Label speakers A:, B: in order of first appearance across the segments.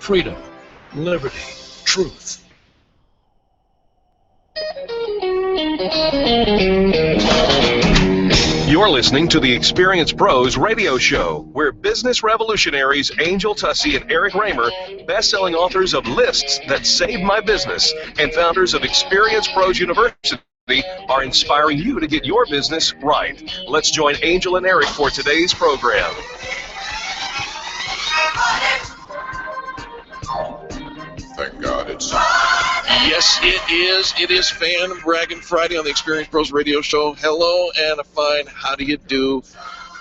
A: freedom, liberty, truth.
B: You're listening to the Experience Pros radio show, where business revolutionaries Angel Tussey and Eric Raymer, best-selling authors of Lists That Saved My Business, and founders of Experience Pros University, are inspiring you to get your business right. Let's join Angel and Eric for today's program.
C: Thank God it's...
D: Yes, it is. It is Fan Braggin Friday on the Experience Pros radio show. Hello and a fine how do you do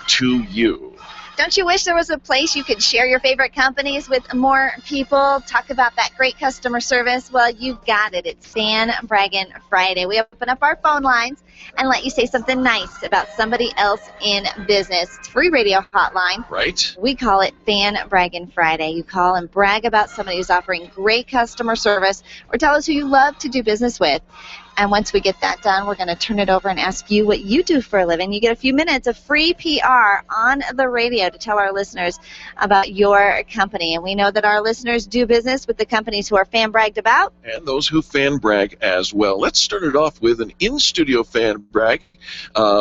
D: to you.
E: Don't you wish there was a place you could share your favorite companies with more people, talk about that great customer service? Well, you've got it. It's Fan Braggin Friday. We open up our phone lines and let you say something nice about somebody else in business. It's a free radio hotline.
D: Right.
E: We call it Fan Braggin Friday. You call and brag about somebody who's offering great customer service, or tell us who you love to do business with. And once we get that done, we're going to turn it over and ask you what you do for a living. You get a few minutes of free PR on the radio to tell our listeners about your company. And we know that our listeners do business with the companies who are fan bragged about.
D: And those who fan brag as well. Let's start it off with an in-studio fan brag.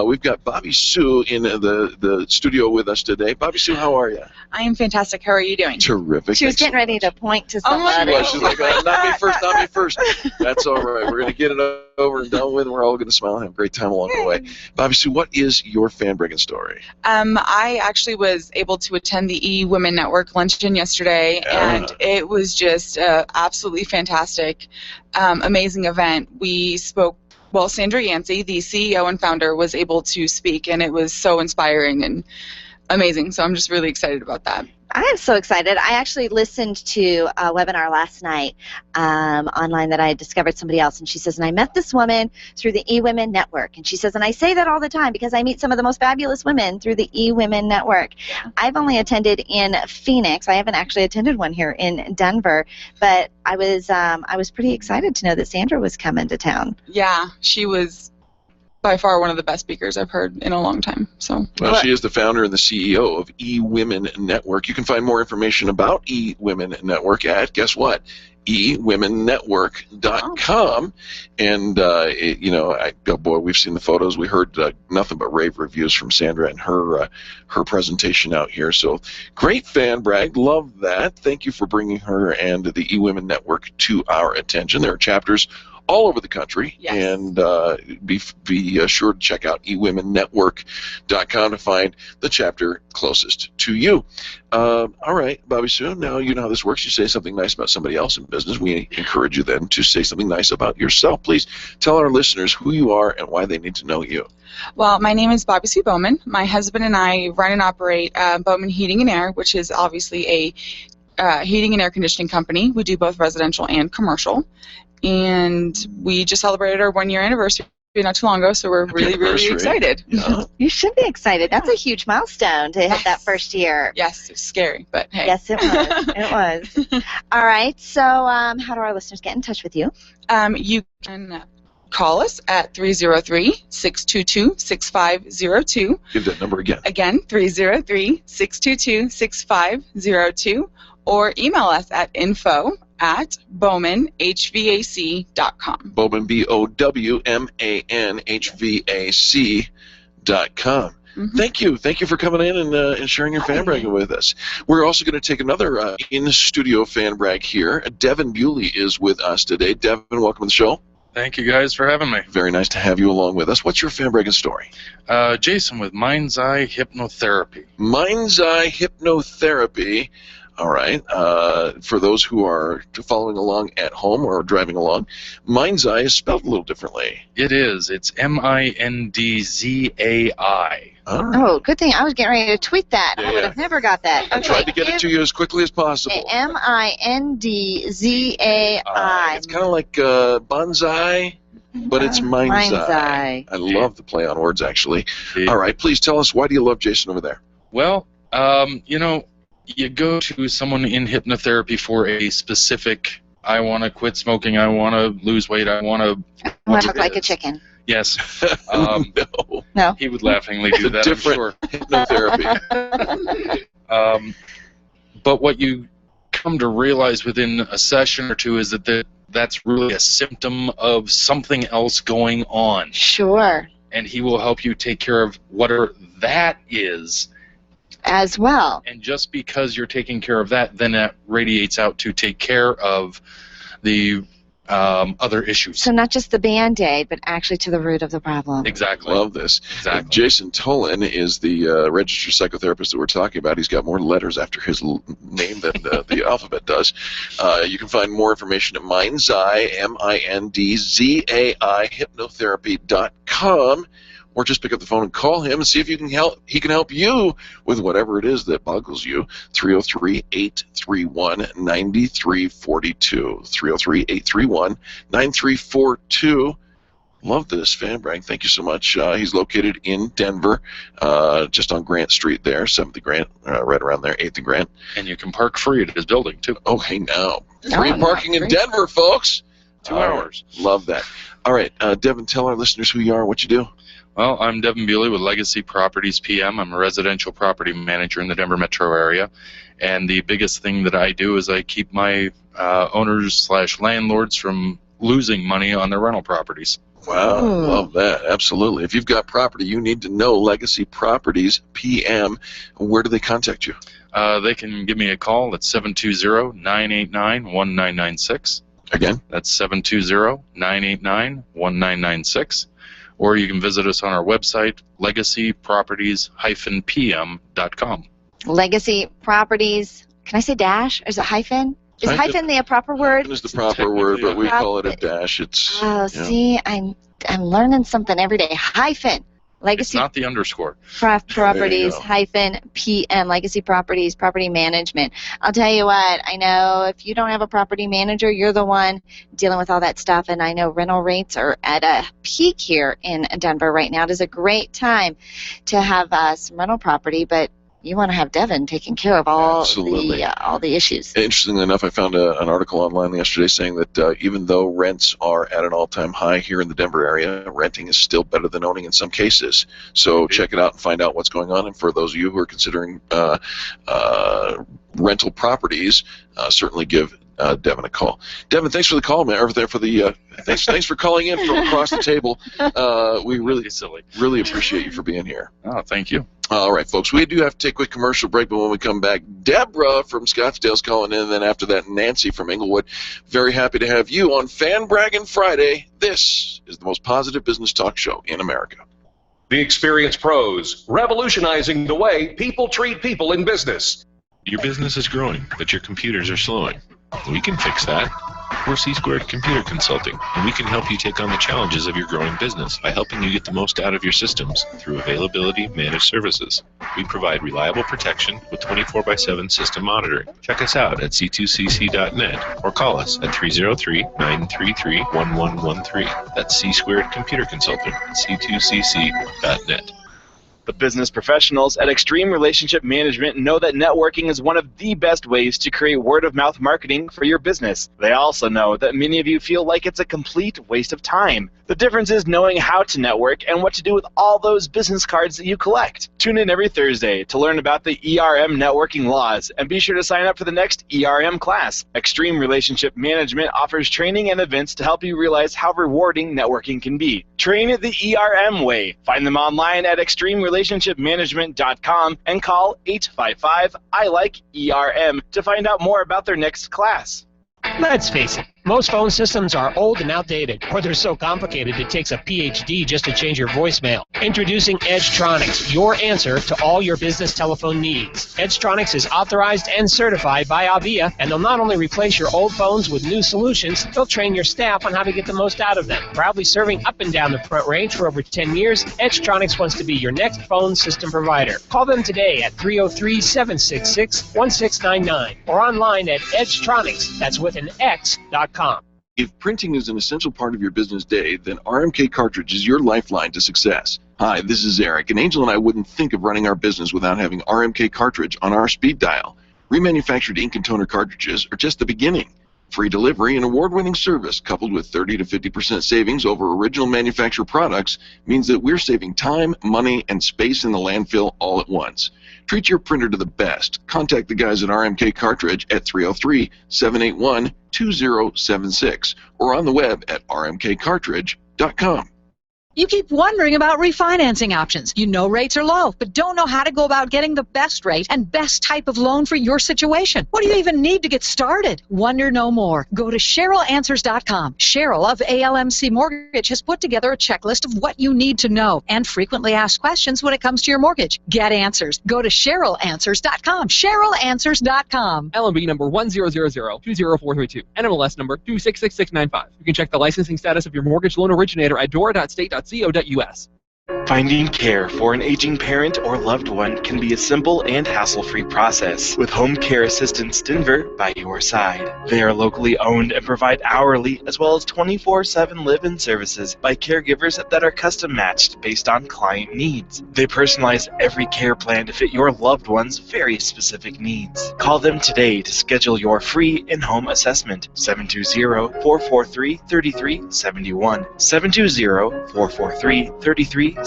D: We've got Bobby Sue in the studio with us today. Bobby Sue, how are you?
F: I am fantastic. How are you doing?
D: Terrific.
E: She was getting ready to point to somebody.
D: She's like, not me first, not me first. That's all right. We're going to get it over and done with, and we're all going to smile and have a great time along the way. Bobby Sue, what is your fan bragging story?
F: I actually was able to attend the E-Women Network luncheon yesterday, and it was just absolutely fantastic, amazing event. We spoke. Well, Sandra Yancey, the CEO and founder, was able to speak, and it was so inspiring and amazing. So I'm just really excited about that.
E: I am so excited. I actually listened to a webinar last night online that I had discovered somebody else, and she says, and I met this woman through the E-Women Network. And she says, and I say that all the time because I meet some of the most fabulous women through the E-Women Network. Yeah. I've only attended in Phoenix. I haven't actually attended one here in Denver, but I was pretty excited to know that Sandra was coming to town.
F: Yeah, she was by far one of the best speakers I've heard in a long time. So,
D: well, she is the founder and the CEO of E-Women Network. You can find more information about E-Women Network at, guess what, eWomenNetwork.com. And, oh boy, we've seen the photos. We heard nothing but rave reviews from Sandra and her presentation out here. So great fan brag. Love that. Thank you for bringing her and the E-Women Network to our attention. There are chapters all over the country, yes. And be sure to check out eWomenNetwork.com to find the chapter closest to you. All right, Bobby Sue, now you know how this works. You say something nice about somebody else in business. We encourage you then to say something nice about yourself. Please tell our listeners who you are and why they need to know you.
F: Well, my name is Bobby Sue Bowman. My husband and I run and operate Bowman Heating and Air, which is obviously a heating and air conditioning company. We do both residential and commercial. And we just celebrated our 1-year anniversary not too long ago, so we're really excited.
E: Yeah. You should be excited. That's a huge milestone to hit that first year.
F: Yes, it was scary, but hey.
E: Yes, it was. It was. All right, so how do our listeners get in touch with you?
F: You can call us at 303-622-6502.
D: Give that number again.
F: Again, 303-622-6502. Or email us at info@bowmanhvac.com.
D: Bowman, BOWMANHVAC.com. Mm-hmm. Thank you. Thank you for coming in and sharing your fan bragging with us. We're also going to take another in-studio fan brag here. Devin Bewley is with us today. Devin, welcome to the show.
G: Thank you guys for having me.
D: Very nice to have you along with us. What's your fan bragging story?
G: Jason with Mind's Eye Hypnotherapy.
D: Mind's Eye Hypnotherapy. All right. For those who are following along at home or driving along, Mind's Eye is spelled a little differently.
G: It is. It's MINDZAI.
E: Oh, good thing I was getting ready to tweet that. I would have never got that.
D: I tried to get it to you as quickly as possible.
E: MINDZAI.
D: It's kind of like bonsai, but it's Mind's Eye. I love the play on words, actually. All right. Please tell us, why do you love Jason over there?
G: Well, you go to someone in hypnotherapy for a specific, I want to quit smoking, I want to lose weight, I want to
E: look like a chicken.
G: Yes.
E: No.
G: He would laughingly do that,
D: different
G: I'm sure.
D: Hypnotherapy.
G: But what you come to realize within a session or two is that that's really a symptom of something else going on.
E: Sure.
G: And he will help you take care of whatever that is.
E: As well.
G: And just because you're taking care of that, then that radiates out to take care of the other issues.
E: So not just the Band-Aid, but actually to the root of the problem.
G: Exactly.
D: Love this.
G: Exactly.
D: Jason Tolan is the registered psychotherapist that we're talking about. He's got more letters after his name than the alphabet does. You can find more information at Mindzai, MINDZAI, hypnotherapy.com. Or just pick up the phone and call him and see if he can help you with whatever it is that boggles you. 303-831-9342. 303-831-9342. Love this, Fan Bragg. Thank you so much. He's located in Denver, just on Grant Street there, 7th and Grant, right around there, 8th and Grant.
G: And you can park free at his building, too.
D: Oh, hey, now. Free parking in Denver, folks.
G: 2 hours.
D: Love that. All right, Devin, tell our listeners who you are and what you do.
G: Well, I'm Devin Bewley with Legacy Properties PM. I'm a residential property manager in the Denver metro area. And the biggest thing that I do is I keep my owners/landlords from losing money on their rental properties.
D: Wow, love that. Absolutely. If you've got property, you need to know Legacy Properties PM. Where do they contact you?
G: They can give me a call at 720-989-1996.
D: Again?
G: That's 720-989-1996. Or you can visit us on our website, legacyproperties-pm.com.
E: Legacy Properties. Can I say dash? Or is it hyphen? Is hyphen the proper word?
D: Hyphen is the proper word, but we call it a dash. It's.
E: Oh, see, I'm learning something every day. Hyphen. Legacy.
G: It's not the underscore.
E: Properties hyphen PM. Legacy Properties, property management. I'll tell you what, I know if you don't have a property manager, you're the one dealing with all that stuff, and I know rental rates are at a peak here in Denver right now. It is a great time to have some rental property, but you want to have Devin taking care of all the issues.
D: Interestingly enough, I found an article online yesterday saying that even though rents are at an all-time high here in the Denver area, renting is still better than owning in some cases. So check it out and find out what's going on. And for those of you who are considering rental properties, certainly give Devin a call. Devin, thanks for the call, man. Or for the thanks for calling in from across the table. We really appreciate you for being here.
G: Oh, thank you.
D: All right, folks, we do have to take a quick commercial break, but when we come back, Deborah from Scottsdale's calling in, and then after that, Nancy from Inglewood. Very happy to have you on Fan Braggin Friday. This is the most positive business talk show in America.
B: The Experienced Pros, revolutionizing the way people treat people in business.
H: Your business is growing, but your computers are slowing. We can fix that. We're C-Squared Computer Consulting, and we can help you take on the challenges of your growing business by helping you get the most out of your systems through availability managed services. We provide reliable protection with 24/7 system monitoring. Check us out at c2cc.net or call us at 303-933-1113. That's C-Squared Computer Consulting at c2cc.net.
I: The business professionals at Extreme Relationship Management know that networking is one of the best ways to create word-of-mouth marketing for your business. They also know that many of you feel like it's a complete waste of time. The difference is knowing how to network and what to do with all those business cards that you collect. Tune in every Thursday to learn about the ERM networking laws, and be sure to sign up for the next ERM class. Extreme Relationship Management offers training and events to help you realize how rewarding networking can be. Train it the ERM way. Find them online at extremerelationshipmanagement.com and call 855-I-LIKE-ERM to find out more about their next class.
J: Let's face it, most phone systems are old and outdated, or they're so complicated it takes a PhD just to change your voicemail. Introducing Edgetronics, your answer to all your business telephone needs. Edgetronics is authorized and certified by Avia, and they'll not only replace your old phones with new solutions, they'll train your staff on how to get the most out of them. Proudly serving up and down the Front Range for over 10 years, Edgetronics wants to be your next phone system provider. Call them today at 303-766-1699 or online at Edgetronics, that's with an X.com.
D: If printing is an essential part of your business day, then RMK Cartridge is your lifeline to success. Hi, this is Eric, and Angel and I wouldn't think of running our business without having RMK Cartridge on our speed dial. Remanufactured ink and toner cartridges are just the beginning. Free delivery and award-winning service, coupled with 30 to 50% savings over original manufacturer products, means that we're saving time, money, and space in the landfill all at once. Treat your printer to the best. Contact the guys at RMK Cartridge at 303-781-2076 or on the web at rmkcartridge.com.
K: You keep wondering about refinancing options. You know rates are low, but don't know how to go about getting the best rate and best type of loan for your situation. What do you even need to get started? Wonder no more. Go to CherylAnswers.com. Cheryl of ALMC Mortgage has put together a checklist of what you need to know and frequently asked questions when it comes to your mortgage. Get answers. Go to CherylAnswers.com. CherylAnswers.com.
L: LMB number 100020432. NMLS number 266695. You can check the licensing status of your mortgage loan originator at dora.state.co.us.
I: Finding care for an aging parent or loved one can be a simple and hassle-free process with Home Care Assistance Denver by your side. They are locally owned and provide hourly as well as 24/7 live-in services by caregivers that are custom-matched based on client needs. They personalize every care plan to fit your loved one's very specific needs. Call them today to schedule your free in-home assessment. 720-443-3371. 720-443-3371.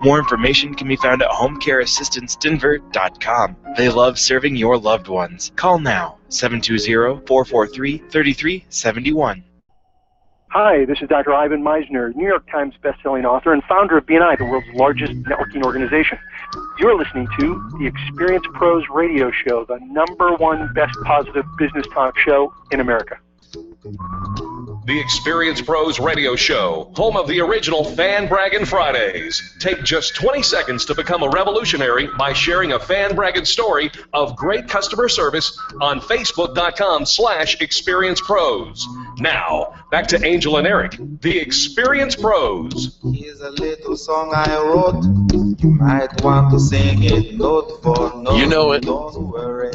I: More information can be found at homecareassistancedenver.com. They love serving your loved ones. Call now, 720-443-3371.
M: Hi, this is Dr. Ivan Meisner, New York Times bestselling author and founder of BNI, the world's largest networking organization. You're listening to the Experience Pros radio show, the #1 best positive business talk show in America.
B: The Experience Pros Radio Show, home of the original Fan Braggin Fridays. Take just 20 seconds to become a revolutionary by sharing a Fan Braggin story of great customer service on Facebook.com/Experience Pros. Now, back to Angel and Eric, the Experience Pros.
N: Here's a little song I wrote. You might want to sing it note for note.
D: You know it.
N: Don't worry.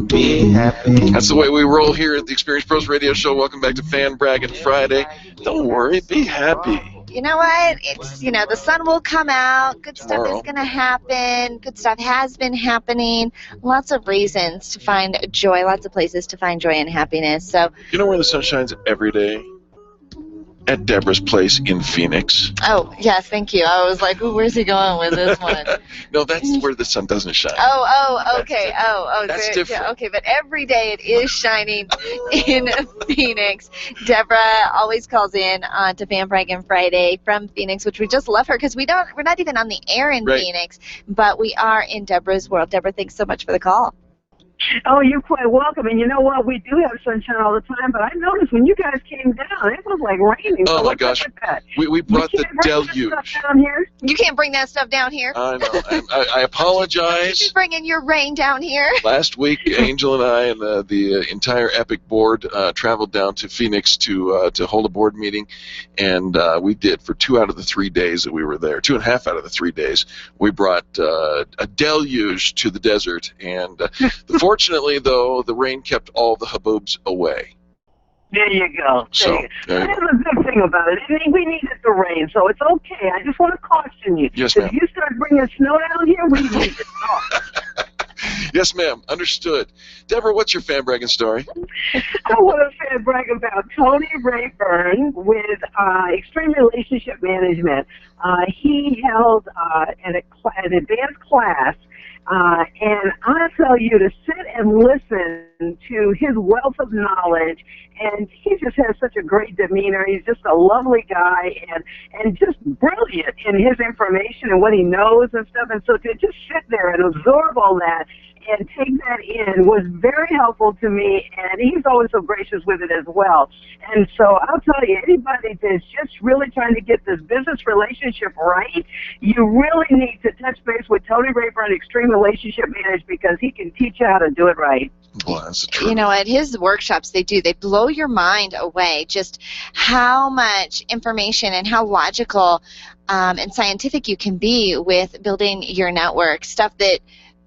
N: Be happy.
D: That's the way we roll here at the Experience Pros Radio Show. Welcome back to Fan Braggin Friday. Don't worry, be happy.
E: You know what? It's, the sun will come out. Good stuff
D: Tomorrow.
E: is going to happen. Good stuff has been happening. Lots of reasons to find joy, lots of places to find joy and happiness. So,
D: You know where the sun shines every day? At Deborah's place in Phoenix.
E: oh, yes, thank you. I was like, ooh, where's he going with this one?
D: No, that's where the sun doesn't shine.
E: Oh, okay.
D: That's
E: very-
D: different.
E: yeah, okay, but every day it is shining in Phoenix. Deborah always calls in to Fan Braggin Friday from Phoenix, which we just love her because we're not even on the air in Phoenix, but we are in Deborah's world. Deborah, thanks so much for the call.
O: Oh, you're quite welcome. And you know what? We do have sunshine all the time, but I noticed when you guys came down, it was like raining.
D: Oh,
O: So
D: my
O: what's
D: gosh.
O: up with that?
D: We brought the
O: You can't bring that
D: deluge.
O: stuff down here?
E: You can't bring that stuff down here.
D: I know. I apologize.
E: You bring in your rain down here.
D: Last week, Angel and I and the entire Epic board traveled down to Phoenix to hold a board meeting, and we did for 2 out of the 3 days that we were there. 2.5 out of the 3 days, we brought a deluge to the desert, and fortunately, though, the rain kept all the haboobs away.
O: There you go.
D: So, there you
O: That's a good thing about it. I mean, we needed the rain, so it's okay. I just want to caution you.
D: Yes,
O: If
D: ma'am.
O: you start bringing snow down here, we need it.
D: Yes, ma'am. Understood. Deborah, what's your fan bragging story?
O: I want to say brag about Tony Rayburn with Extreme Relationship Management. He held an advanced class, and I tell you to sit and listen to his wealth of knowledge, and he just has such a great demeanor. He's just a lovely guy and just brilliant in his information and what he knows and stuff. And so to just sit there and absorb all that and take that in was very helpful to me, and he's always so gracious with it as well. And so I'll tell you, anybody that's just really trying to get this business relationship right, you really need to touch base with Tony Rayburn, Extreme Relationship Management, because he can teach you how to do it right.
D: Well, that's the truth.
E: You know, at his workshops, they blow your mind away just how much information and how logical and scientific you can be with building your network, stuff that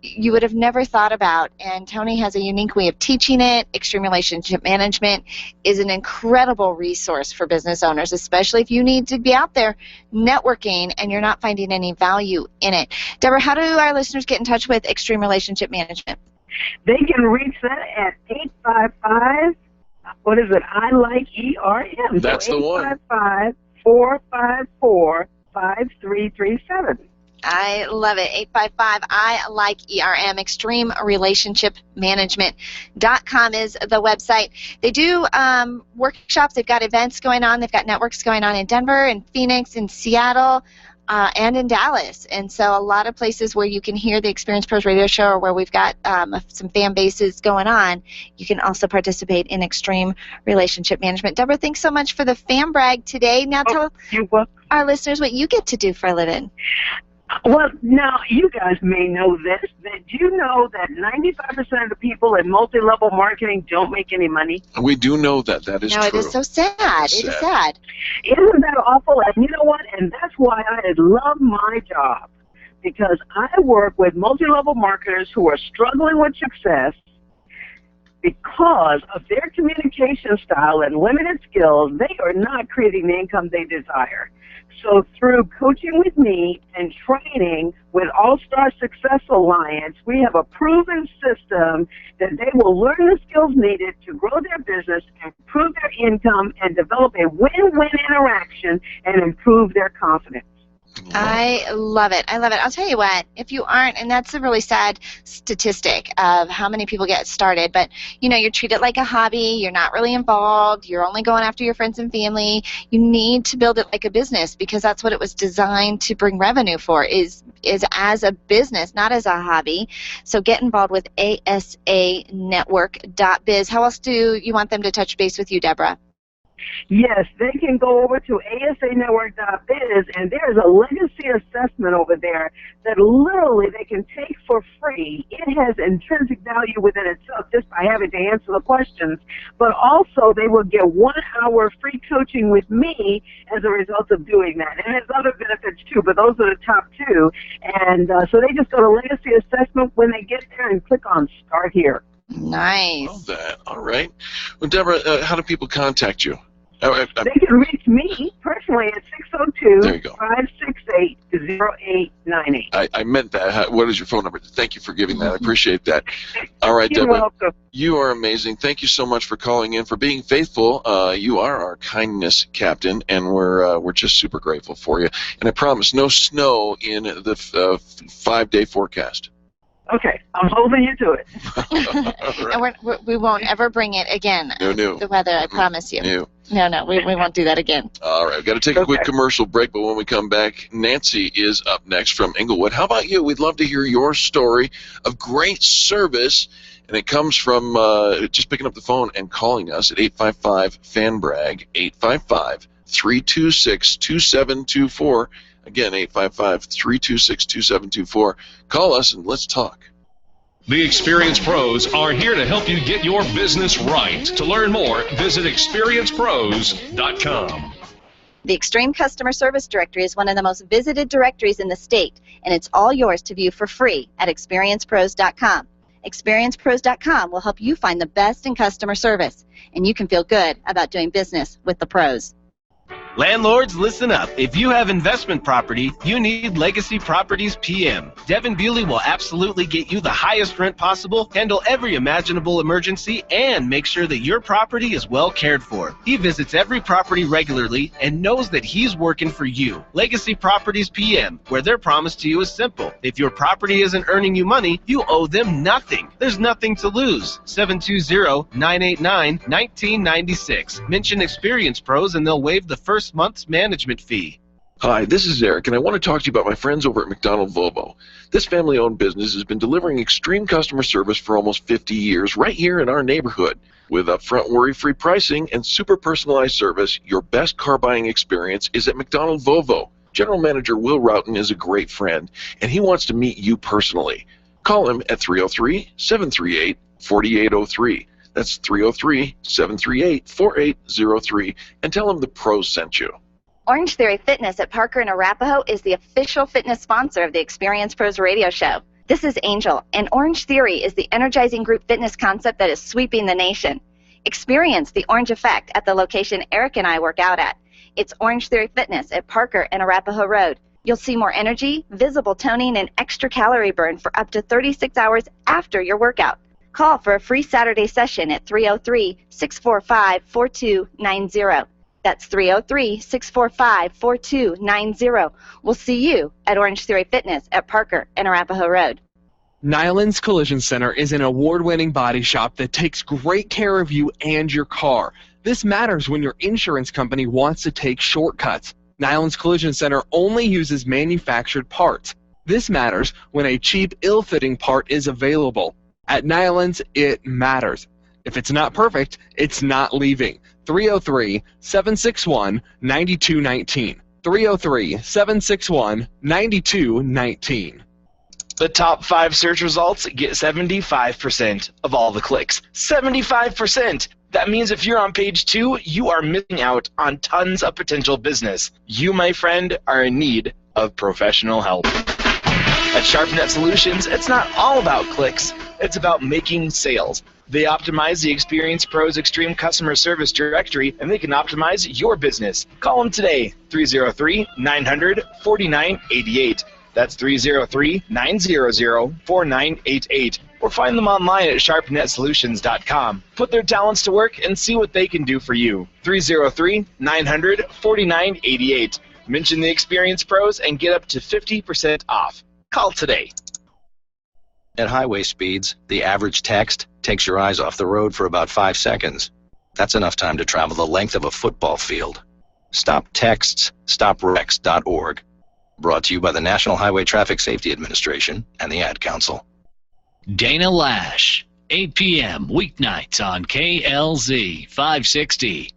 E: you would have never thought about. And Tony has a unique way of teaching it. Extreme Relationship Management is an incredible resource for business owners, especially if you need to be out there networking and you're not finding any value in it. Deborah, how do our listeners get in touch with Extreme Relationship Management?
O: They can reach that at 855, what is it, I like ERM.
D: That's the one.
O: 855-454-5337.
E: I love it. 855 I like ERM. ExtremeRelationshipManagement.com is the website. They do workshops. They've got events going on. They've got networks going on in Denver and Phoenix and Seattle. And in Dallas. And so a lot of places where you can hear the Experience Pros radio show or where we've got some fan bases going on, you can also participate in Extreme Relationship Management. Deborah, thanks so much for the fan brag today. Now tell our listeners what you get to do for a living.
O: Well, now, you guys may know this. Did you know that 95% of the people in multi-level marketing don't make any money?
D: We do know that. That is true.
E: No, it is so sad. It is sad.
O: Isn't that awful? And you know what? And that's why I love my job. Because I work with multi-level marketers who are struggling with success because of their communication style and limited skills. They are not creating the income they desire. So through coaching with me and training with All-Star Success Alliance, we have a proven system that they will learn the skills needed to grow their business, improve their income, and develop a win-win interaction and improve their confidence.
E: I love it. I love it. I'll tell you what, if you aren't, and that's a really sad statistic of how many people get started, but, you know, you're treated like a hobby, you're not really involved, you're only going after your friends and family. You need to build it like a business because that's what it was designed to bring revenue for, is as a business, not as a hobby. So get involved with asanetwork.biz. How else do you want them to touch base with you, Deborah?
O: Yes, they can go over to asanetwork.biz, and there's a legacy assessment over there that literally they can take for free. It has intrinsic value within itself just by having to answer the questions, but also they will get 1 hour free coaching with me as a result of doing that. And there's other benefits too, but those are the top 2. And so they just go to legacy assessment when they get there and click on Start Here.
E: Nice.
D: Love that. All right. Well, Deborah, how do people contact you?
O: They can reach me personally at 602-568-0898.
D: I meant that. What is your phone number? Thank you for giving that. I appreciate that. All right,
O: You're
D: Deborah.
O: welcome.
D: You are amazing. Thank you so much for calling in, for being faithful. You are our kindness captain, and we're just super grateful for you. And I promise, no snow in the 5-day forecast.
O: Okay, I'm holding you to it.
D: Right.
E: And we won't ever bring it again.
D: No.
E: The weather, I promise you.
D: No.
E: We won't do that again.
D: All right, we've got to take a quick commercial break, but when we come back, Nancy is up next from Inglewood. How about you? We'd love to hear your story of great service, and it comes from just picking up the phone and calling us at 855-FAN-BRAG, 855-326-2724. Again, 855-326-2724. Call us and let's talk.
B: The Experience Pros are here to help you get your business right. To learn more, visit experiencepros.com.
E: The Extreme Customer Service Directory is one of the most visited directories in the state, and it's all yours to view for free at experiencepros.com. Experiencepros.com will help you find the best in customer service, and you can feel good about doing business with the pros.
P: Landlords, listen up. If you have investment property, you need Legacy Properties PM. Devin Bewley will absolutely get you the highest rent possible, handle every imaginable emergency, and make sure that your property is well cared for. He visits every property regularly and knows that he's working for you. Legacy Properties PM, where their promise to you is simple. If your property isn't earning you money, you owe them nothing. There's nothing to lose. 720-989-1996. Mention Experience Pros and they'll waive the first month's management fee.
D: Hi, this is Eric, and I want to talk to you about my friends over at McDonald Volvo. This family-owned business has been delivering extreme customer service for almost 50 years right here in our neighborhood. With upfront worry-free pricing and super personalized service, your best car buying experience is at McDonald Volvo. General Manager Will Roughton is a great friend, and he wants to meet you personally. Call him at 303-738-4803. That's 303-738-4803, and tell him the pros sent you.
E: Orange Theory Fitness at Parker and Arapahoe is the official fitness sponsor of the Experience Pros radio show. This is Angel, and Orange Theory is the energizing group fitness concept that is sweeping the nation. Experience the Orange Effect at the location Eric and I work out at. It's Orange Theory Fitness at Parker and Arapahoe Road. You'll see more energy, visible toning, and extra calorie burn for up to 36 hours after your workout. Call for a free Saturday session at 303-645-4290. That's 303-645-4290. We'll see you at Orange Theory Fitness at Parker and Arapahoe Road.
L: Nyland's Collision Center is an award-winning body shop that takes great care of you and your car. This matters when your insurance company wants to take shortcuts. Nyland's Collision Center only uses manufactured parts. This matters when a cheap, ill-fitting part is available. At Nyland's, it matters. If it's not perfect, it's not leaving. 303-761-9219. 303-761-9219.
I: The top 5 search results get 75% of all the clicks. 75%! That means if you're on page 2, you are missing out on tons of potential business. You, my friend, are in need of professional help. At SharpNet Solutions, it's not all about clicks. It's about making sales. They optimize the Experience Pros Extreme Customer Service Directory, and they can optimize your business. Call them today, 303-900-4988. That's 303-900-4988. Or find them online at sharpnetsolutions.com. Put their talents to work and see what they can do for you. 303-900-4988. Mention the Experience Pros and get up to 50% off. Call today.
Q: At highway speeds, the average text takes your eyes off the road for about 5 seconds. That's enough time to travel the length of a football field. Stop texts, stopwrecks.org. Brought to you by the National Highway Traffic Safety Administration and the Ad Council.
R: Dana Lash, 8 p.m. weeknights on KLZ 560.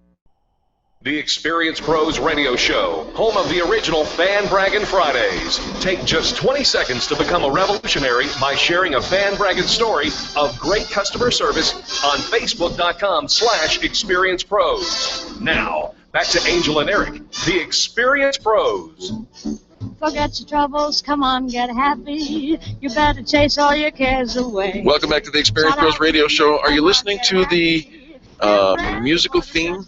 B: The Experience Pros Radio Show, home of the original Fan Braggin Fridays. Take just 20 seconds to become a revolutionary by sharing a Fan Braggin story of great customer service on Facebook.com/Experience Pros. Now, back to Angel and Eric, the Experience Pros.
S: Forget your troubles, come on, get happy. You better chase all your cares away.
D: Welcome back to the Experience Pros Radio Show. Are you listening to the musical theme?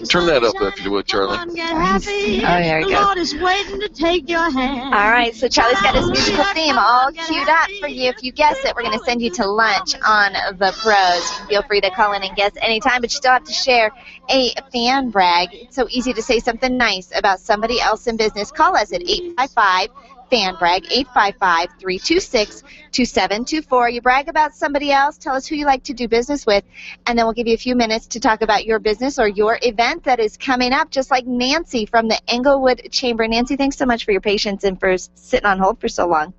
D: Turn that up if you would, Charlie.
E: Oh, there we go.
S: Lord is waiting to take your hand.
E: All right, so Charlie's got his musical theme all queued up for you. If you guess it, we're going to send you to lunch on the Pros. Feel free to call in and guess anytime, but you still have to share a fan brag. It's so easy to say something nice about somebody else in business. Call us at 855-FAN-BRAG, 855-326-2724. You brag about somebody else, tell us who you like to do business with, and then we'll give you a few minutes to talk about your business or your event that is coming up, just like Nancy from the Englewood Chamber. Nancy, thanks so much for your patience and for sitting on hold for so long.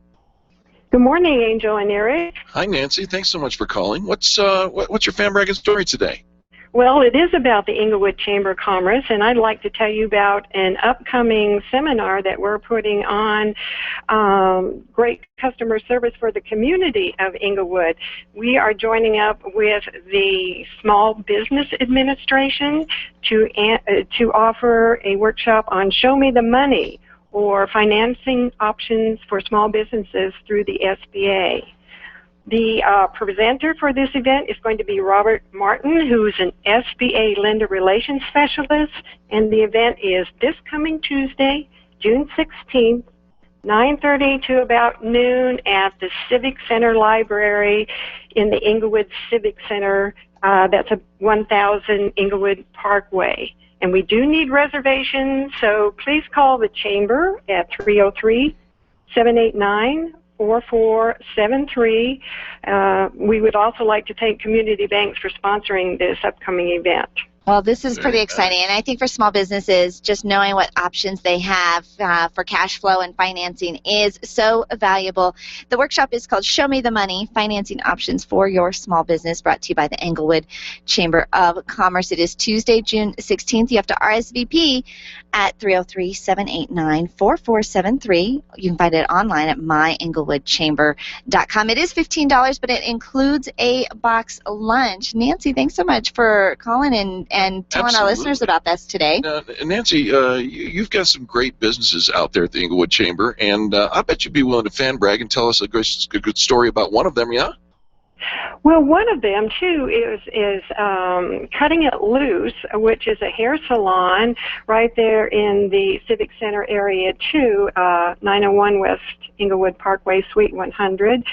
O: Good morning, Angel and Eric.
D: Hi, Nancy. Thanks so much for calling. What's your fan bragging story today?
O: Well, it is about the Englewood Chamber of Commerce, and I'd like to tell you about an upcoming seminar that we're putting on, great customer service for the community of Englewood. We are joining up with the Small Business Administration to offer a workshop on Show Me the Money, or financing options for small businesses through the SBA. The presenter for this event is going to be Robert Martin, who's an SBA Lender Relations Specialist, and the event is this coming Tuesday, June 16th, 9:30 to about noon at the Civic Center Library in the Englewood Civic Center. That's a 1000 Englewood Parkway. And we do need reservations, so please call the Chamber at 303-789-4473. We would also like to thank community banks for sponsoring this upcoming event.
E: Well, this is pretty exciting, and I think for small businesses, just knowing what options they have for cash flow and financing is so valuable. The workshop is called Show Me the Money, Financing Options for Your Small Business, brought to you by the Englewood Chamber of Commerce. It is Tuesday, June 16th. You have to RSVP at 303-789-4473. You can find it online at myenglewoodchamber.com. It is $15, but it includes a box lunch. Nancy, thanks so much for calling and telling our listeners about this today.
D: Nancy, you've got some great businesses out there at the Englewood Chamber, and I bet you'd be willing to fan brag and tell us a good story about one of them, yeah?
O: Well, one of them, too, is Cutting It Loose, which is a hair salon right there in the Civic Center area, too, 901 West Inglewood Parkway, Suite 100.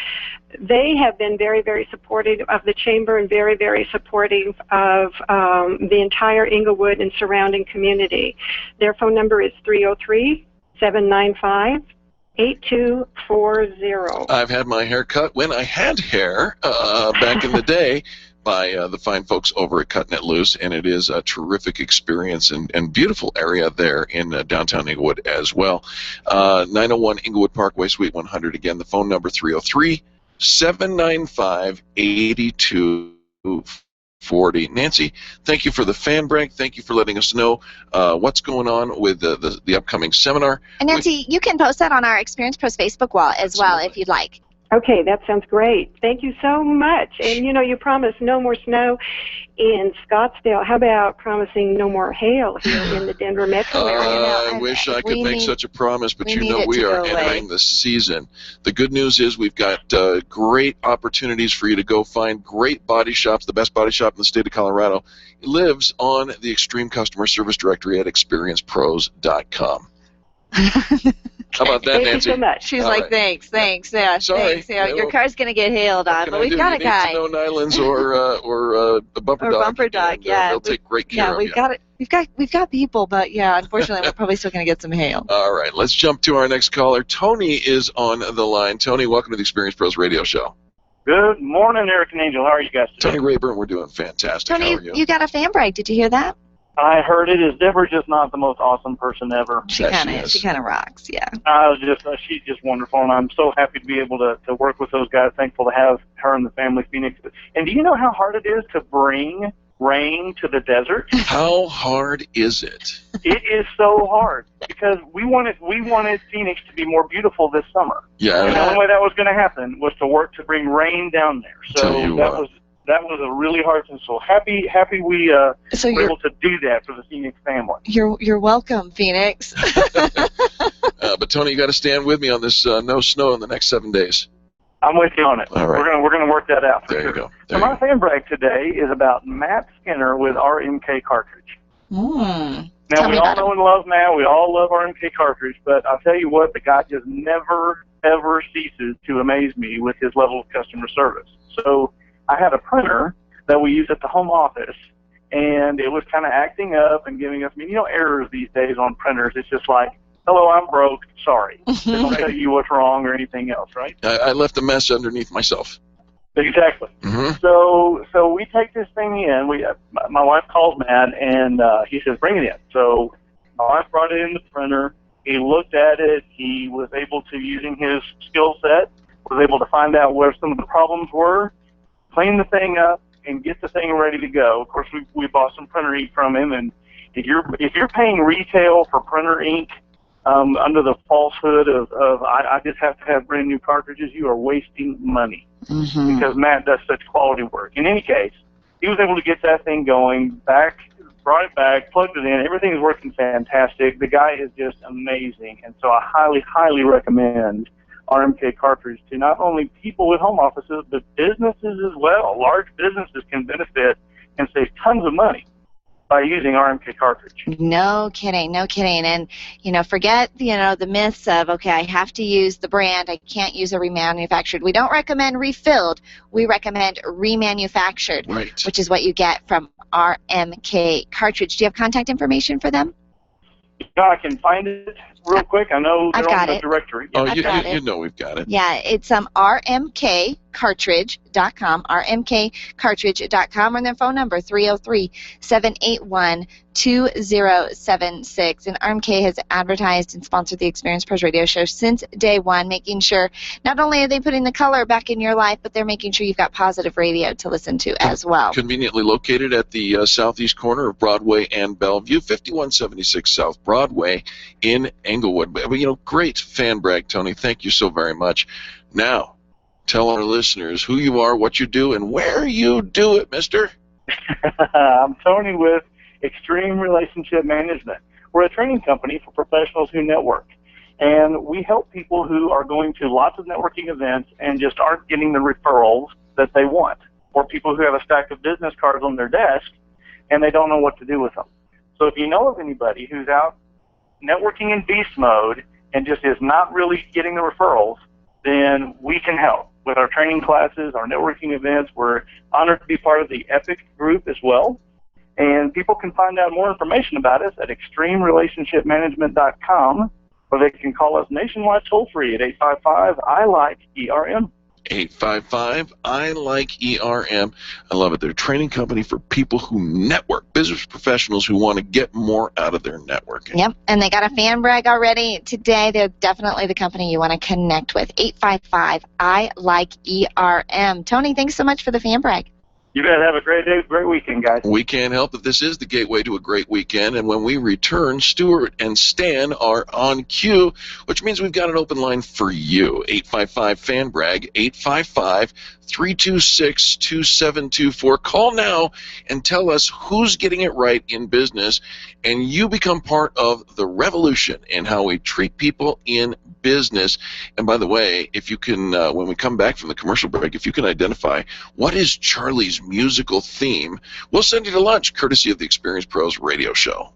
O: They have been very, very supportive of the Chamber and very, very supportive of the entire Inglewood and surrounding community. Their phone number is 303-795-8240.
D: I've had my hair cut when I had hair back in the day by the fine folks over at Cutting It Loose, and it is a terrific experience and beautiful area there in downtown Inglewood as well. 901 Inglewood Parkway, Suite 100. Again, the phone number 303-795-8240. Nancy, thank you for the fan brag. Thank you for letting us know what's going on with the upcoming seminar.
E: And Nancy, you can post that on our Experience Pros Facebook wall as well if you'd like.
O: Okay, that sounds great. Thank you so much. And, you promised no more snow in Scottsdale. How about promising no more hail here in the Denver metro area?
D: I wish I could make such a promise, but we are entering the season. The good news is we've got great opportunities for you to go find great body shops. The best body shop in the state of Colorado lives on the Extreme Customer Service Directory at experiencepros.com. How about that, Nancy?
O: Thank you so much.
E: She's like, right. Thanks. Yeah,
D: sorry.
E: Thanks. Yeah, your car's going to get hailed on, but we've got a guy.
D: No nylons or a bumper dog.
E: Bumper dog, yeah.
D: They'll take great care of you.
E: We've got people, but yeah, unfortunately, we're probably still going to get some hail.
D: All right, let's jump to our next caller. Tony is on the line. Tony, welcome to the Experience Pros Radio Show.
T: Good morning, Eric and Angel. How are you guys today?
D: Tony Rayburn, we're doing fantastic.
E: Tony,
D: how are you?
E: You got a fan brag. Did you hear that?
T: I heard it. Is Deborah just not the most awesome person ever?
E: She kind of rocks, yeah.
T: She's just wonderful, and I'm so happy to be able to work with those guys. Thankful to have her and the family Phoenix. And do you know how hard it is to bring rain to the desert?
D: How hard is it?
T: It is so hard because we wanted Phoenix to be more beautiful this summer.
D: Yeah.
T: And the only way that was going to happen was to work to bring rain down there. So that was a really hard thing. So happy we were able to do that for the Phoenix family.
E: You're welcome, Phoenix.
D: But Tony, you got to stand with me on this no snow in the next 7 days.
T: I'm with you on it.
D: All right.
T: We're gonna work that out.
D: There you go.
T: So my fan brag today is about Matt Skinner with RMK cartridge. Now we all know and love Matt. We all love RMK cartridge, but I'll tell you what, the guy just never ever ceases to amaze me with his level of customer service. So I had a printer that we use at the home office, and it was kind of acting up and giving us, errors these days on printers. It's just like, hello, I'm broke, sorry. They don't tell you what's wrong or anything else, right?
D: I left a mess underneath myself.
T: Exactly.
D: Mm-hmm.
T: So we take this thing in. My wife calls Matt, and he says, bring it in. So my wife brought it in the printer. He looked at it. He was able to, using his skill set, was able to find out where some of the problems were, clean the thing up, and get the thing ready to go. Of course, we bought some printer ink from him, and if you're paying retail for printer ink under the falsehood of I just have to have brand new cartridges, you are wasting money because Matt does such quality work. In any case, he was able to get that thing going, brought it back, plugged it in. Everything is working fantastic. The guy is just amazing, and so I highly, highly recommend RMK cartridge to not only people with home offices, but businesses as well. Large businesses can benefit and save tons of money by using RMK cartridge.
E: No kidding. And, forget, the myths of, okay, I have to use the brand, I can't use a remanufactured. We don't recommend refilled. We recommend remanufactured, which is what you get from RMK cartridge. Do you have contact information for them?
T: Yeah, I can find it real quick. I know they're on the directory.
D: Oh, you know we've got it.
E: Yeah, it's rmkcartridge.com, rmkcartridge.com, and their phone number 303-781-2076. And RMK has advertised and sponsored the Experience Pros Radio Show since day one, making sure not only are they putting the color back in your life, but they're making sure you've got positive radio to listen to as well.
D: Conveniently located at the southeast corner of Broadway and Bellevue, 5176 South Broadway in Englewood. But, great fan brag, Tony. Thank you so very much. Now, tell our listeners who you are, what you do, and where you do it, mister.
T: I'm Tony with Extreme Relationship Management. We're a training company for professionals who network. And we help people who are going to lots of networking events and just aren't getting the referrals that they want. or people who have a stack of business cards on their desk and they don't know what to do with them. So if you know of anybody who's out networking in beast mode and just is not really getting the referrals, then we can help with our training classes, our networking events. We're honored to be part of the EPIC group as well. And people can find out more information about us at extremerelationshipmanagement.com, or they can call us nationwide toll-free at 855-I-LIKE-ERM.
D: 855-I-LIKE-ERM. I love it. They're a training company for people who network, business professionals who want to get more out of their networking.
E: Yep, and they got a fan brag already today. They're definitely the company you want to connect with. 855-I-LIKE-ERM. Tony, thanks so much for the fan brag.
T: You guys have a great day, great weekend, guys.
D: We can't help that this is the gateway to a great weekend, and when we return, Stuart and Stan are on cue, which means we've got an open line for you. 855-FAN-BRAG, 855-326-2724. Call now and tell us who's getting it right in business, and you become part of the revolution in how we treat people in business. And by the way, if you can, when we come back from the commercial break, if you can identify what is Charlie's musical theme, we'll send you to lunch, courtesy of the Experience Pros radio show.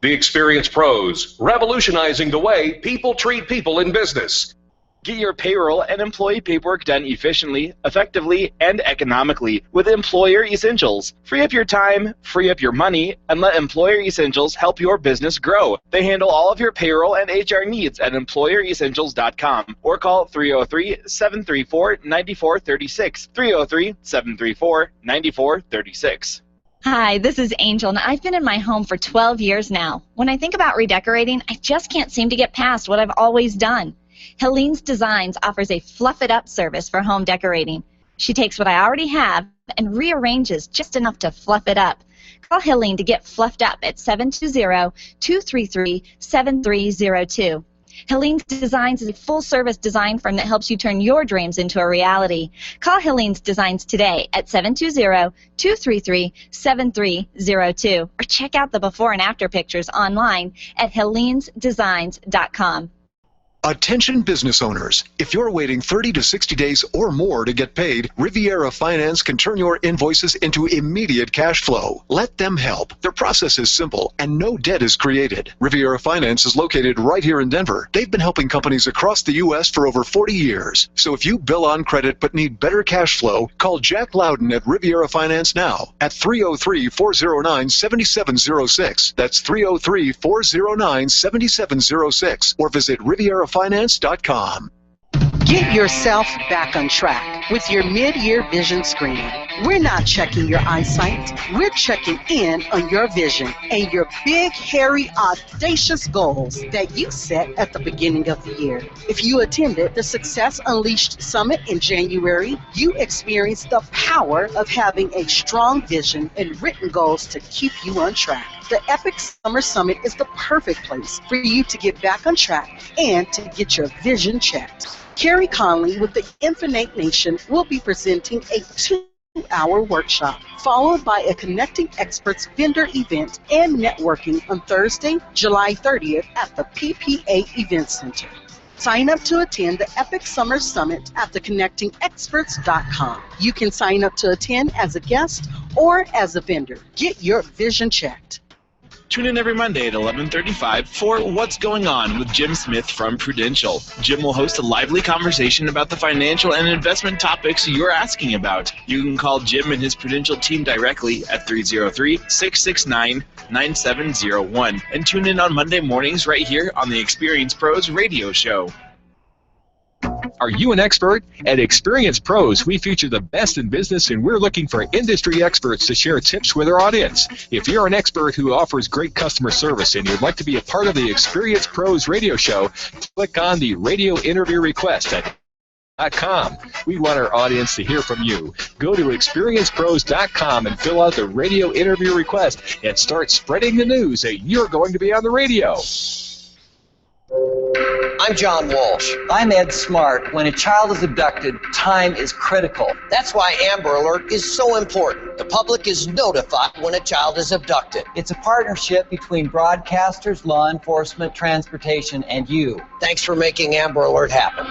B: The Experience Pros, revolutionizing the way people treat people in business.
I: Get your payroll and employee paperwork done efficiently, effectively, and economically with Employer Essentials. Free up your time, free up your money, and let Employer Essentials help your business grow. They handle all of your payroll and HR needs at EmployerEssentials.com or call 303-734-9436. 303-734-9436.
U: Hi, this is Angel, and I've been in my home for 12 years now. When I think about redecorating, I just can't seem to get past what I've always done. Helene's Designs offers a fluff-it-up service for home decorating. She takes what I already have and rearranges just enough to fluff it up. Call Helene to get fluffed up at 720-233-7302. Helene's Designs is a full-service design firm that helps you turn your dreams into a reality. Call Helene's Designs today at 720-233-7302 or check out the before and after pictures online at helenesdesigns.com.
A: Attention business owners, if you're waiting 30 to 60 days or more to get paid, Riviera Finance can turn your invoices into immediate cash flow. Let them help. Their process is simple and no debt is created. Riviera Finance is located right here in Denver. They've been helping companies across the U.S. for over 40 years. So if you bill on credit but need better cash flow, call Jack Loudon at Riviera Finance now at 303-409-7706. That's 303-409-7706 or visit rivierafinance.com.
V: Get yourself back on track with your mid-year vision screening. We're not checking your eyesight. We're checking in on your vision and your big, hairy, audacious goals that you set at the beginning of the year. If you attended the Success Unleashed Summit in January, you experienced the power of having a strong vision and written goals to keep you on track. The Epic Summer Summit is the perfect place for you to get back on track and to get your vision checked. Carrie Conley with the Infinite Nation will be presenting a 2-hour workshop, followed by a Connecting Experts vendor event and networking on Thursday, July 30th at the PPA Event Center. Sign up to attend the Epic Summer Summit at theconnectingexperts.com. You can sign up to attend as a guest or as a vendor. Get your vision checked.
I: Tune in every Monday at 11:35 for What's Going On with Jim Smith from Prudential. Jim will host a lively conversation about the financial and investment topics you're asking about. You can call Jim and his Prudential team directly at 303-669-9701 and tune in on Monday mornings right here on the Experience Pros radio show.
W: Are you an expert? At Experience Pros, we feature the best in business, and we're looking for industry experts to share tips with our audience. If you're an expert who offers great customer service and you'd like to be a part of the Experience Pros radio show, click on the radio interview request at .com. We want our audience to hear from you. Go to experiencepros.com and fill out the radio interview request and start spreading the news that you're going to be on the radio.
X: I'm John Walsh. I'm Ed Smart. When a child is abducted, time is critical. That's why Amber Alert is so important. The public is notified when a child is abducted. It's a partnership between broadcasters, law enforcement, transportation, and you. Thanks for making Amber Alert happen.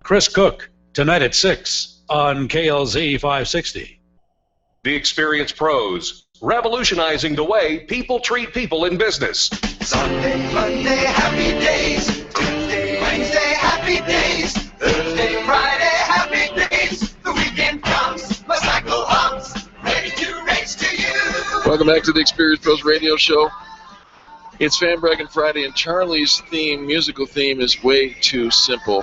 A: Chris Cook,
C: tonight at 6 on KLZ 560.
B: The Experience Pros, revolutionizing the way people treat people in business.
N: Sunday, Monday, happy days. Tuesday, Wednesday, happy days. Thursday, Friday, happy days. The weekend comes, my cycle hums, ready to race to you.
D: Welcome back to the Experience Pros Radio Show. It's Fan Braggin Friday, and Charlie's musical theme, is way too simple.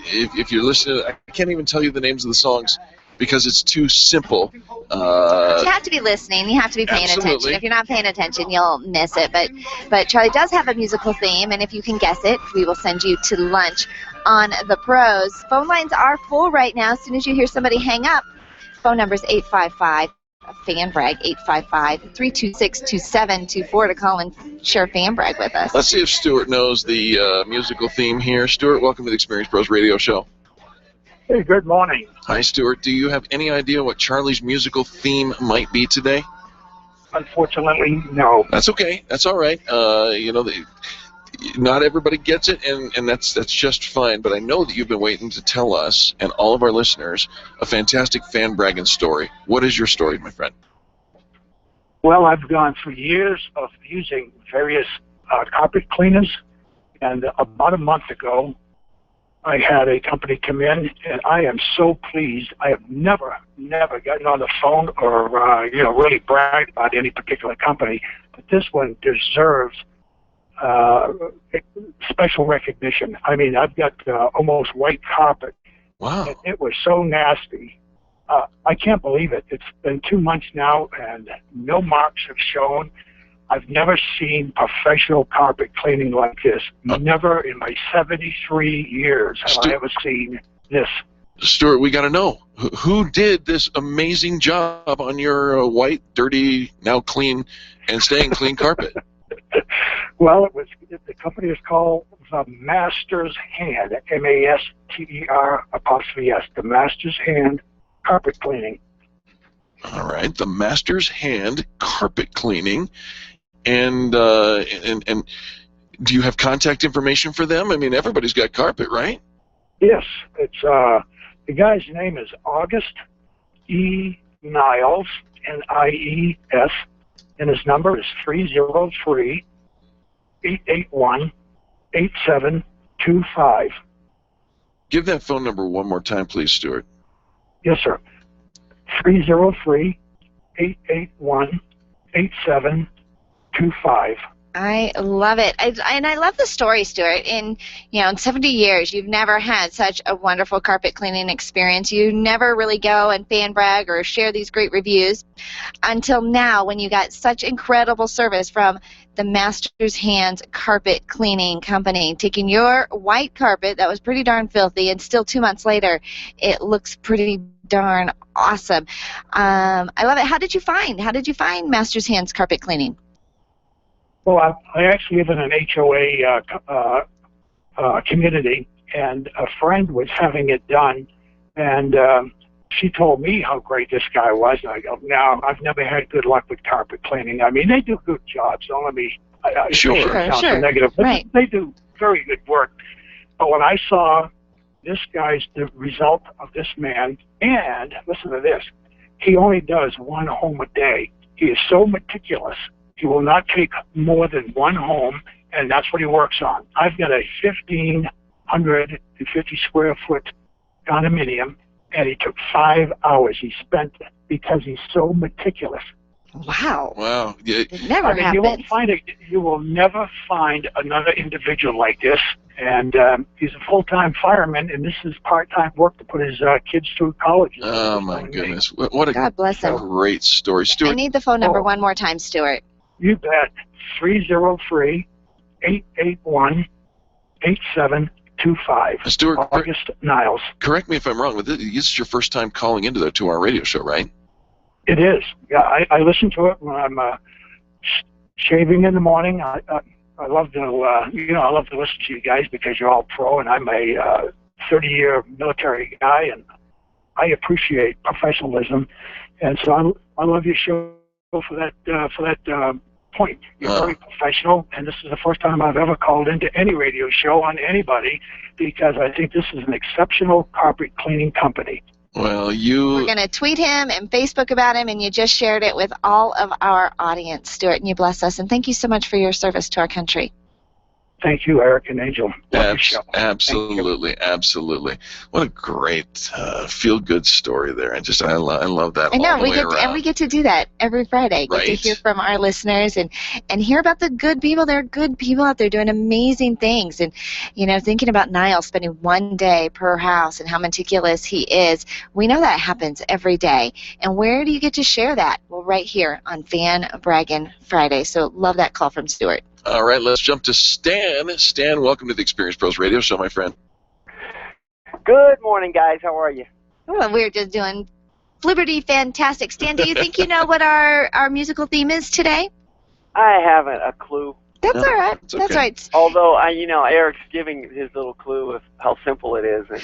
D: If you're listening, I can't even tell you the names of the songs because it's too simple.
E: But you have to be listening. You have to be paying attention. If you're not paying attention, you'll miss it. But Charlie does have a musical theme, and if you can guess it, we will send you to lunch on the Pros. Phone lines are full right now. As soon as you hear somebody hang up, phone number is 855. Fan Brag, 855-326-2724 to call and share Fan Brag with us.
D: Let's see if Stuart knows the musical theme here. Stuart, welcome to the Experience Pros Radio Show.
F: Hey, good morning.
D: Hi, Stuart. Do you have any idea what Charlie's musical theme might be today?
F: Unfortunately, no.
D: That's okay. That's all right. Not everybody gets it, and that's just fine. But I know that you've been waiting to tell us and all of our listeners a fantastic Fan Braggin story. What is your story, my friend?
F: Well, I've gone through years of using various carpet cleaners, and about a month ago, I had a company come in, and I am so pleased. I have never gotten on the phone or really bragged about any particular company, but this one deserves special recognition. I mean, I've got almost white carpet.
D: Wow.
F: It was so nasty. I can't believe it. It's been 2 months now, and no marks have shown. I've never seen professional carpet cleaning like this. Never in my 73 years have I ever seen this.
D: Stuart, we got to know, who did this amazing job on your white, dirty, now clean, and staying clean carpet?
F: Well, the company is called The Master's Hand, MASTER''S, The Master's Hand Carpet Cleaning.
D: All right, The Master's Hand Carpet Cleaning. And do you have contact information for them? I mean, everybody's got carpet, right?
F: Yes, it's the guy's name is August E. Niles, Nies, and his number is 303-881-8725.
D: Give that phone number one more time, please, Stuart.
F: Yes, sir. 303-881-8725.
E: I love it. I love the story, Stuart. In 70 years, you've never had such a wonderful carpet cleaning experience. You never really go and fan brag or share these great reviews until now, when you got such incredible service from the Master's Hands Carpet Cleaning Company, taking your white carpet that was pretty darn filthy, and still 2 months later, it looks pretty darn awesome. I love it. How did you find Master's Hands Carpet Cleaning?
F: Well, I actually live in an HOA community, and a friend was having it done, and she told me how great this guy was. And I go, no, I've never had good luck with carpet cleaning. I mean, they do good jobs. Don't let me
D: sure.
F: sound so negative, but
E: right.
F: They do very good work. But when I saw the result of this man, and listen to this, he only does one home a day. He is so meticulous. He will not take more than one home, and that's what he works on. I've got a 1,550 square foot condominium, and he took 5 hours. He spent it because he's so meticulous.
E: Wow.
D: Wow. Yeah.
E: It never happens.
F: You will never find another individual like this. And he's a full-time fireman, and this is part-time work to put his kids through college.
D: Oh, my goodness. What a
E: God bless him.
D: Great story. Stuart.
E: I need the phone number one more time, Stuart.
F: You bet. 303-881-8725.
D: Stuart,
F: August Niles.
D: Correct me if I'm wrong, but this is your first time calling into to our radio show, right?
F: It is. Yeah, I listen to it when I'm shaving in the morning. I love to, I love to listen to you guys because you're all pro, and I'm a 30-year military guy, and I appreciate professionalism, and so I love your show for that point. You're very professional, and this is the first time I've ever called into any radio show on anybody because I think this is an exceptional carpet cleaning company.
D: Well,
E: We're going to tweet him and Facebook about him, and you just shared it with all of our audience, Stuart, and you bless us. And thank you so much for your service to our country.
F: Thank you, Eric and Angel. Love your show.
D: Absolutely, absolutely. What a great feel-good story there. I love that.
E: I know
D: all the way around.
E: we get to do that every Friday. Get to hear from our listeners and hear about the good people. There are good people out there doing amazing things. And thinking about Niall spending one day per house and how meticulous he is, we know that happens every day. And where do you get to share that? Well, right here on Fan Braggin Friday. So love that call from Stuart.
D: All right, let's jump to Stan. Stan, welcome to the Experience Pros Radio Show, my friend.
G: Good morning, guys. How are you?
E: Well, we're just doing Liberty fantastic. Stan, do you think you know what our musical theme is today?
G: I haven't a clue.
E: That's all right. That's right.
G: Although, Eric's giving his little clue of how simple it is. And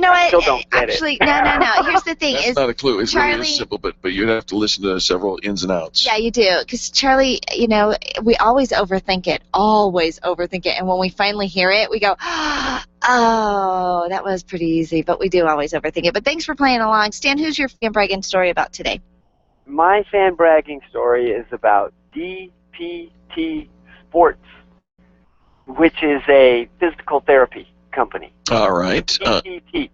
E: I
G: still don't get
E: actually,
G: it.
E: no. Here's the thing.
D: That's not a clue. It's
E: Charlie,
D: really simple, but you'd have to listen to several ins and outs.
E: Yeah, you do. Because, Charlie, we always overthink it. And when we finally hear it, we go, oh, that was pretty easy. But we do always overthink it. But thanks for playing along. Stan, who's your fan bragging story about today?
G: My fan bragging story is about DPT Sports, which is a physical therapy company.
D: All right.
G: DPT.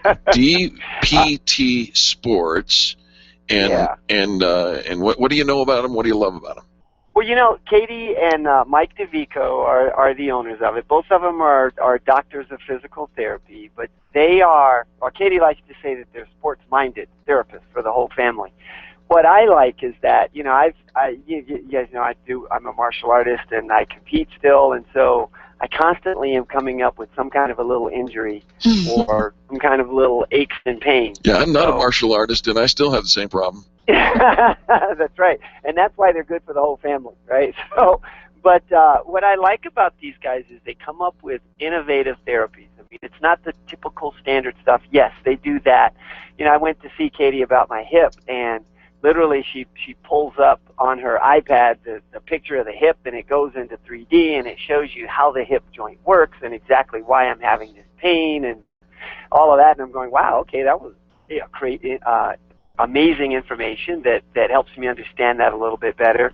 D: DPT Sports, and what do you know about them? What do you love about them?
G: Well, Katie and Mike DeVico are the owners of it. Both of them are doctors of physical therapy, but they are, or Katie likes to say that they're sports-minded therapists for the whole family. What I like is that, you guys know I'm a martial artist and I compete still, and so I constantly am coming up with some kind of a little injury or some kind of little aches and pains.
D: Yeah, I'm not a martial artist, and I still have the same problem.
G: That's right, and that's why they're good for the whole family, right? So, but what I like about these guys is they come up with innovative therapies. I mean, it's not the typical standard stuff. Yes, they do that. I went to see Katie about my hip, and literally she pulls up on her iPad the picture of the hip, and it goes into 3D, and it shows you how the hip joint works and exactly why I'm having this pain and all of that. And I'm going, wow, okay, that was amazing information that helps me understand that a little bit better.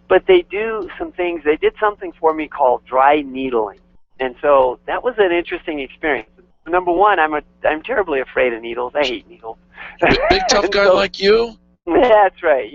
G: But they do some things. They did something for me called dry needling, and so that was an interesting experience. Number one, I'm terribly afraid of needles. I hate needles.
D: Big tough guy like you?
G: That's right.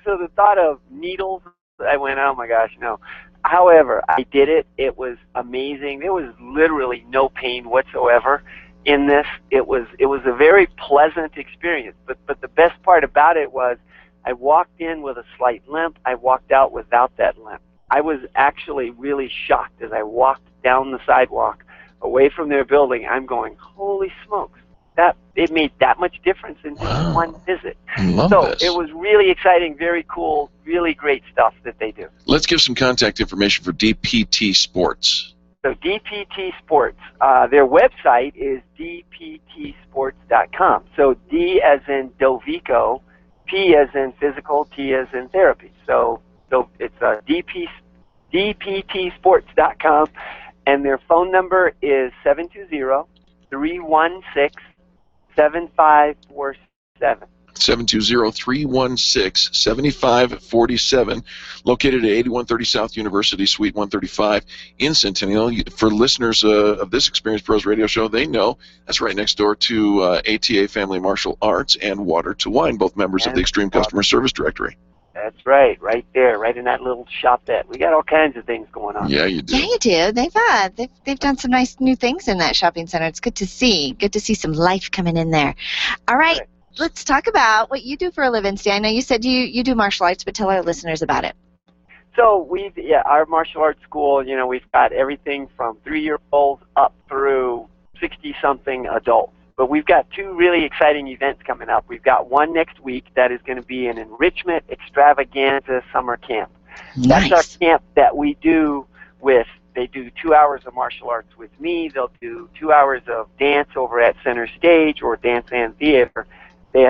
G: So the thought of needles, I went, oh my gosh, no. However, I did it. It was amazing. There was literally no pain whatsoever in this. It was a very pleasant experience. But the best part about it was I walked in with a slight limp. I walked out without that limp. I was actually really shocked as I walked down the sidewalk away from their building. I'm going, holy smokes. It made that much difference in just one visit. So it was really exciting, very cool, really great stuff that they do.
D: Let's give some contact information for DPT Sports.
G: So DPT Sports, their website is dptsports.com. So D as in Dovico, P as in physical, T as in therapy. So it's dptsports.com, and their phone number is 720-316-7547.
D: 720-316-7547, located at 8130 South University, Suite 135 in Centennial. For listeners of this Experience Pros radio show, they know that's right next door to ATA Family Martial Arts and Water to Wine, both members of the Extreme Customer Service Directory.
G: That's right there, right in that little shopette. We got all kinds of things going on.
D: Yeah, you do.
E: Yeah, you do. They've done some nice new things in that shopping center. It's good to see. Good to see some life coming in there. All right, let's talk about what you do for a living, Stan. I know you said you do martial arts, but tell our listeners about it.
G: So our martial arts school, we've got everything from 3-year-olds up through 60-something adults. But we've got two really exciting events coming up. We've got one next week that is going to be an enrichment extravaganza summer camp.
E: Nice.
G: That's our camp that we do they do 2 hours of martial arts with me. They'll do 2 hours of dance over at Center Stage or Dance and Theater.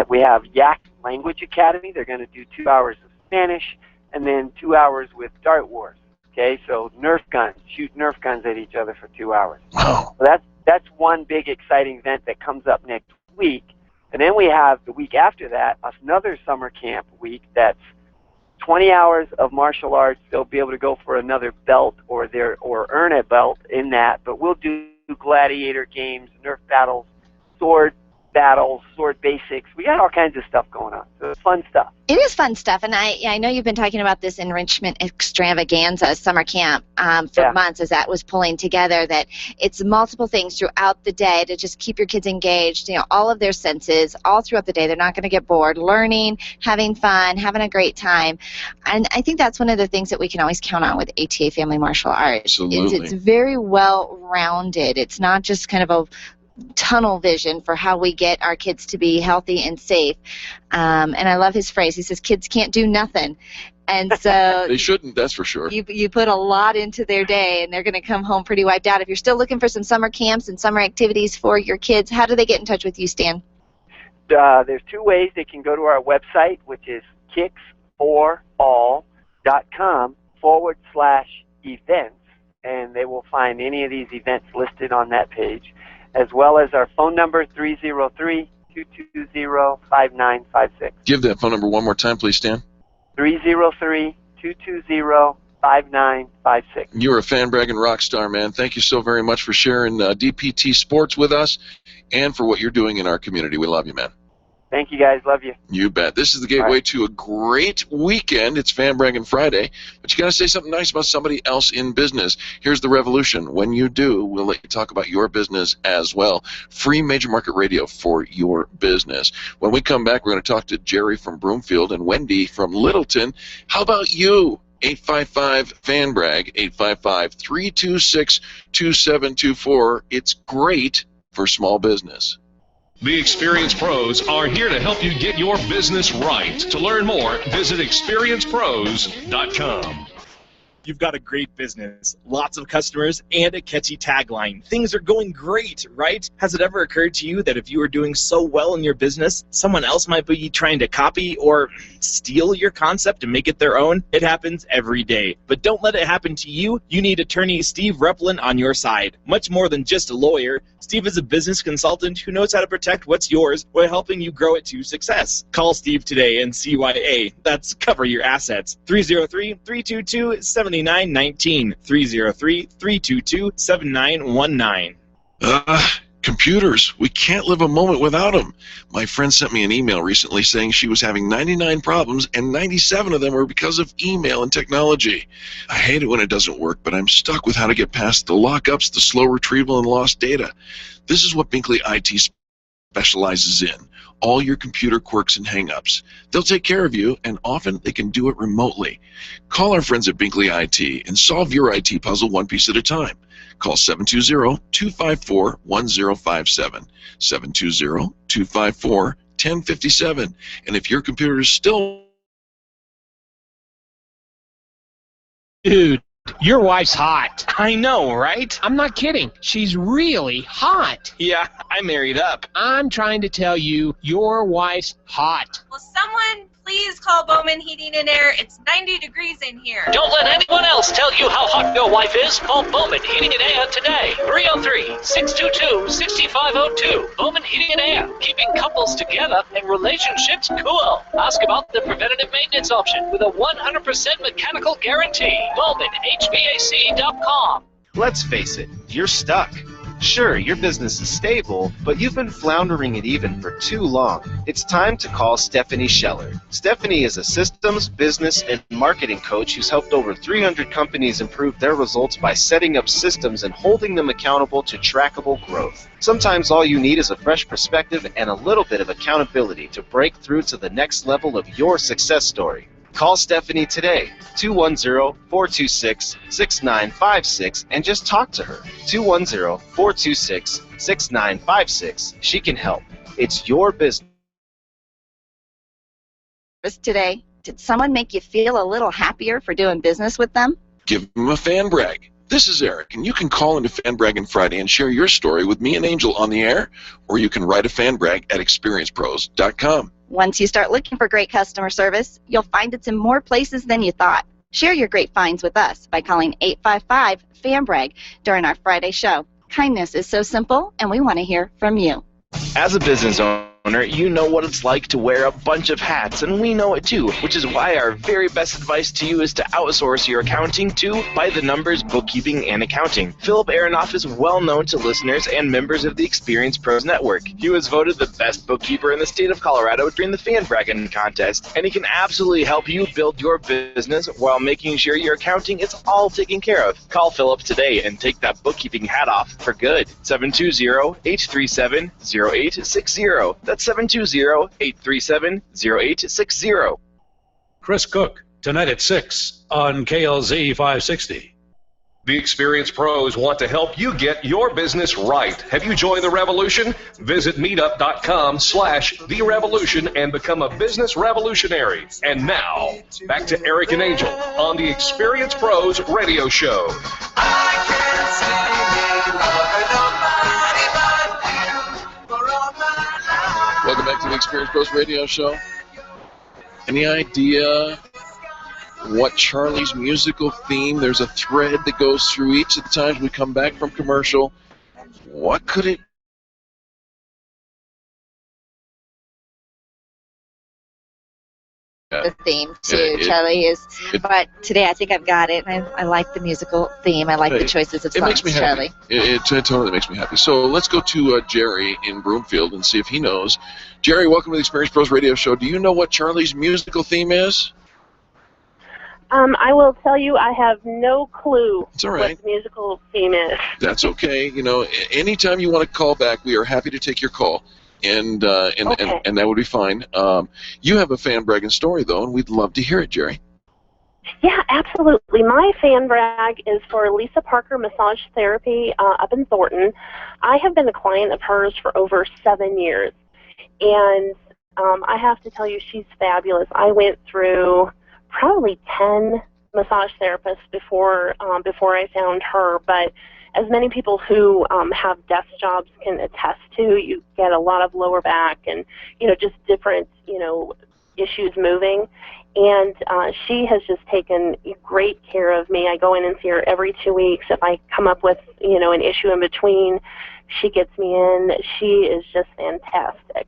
G: We have Yak Language Academy. They're going to do 2 hours of Spanish. and then 2 hours with Dart Wars. Okay, so Nerf guns, shoot Nerf guns at each other for 2 hours.
D: Wow.
G: So that's one big exciting event that comes up next week. And then we have the week after that another summer camp week that's 20 hours of martial arts. They'll be able to go for another belt or earn a belt in that. But we'll do gladiator games, Nerf battles, sword battles, sword basics. We got all kinds of stuff going on. So it's fun stuff.
E: It is fun stuff, and I know you've been talking about this enrichment extravaganza summer camp for months as that was pulling together, that it's multiple things throughout the day to just keep your kids engaged, all of their senses all throughout the day. They're not going to get bored, learning, having fun, having a great time. And I think that's one of the things that we can always count on with ATA Family Martial Arts.
D: Absolutely.
E: It's very well-rounded. It's not just kind of a tunnel vision for how we get our kids to be healthy and safe. And I love his phrase. He says, kids can't do nothing. And so
D: they shouldn't, that's for sure.
E: You put a lot into their day, and they're going to come home pretty wiped out. If you're still looking for some summer camps and summer activities for your kids, how do they get in touch with you, Stan?
G: There's two ways. They can go to our website, which is kicksforall.com/events, and they will find any of these events listed on that page, as well as our phone number, 303-220-5956.
D: Give that phone number one more time, please, Stan.
G: 303-220-5956.
D: You're a Fan Braggin rock star, man. Thank you so very much for sharing DPT sports with us and for what you're doing in our community. We love you, man.
G: Thank you, guys. Love you.
D: You bet. This is the gateway to a great weekend. It's Fan Braggin Friday, but you got to say something nice about somebody else in business. Here's the revolution. When you do, we'll let you talk about your business as well. Free major market radio for your business. When we come back, we're going to talk to Jerry from Broomfield and Wendy from Littleton. How about you? 855-FAN-BRAG, 855-326-2724. It's great for small business.
B: The experienced pros are here to help you get your business right. To learn more, visit experiencepros.com.
I: You've got a great business, lots of customers, and a catchy tagline. Things are going great, right? Has it ever occurred to you that if you are doing so well in your business, someone else might be trying to copy or steal your concept and make it their own? It happens every day. But don't let it happen to you. You need attorney Steve Replin on your side. Much more than just a lawyer, Steve is a business consultant who knows how to protect what's yours while helping you grow it to success. Call Steve today and CYA. That's Cover Your Assets. 303-322-7919. 303-322-7919.
D: Computers. We can't live a moment without them. My friend sent me an email recently saying she was having 99 problems and 97 of them were because of email and technology. I hate it when it doesn't work, but I'm stuck with how to get past the lockups, the slow retrieval, and lost data. This is what Binkley IT specializes in. All your computer quirks and hang-ups. They'll take care of you, and often they can do it remotely. Call our friends at Binkley IT and solve your IT puzzle one piece at a time. Call 720-254-1057, 720-254-1057. And if your computer is still...
H: Dude, your wife's hot.
I: I know, right?
H: I'm not kidding. She's really hot.
I: Yeah, I married up.
H: I'm trying to tell you, your wife's hot.
J: Will someone please call Bowman Heating and Air? It's 90 degrees in here.
R: Don't let anyone else tell you how hot your wife is. Call Bowman Heating and Air today. 303-622-6502. Bowman Heating and Air. Keeping couples together and relationships cool. Ask about the preventative maintenance option with a 100% mechanical guarantee. BowmanHVAC.com.
I: Let's face it, you're stuck. Sure, your business is stable, but you've been floundering it even for too long. It's time to call Stephanie Scheller. Stephanie is a systems, business, and marketing coach who's helped over 300 companies improve their results by setting up systems and holding them accountable to trackable growth. Sometimes all you need is a fresh perspective and a little bit of accountability to break through to the next level of your success story. Call Stephanie today, 210-426-6956, and just talk to her. 210-426-6956. She can help. It's your business.
E: Today, did someone make you feel a little happier for doing business with them?
D: Give them a fan brag. This is Eric, and you can call into Fan Braggin Friday and share your story with me and Angel on the air, or you can write a fan brag at experiencepros.com.
E: Once you start looking for great customer service, you'll find it's in more places than you thought. Share your great finds with us by calling 855-FAN-BRAG during our Friday show. Kindness is so simple, and we want to hear from you.
I: As a business owner, you know what it's like to wear a bunch of hats, and we know it too, which is why our very best advice to you is to outsource your accounting to By the Numbers Bookkeeping and Accounting. Philip Aronoff is well known to listeners and members of the Experience Pros Network. He was voted the best bookkeeper in the state of Colorado during the Fan Braggin contest, and he can absolutely help you build your business while making sure your accounting is all taken care of. Call Philip today and take that bookkeeping hat off for good. 720-837-0860. That's 720-837-0860.
C: Chris Cook, tonight at 6 on KLZ 560.
B: The Experience Pros want to help you get your business right. Have you joined the revolution? Visit meetup.com/The Revolution and become a business revolutionary. And now, back to Eric and Angel on the Experience Pros radio show.
D: Welcome back to the Experience Pros radio show. Any idea what Charlie's musical theme? There's a thread that goes through each of the times we come back from commercial. What could it
E: the theme too, Charlie but today I think I've got it. I like the musical theme. I like the choices of songs,
D: makes me happy.
E: Charlie.
D: It totally makes me happy. So let's go to Jerry in Broomfield and see if he knows. Jerry, welcome to the Experience Pros radio show. Do you know what Charlie's musical theme is?
K: I will tell you, I have no clue
D: It's all right.
K: what the musical theme is.
D: That's okay. You know, anytime you want to call back, we are happy to take your call. And that would be fine. You have a Fan Braggin story, though, and we'd love to hear it, Jerry.
K: Yeah, absolutely. My fan brag is for Lisa Parker Massage Therapy up in Thornton. I have been a client of hers for over 7 years, and I have to tell you, she's fabulous. I went through probably 10 massage therapists before I found her, but as many people who have desk jobs can attest to, you get a lot of lower back and, just different, issues moving. And she has just taken great care of me. I go in and see her every 2 weeks. If I come up with, an issue in between, she gets me in. She is just fantastic.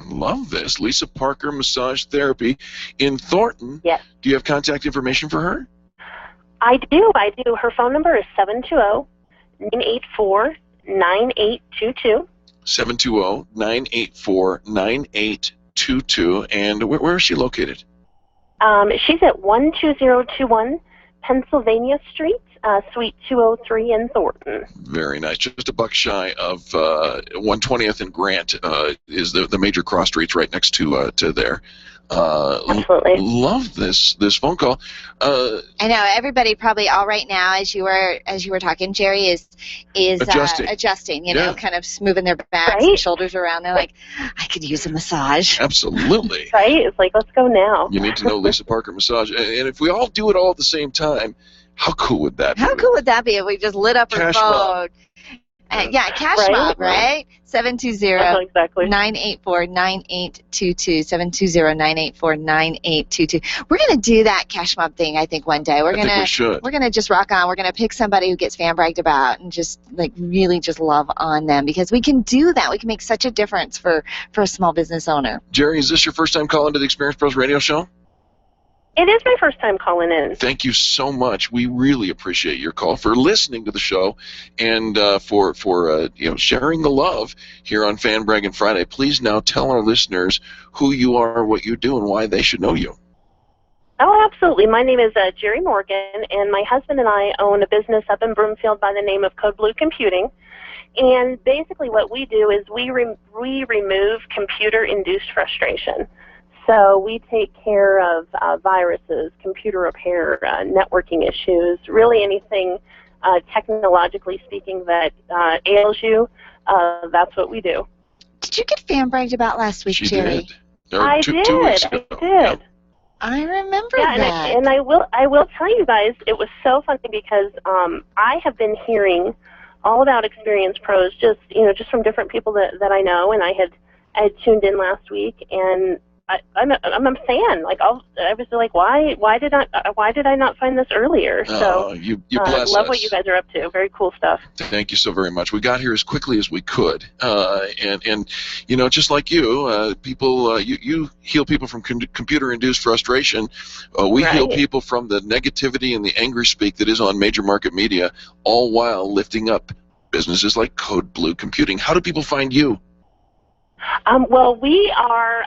D: Love this. Lisa Parker Massage Therapy in Thornton.
K: Yes.
D: Do you have contact information for her?
K: I do. Her phone number is 720-984-9822.
D: 720-984-9822. And where is she located?
K: She's at 12021 Pennsylvania Street, Suite 203 in Thornton.
D: Very nice. Just a buck shy of 120th and Grant is the major cross streets right next to there.
K: Absolutely.
D: Love this phone call.
E: I know everybody probably all right now as you were talking, Jerry, is adjusting, kind of moving their backs and shoulders around. They're like, I could use a massage.
D: Absolutely.
K: Right? It's like, let's go now.
D: You need to know Lisa Parker Massage. And if we all do it all at the same time, how cool would that be?
E: How cool would that be if we just lit up our
D: Cash
E: phone? Cash mob, right? 720-984-9822. 720-984-9822. We're gonna do that cash mob thing, I think, one day. We're gonna just rock on. We're gonna pick somebody who gets fan bragged about and just really just love on them, because we can do that. We can make such a difference for a small business owner.
D: Jerry, is this your first time calling to the Experience Pros radio show?
K: It is my first time calling in.
D: Thank you so much. We really appreciate your call, for listening to the show, and for sharing the love here on Fan Braggin Friday. Please now tell our listeners who you are, what you do, and why they should know you.
K: Oh, absolutely. My name is Jerry Morgan, and my husband and I own a business up in Broomfield by the name of Code Blue Computing. And basically what we do is we remove computer-induced frustration. So we take care of viruses, computer repair, networking issues, really anything technologically speaking that ails you, that's what we do.
E: Did you get fan bragged about last week, Jerry?
K: I did. 2 weeks ago. I did.
E: I remember
K: that. And I will tell you guys, it was so funny because I have been hearing all about Experience Pros just from different people that I know, and I had tuned in last week, and I'm a fan. Like I was like, why did I not find this earlier? So
D: you bless
K: love
D: us.
K: what you guys are up to. Very cool stuff.
D: Thank you so very much. We got here as quickly as we could, and you know, just like you, people, you heal people from computer-induced frustration. We heal people from the negativity and the angry speak that is on major market media, all while lifting up businesses like Code Blue Computing. How do people find you?
K: Well, we are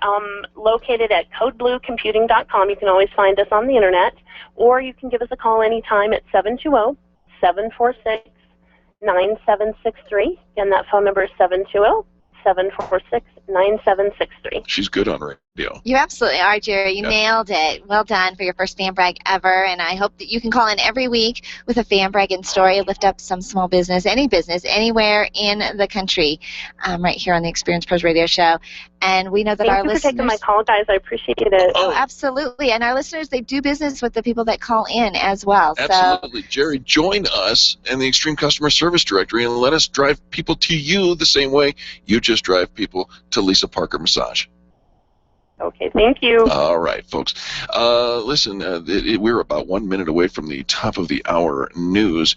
K: located at codebluecomputing.com. You can always find us on the internet, or you can give us a call anytime at 720-746-9763. Again, that phone number is 720-746-9763.
D: She's good on radio.
E: You absolutely are, Jerry. You nailed it. Well done for your first Fan Brag ever, and I hope that you can call in every week with a Fan Braggin story, lift up some small business, anywhere in the country, right here on the Experience Pros Radio Show. And we know that our listeners...
K: Thank you for taking my call, guys. I appreciate it.
E: Oh, absolutely. And our listeners, they do business with the people that call in as well.
D: Absolutely. So, Jerry, join us and the Extreme Customer Service Directory and let us drive people to you the same way you just drive people to Lisa Parker Massage.
K: Okay, thank you.
D: All right, folks. Listen, we're about 1 minute away from the top of the hour news.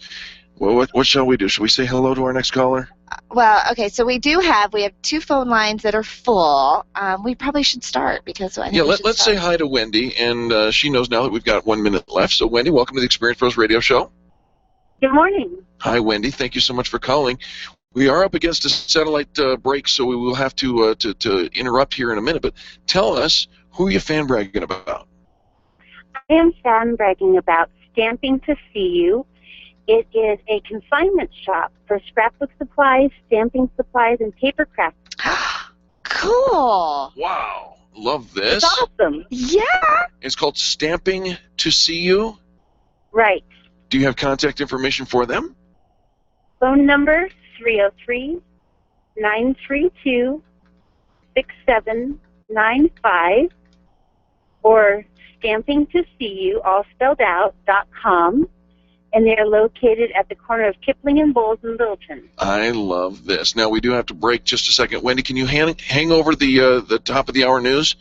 D: Well, what shall we do? Shall we say hello to our next caller?
E: Well, okay, so we have 2 phone lines that are full. We probably should start because I think
D: let's say hi to Wendy, and she knows now that we've got 1 minute left. So, Wendy, welcome to the Experience Pros Radio Show.
L: Good morning.
D: Hi, Wendy. Thank you so much for calling. We are up against a satellite break, so we will have to interrupt here in a minute. But tell us, who are you fan bragging about?
L: I am fan bragging about Stamping to See You. It is a consignment shop for scrapbook supplies, stamping supplies, and paper craft.
E: Cool.
D: Wow. Love this.
L: It's awesome.
E: Yeah.
D: It's called Stamping to See You?
L: Right.
D: Do you have contact information for them?
L: Phone number 303-932-6795 or Stamping to See You, all spelled out, .com. And they are located at the corner of Kipling and Bowles in Littleton.
D: I love this. Now, we do have to break just a second. Wendy, can you hang over the top of the hour news?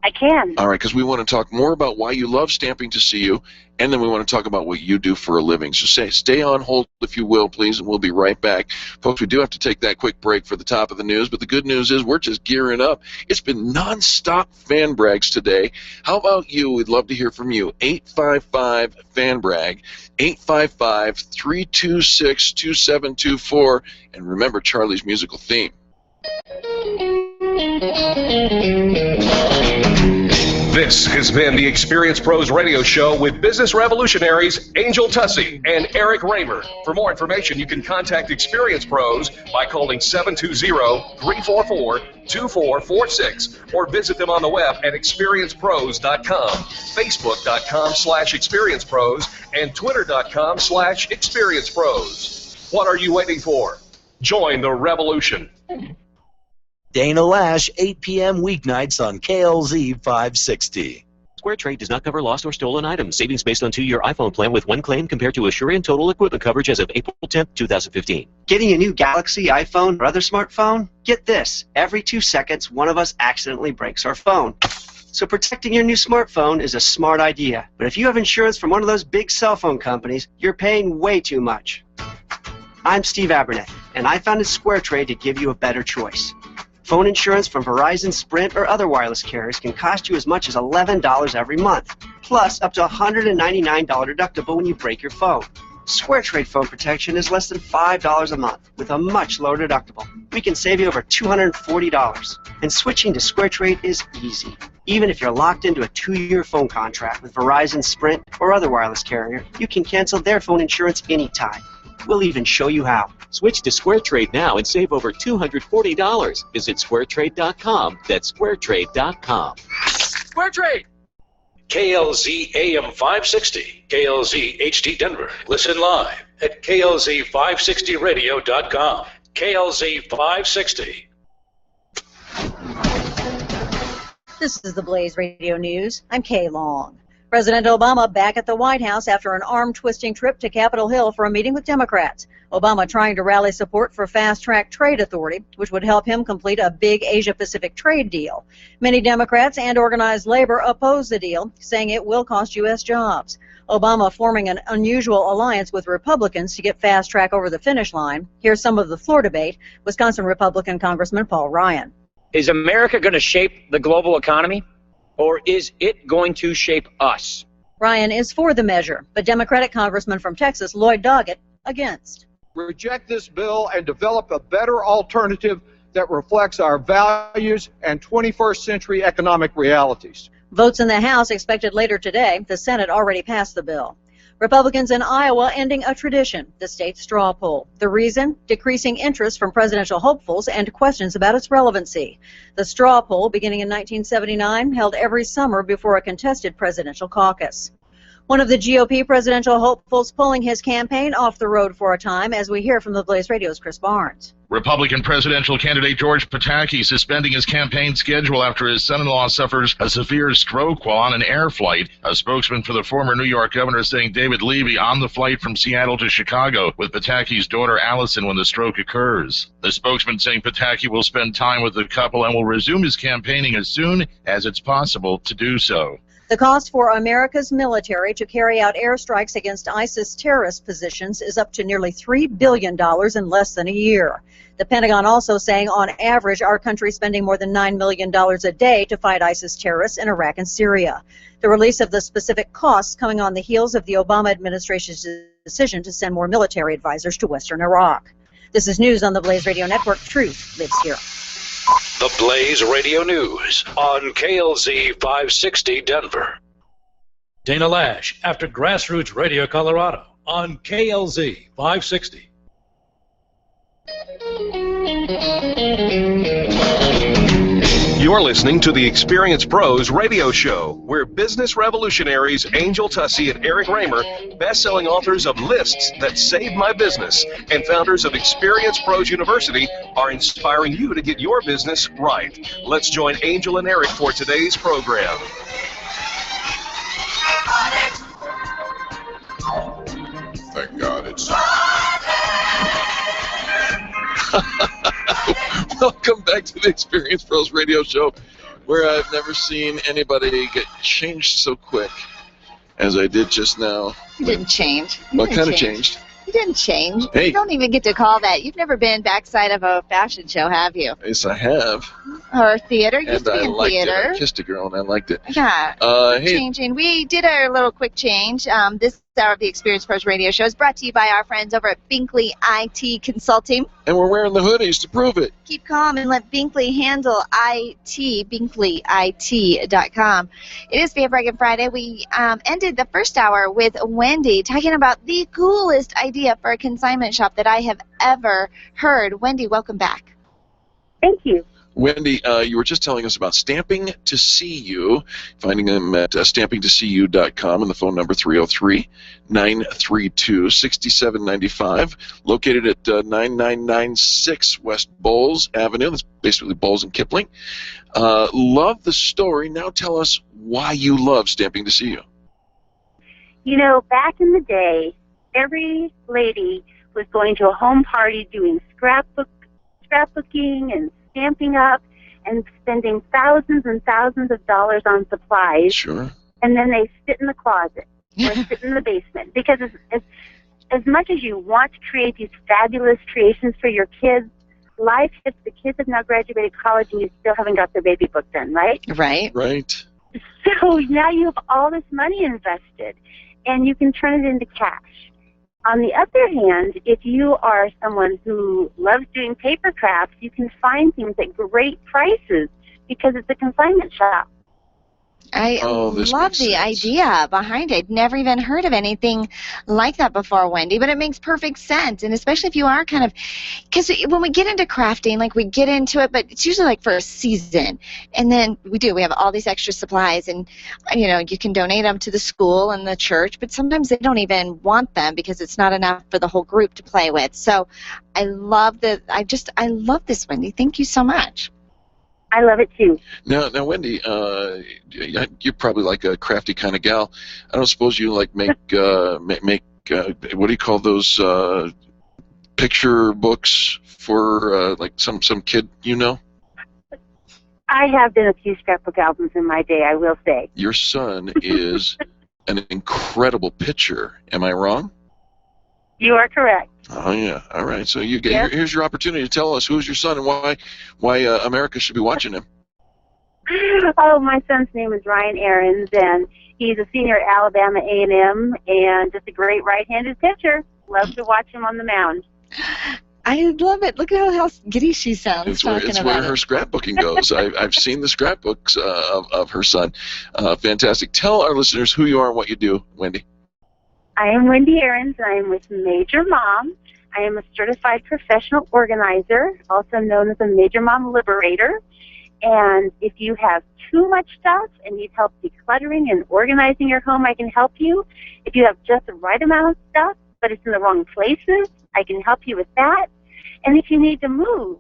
L: I can.
D: All right, because we want to talk more about why you love Stamping to See You, and then we want to talk about what you do for a living. So stay on hold, if you will, please, and we'll be right back. Folks, we do have to take that quick break for the top of the news, but the good news is we're just gearing up. It's been nonstop fan brags today. How about you? We'd love to hear from you. 855-FAN-BRAG, 855-326-2724, and remember Charlie's musical theme.
B: This has been the Experience Pros Radio Show with business revolutionaries Angel Tussey and Eric Raymer. For more information, you can contact Experience Pros by calling 720-344-2446 or visit them on the web at experiencepros.com, facebook.com/experiencepros, and twitter.com/experiencepros. What are you waiting for? Join the revolution.
M: Dana Lash, 8 p.m. weeknights on KLZ 560.
P: Square Trade does not cover lost or stolen items. Savings based on 2-year iPhone plan with 1 claim compared to Assurant total equipment coverage as of April 10, 2015.
Q: Getting a new Galaxy, iPhone, or other smartphone? Get this. Every 2 seconds, one of us accidentally breaks our phone. So protecting your new smartphone is a smart idea. But if you have insurance from one of those big cell phone companies, you're paying way too much. I'm Steve Abernett, and I founded Square Trade to give you a better choice. Phone insurance from Verizon, Sprint, or other wireless carriers can cost you as much as $11 every month, plus up to a $199 deductible when you break your phone. Square Trade phone protection is less than $5 a month with a much lower deductible. We can save you over $240. And switching to Square Trade is easy. Even if you're locked into a 2-year phone contract with Verizon, Sprint, or other wireless carrier, you can cancel their phone insurance anytime. We'll even show you how.
P: Switch to Square Trade now and save over $240. Visit squaretrade.com. That's squaretrade.com.
C: Square Trade. KLZ AM 560, KLZ HD Denver. Listen live at klz560radio.com. KLZ 560.
Y: This is the Blaze Radio News. I'm Kay Long.
O: President Obama back at the White House after an arm-twisting trip to Capitol Hill for a meeting with Democrats. Obama trying to rally support for Fast-Track Trade Authority, which would help him complete a big Asia-Pacific trade deal. Many Democrats and organized labor oppose the deal, saying it will cost U.S. jobs. Obama forming an unusual alliance with Republicans to get Fast-Track over the finish line. Here's some of the floor debate. Wisconsin Republican Congressman Paul Ryan.
S: Is America going to shape the global economy, or is it going to shape us?
O: Ryan is for the measure, but Democratic Congressman from Texas, Lloyd Doggett, against.
T: Reject this bill and develop a better alternative that reflects our values and 21st century economic realities.
O: Votes in the House expected later today. The Senate already passed the bill. Republicans in Iowa ending a tradition, the state straw poll. The reason? Decreasing interest from presidential hopefuls and questions about its relevancy. The straw poll, beginning in 1979, held every summer before a contested presidential caucus. One of the GOP presidential hopefuls pulling his campaign off the road for a time, as we hear from the Blaze Radio's Chris Barnes.
U: Republican presidential candidate George Pataki suspending his campaign schedule after his son-in-law suffers a severe stroke while on an air flight. A spokesman for the former New York governor saying David Levy on the flight from Seattle to Chicago with Pataki's daughter Allison when the stroke occurs. The spokesman saying Pataki will spend time with the couple and will resume his campaigning as soon as it's possible to do so.
O: The cost for America's military to carry out airstrikes against ISIS terrorist positions is up to nearly $3 billion in less than a year. The Pentagon also saying on average our country spending more than $9 million a day to fight ISIS terrorists in Iraq and Syria. The release of the specific costs coming on the heels of the Obama administration's decision to send more military advisors to western Iraq. This is news on the Blaze Radio Network. Truth lives here.
C: The Blaze Radio News on KLZ 560 Denver. Dana Lash after Grassroots Radio Colorado on KLZ 560.
B: You're listening to the Experience Pros radio show, where business revolutionaries Angel Tussey and Eric Raymer, best-selling authors of Lists That Saved My Business, and founders of Experience Pros University, are inspiring you to get your business right. Let's join Angel and Eric for today's program.
D: Thank God it's... Welcome back to the Experience Pros radio show, where I've never seen anybody get changed so quick as I did just now.
Y: You didn't change.
D: What kind of changed?
Y: You didn't change.
D: Hey.
Y: You don't even get to call that. You've never been backside of a fashion show, have you?
D: Yes, I have.
Y: Or theater. You
D: And
Y: used to be
D: I
Y: in
D: liked
Y: theater.
D: it. I kissed a girl and I liked it.
Y: Yeah.
D: Hey,
Y: Changing. We did our little quick change. This hour of the Experience Pros radio show is brought to you by our friends over at Binkley IT Consulting.
D: and we're wearing the hoodies to prove it.
Y: Keep calm and let Binkley handle IT, BinkleyIT.com. It is Fan Braggin Friday. We ended the first hour with Wendy talking about the coolest idea for a consignment shop that I have ever heard. Wendy, welcome back.
L: Thank you.
D: Wendy, you were just telling us about Stamping to See You, finding them at stampingtoseeyou.com, and the phone number 303-932-6795, located at 9996 West Bowles Avenue. That's basically Bowles and Kipling. Love the story. Now tell us why you love Stamping to See You.
L: You know, back in the day, every lady was going to a home party doing scrapbooking and stamping up and spending thousands and thousands of dollars on supplies.
D: Sure.
L: And then they sit in the closet or sit in the basement. Because as much as you want to create these fabulous creations for your kids, life hits. The kids have now graduated college and you still haven't got their baby book done, right?
Y: Right.
D: Right.
L: So now you have all this money invested and you can turn it into cash. On the other hand, if you are someone who loves doing paper crafts, you can find things at great prices because it's a consignment shop.
Y: I love the idea behind it. Never even heard of anything like that before, Wendy, but it makes perfect sense. And especially if you are kind of, because when we get into crafting, like we get into it, but it's usually like for a season. And then we have all these extra supplies and, you know, you can donate them to the school and the church, but sometimes they don't even want them because it's not enough for the whole group to play with. So I love this, Wendy. Thank you so much.
L: I love it too.
D: Now, Wendy, you're probably like a crafty kind of gal. I don't suppose you like make what do you call those picture books for like some kid, you know?
L: I have done a few scrapbook albums in my day, I will say.
D: Your son is an incredible pitcher. Am I wrong?
L: You are correct.
D: Oh yeah. All right. So you get here's your opportunity to tell us who's your son and why America should be watching him.
L: Oh, my son's name is Ryan Aarons, and he's a senior at Alabama A&M, and just a great right-handed pitcher. Love to watch him on the mound.
Y: I love it. Look at how giddy she sounds
D: It's
Y: talking
D: where
Y: about
D: her
Y: it.
D: scrapbooking goes. I've seen the scrapbooks of her son. Fantastic. Tell our listeners who you are and what you do, Wendy.
L: I am Wendy Aarons, and I am with Major Mom. I am a certified professional organizer, also known as a Major Mom Liberator. And if you have too much stuff and need help decluttering and organizing your home, I can help you. If you have just the right amount of stuff, but it's in the wrong places, I can help you with that. And if you need to move,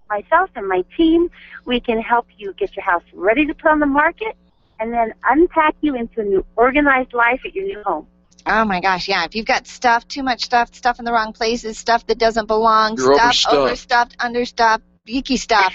L: myself and my team, we can help you get your house ready to put on the market and then unpack you into a new organized life at your new home.
Y: Oh my gosh, yeah. If you've got stuff, too much stuff in the wrong places, stuff that doesn't belong,
D: You're
Y: stuff overstuffed, understuffed, geeky stuff.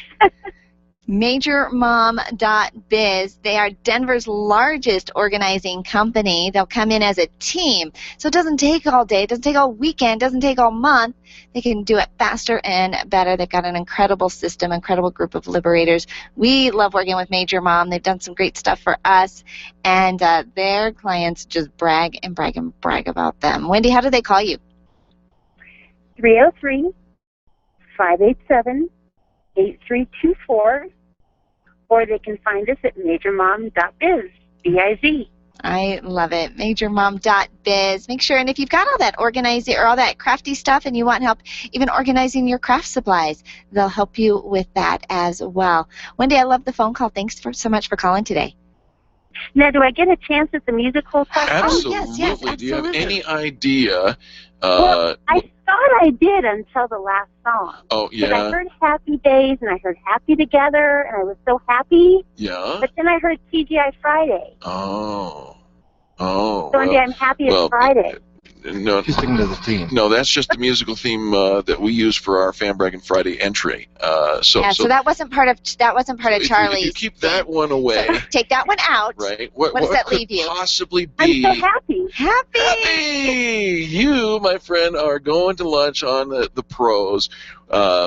Y: MajorMom.biz. They are Denver's largest organizing company. They'll come in as a team. So it doesn't take all day. It doesn't take all weekend. It doesn't take all month. They can do it faster and better. They've got an incredible system, incredible group of liberators. We love working with Major Mom. They've done some great stuff for us. And their clients just brag and brag and brag about them. Wendy, how do they call you?
L: 303-587-8324, or they can find us at MajorMom.biz, B-I-Z.
Y: I love it. MajorMom.biz. Make sure, and if you've got all that organizing or all that crafty stuff and you want help even organizing your craft supplies, they'll help you with that as well. Wendy, I love the phone call. Thanks so much for calling today.
L: Now, do I get a chance at the musical question?
D: Absolutely.
Y: Oh, yes,
D: Do you have any idea?
L: Well, I thought I did until the last song.
D: Oh, yeah.
L: I heard Happy Days, and I heard Happy Together, and I was so happy.
D: Yeah.
L: But then I heard TGI Friday.
D: Oh.
L: So Wendy, I'm happy it's Friday.
D: No, she's sticking to the theme. No, that's just the musical theme that we use for our Fan Braggin Friday entry. So
Y: that wasn't part of Charlie's.
D: If you keep that one away,
Y: so take that one out.
D: Right.
Y: What does that leave you?
D: Possibly be.
L: I'm so happy.
D: Happy. You, my friend, are going to lunch on the pros.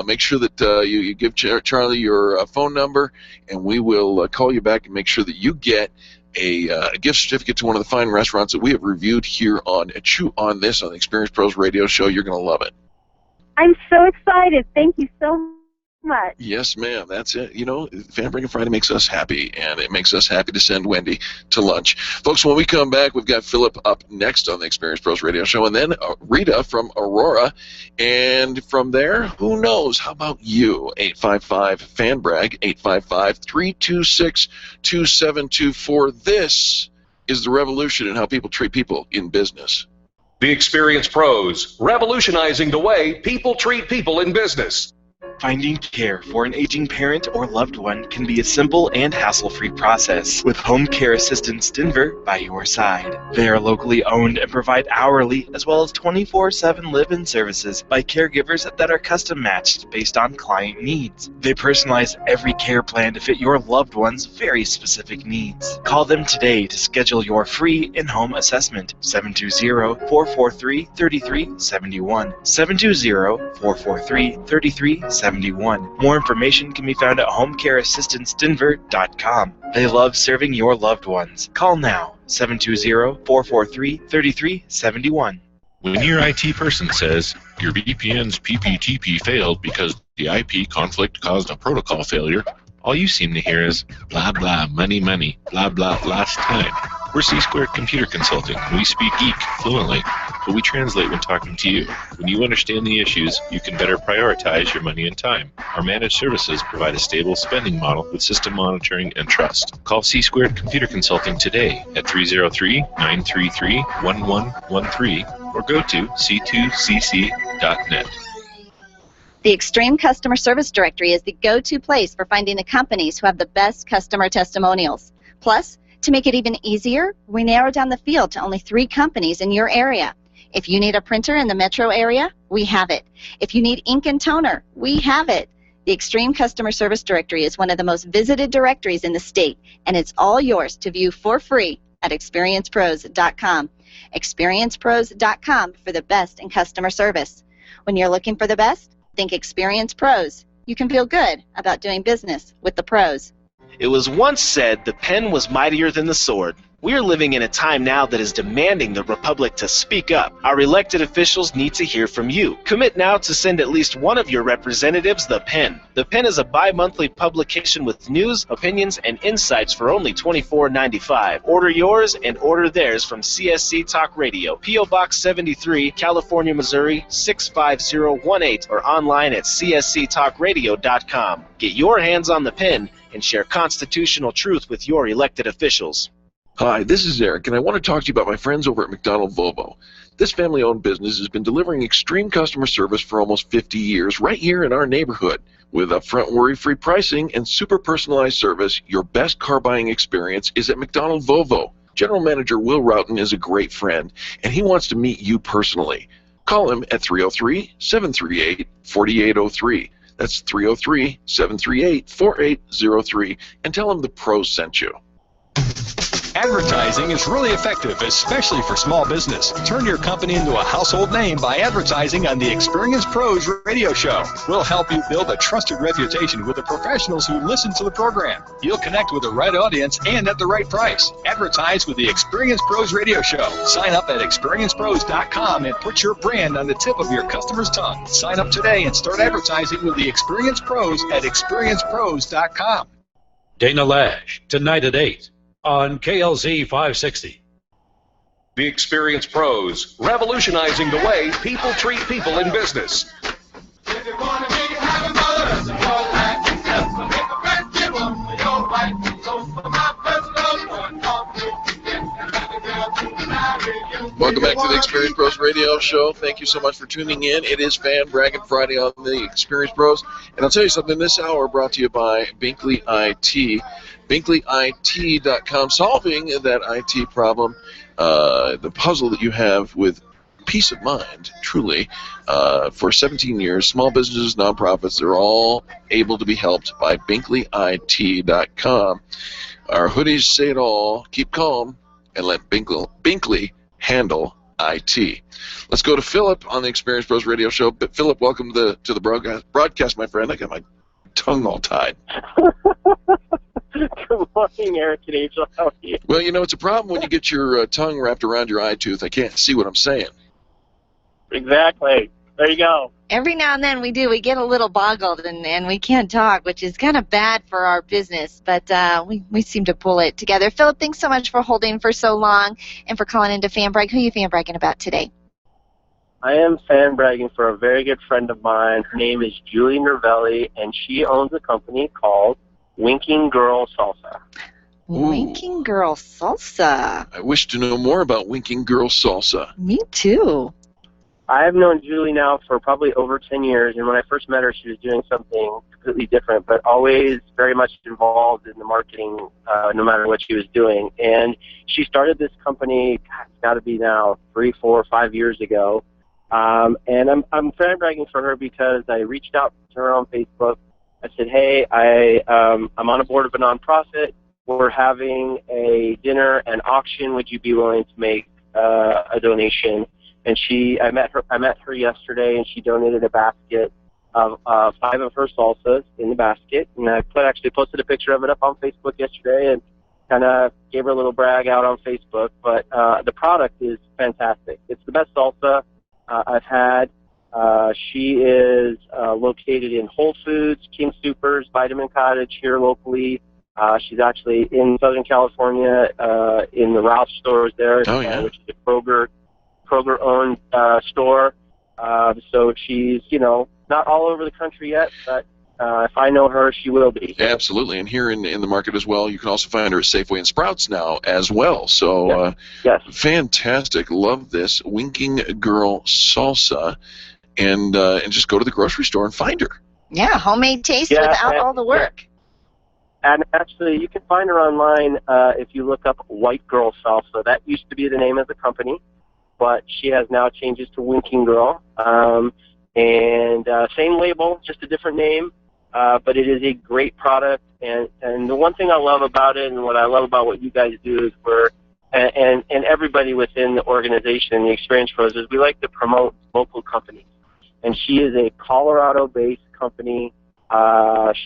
D: Make sure that you give Charlie your phone number, and we will call you back and make sure that you get a gift certificate to one of the fine restaurants that we have reviewed here on Chew on This on the Experience Pros Radio Show. You're going to love it.
L: I'm so excited. Thank you so much.
D: Yes, ma'am. That's it. You know, Fan Braggin Friday makes us happy, and it makes us happy to send Wendy to lunch. Folks, when we come back, we've got Philip up next on the Experience Pros Radio Show, and then Rita from Aurora. And from there, who knows? How about you? 855-FAN-BRAG, 855-326-2724. This is the revolution in how people treat people in business.
B: The Experience Pros, revolutionizing the way people treat people in business.
I: Finding care for an aging parent or loved one can be a simple and hassle-free process with Home Care Assistance Denver by your side. They are locally owned and provide hourly as well as 24/7 live-in services by caregivers that are custom-matched based on client needs. They personalize every care plan to fit your loved one's very specific needs. Call them today to schedule your free in-home assessment. 720-443-3371. 720-443-3371. More information can be found at homecareassistancedenver.com. They love serving your loved ones. Call now, 720-443-3371.
A: When your IT person says your VPN's PPTP failed because the IP conflict caused a protocol failure, all you seem to hear is blah blah money, blah blah last time. We're C-Squared Computer Consulting. We speak geek fluently, but we translate when talking to you. When you understand the issues, you can better prioritize your money and time. Our managed services provide a stable spending model with system monitoring and trust. Call C-Squared Computer Consulting today at 303-933-1113 or go to c2cc.net.
E: The Extreme Customer Service Directory is the go-to place for finding the companies who have the best customer testimonials. Plus, to make it even easier, we narrowed down the field to only 3 companies in your area. If you need a printer in the metro area, we have it. If you need ink and toner, we have it. The Extreme Customer Service Directory is one of the most visited directories in the state, and it's all yours to view for free at experiencepros.com. experiencepros.com for the best in customer service. When you're looking for the best, think Experience Pros. You can feel good about doing business with the pros.
F: It was once said the pen was mightier than the sword. We are living in a time now that is demanding the Republic to speak up. Our elected officials need to hear from you. Commit now to send at least one of your representatives the pen. The pen is a bi-monthly publication with news, opinions, and insights for only $24.95. Order yours and order theirs from CSC Talk Radio, P.O. Box 73, California, Missouri 65018, or online at csctalkradio.com. Get your hands on the pen and share constitutional truth with your elected officials.
D: Hi, this is Eric, and I want to talk to you about my friends over at McDonald Volvo. This family-owned business has been delivering extreme customer service for almost 50 years right here in our neighborhood. With upfront worry-free pricing and super personalized service, your best car buying experience is at McDonald Volvo. General Manager Will Roughton is a great friend, and he wants to meet you personally. Call him at 303-738-4803. That's 303-738-4803, and tell him the pros sent you.
N: Advertising is really effective, especially for small business. Turn your company into a household name by advertising on the Experience Pros radio show. We'll help you build a trusted reputation with the professionals who listen to the program. You'll connect with the right audience and at the right price. Advertise with the Experience Pros radio show. Sign up at experiencepros.com and put your brand on the tip of your customer's tongue. Sign up today and start advertising with the Experience Pros at experiencepros.com.
C: Dana Lash, tonight at 8 on KLZ 560.
B: The Experience Pros, revolutionizing the way people treat people in business.
D: Welcome back to the Experience Pros Radio Show. Thank you so much for tuning in. It is Fan Braggin Friday on the Experience Pros. And I'll tell you something, this hour brought to you by Binkley IT. BinkleyIT.com, solving that IT problem, the puzzle that you have with peace of mind, truly. For 17 years, small businesses, nonprofits, they're all able to be helped by BinkleyIT.com. Our hoodies say it all. Keep calm and let Binkley handle IT. Let's go to Philip on the Experience Pros Radio Show. But Philip, welcome to the broadcast, my friend. I got my tongue all tied.
V: Good morning, Eric and Angel. How are you?
D: Well, you know, it's a problem when you get your tongue wrapped around your eye tooth. I can't see what I'm saying.
V: Exactly. There you go.
Y: Every now and then we get a little boggled and we can't talk, which is kind of bad for our business, but we seem to pull it together. Philip, thanks so much for holding for so long and for calling into Fan Brag. Who are you fan bragging about today?
V: I am fan bragging for a very good friend of mine. Her name is Julie Nervelli, and she owns a company called Winking Girl Salsa.
Y: Winking Girl Salsa.
D: I wish to know more about Winking Girl Salsa.
Y: Me too.
V: I've known Julie now for probably over 10 years, and when I first met her, she was doing something completely different, but always very much involved in the marketing, no matter what she was doing. And she started this company, it's got to be now 3, 4, 5 years ago. And I'm fan bragging for her because I reached out to her on Facebook. I said, hey, I'm on a board of a nonprofit. We're having a dinner and auction. Would you be willing to make a donation? And I met her yesterday, and she donated a basket of 5 of her salsas in the basket. And I actually posted a picture of it up on Facebook yesterday and kind of gave her a little brag out on Facebook. But the product is fantastic. It's the best salsa I've had. She is located in Whole Foods, King Soopers, Vitamin Cottage here locally. She's actually in Southern California in the Ralph stores there, which is a Kroger-owned store. So she's, not all over the country yet, but if I know her, she will be.
D: Absolutely, and here in the market as well, you can also find her at Safeway and Sprouts now as well. So
V: yes.
D: Fantastic. Love this. Winking Girl Salsa. and just go to the grocery store and find her.
Y: Yeah, homemade taste
V: Yeah,
Y: without all the work.
V: And actually, you can find her online if you look up White Girl Salsa. That used to be the name of the company, but she has now changed it to Winking Girl. And same label, just a different name, but it is a great product. And the one thing I love about it, and what I love about what you guys do, is and everybody within the organization, the Experience Pros, is we like to promote local companies. And she is a Colorado-based company.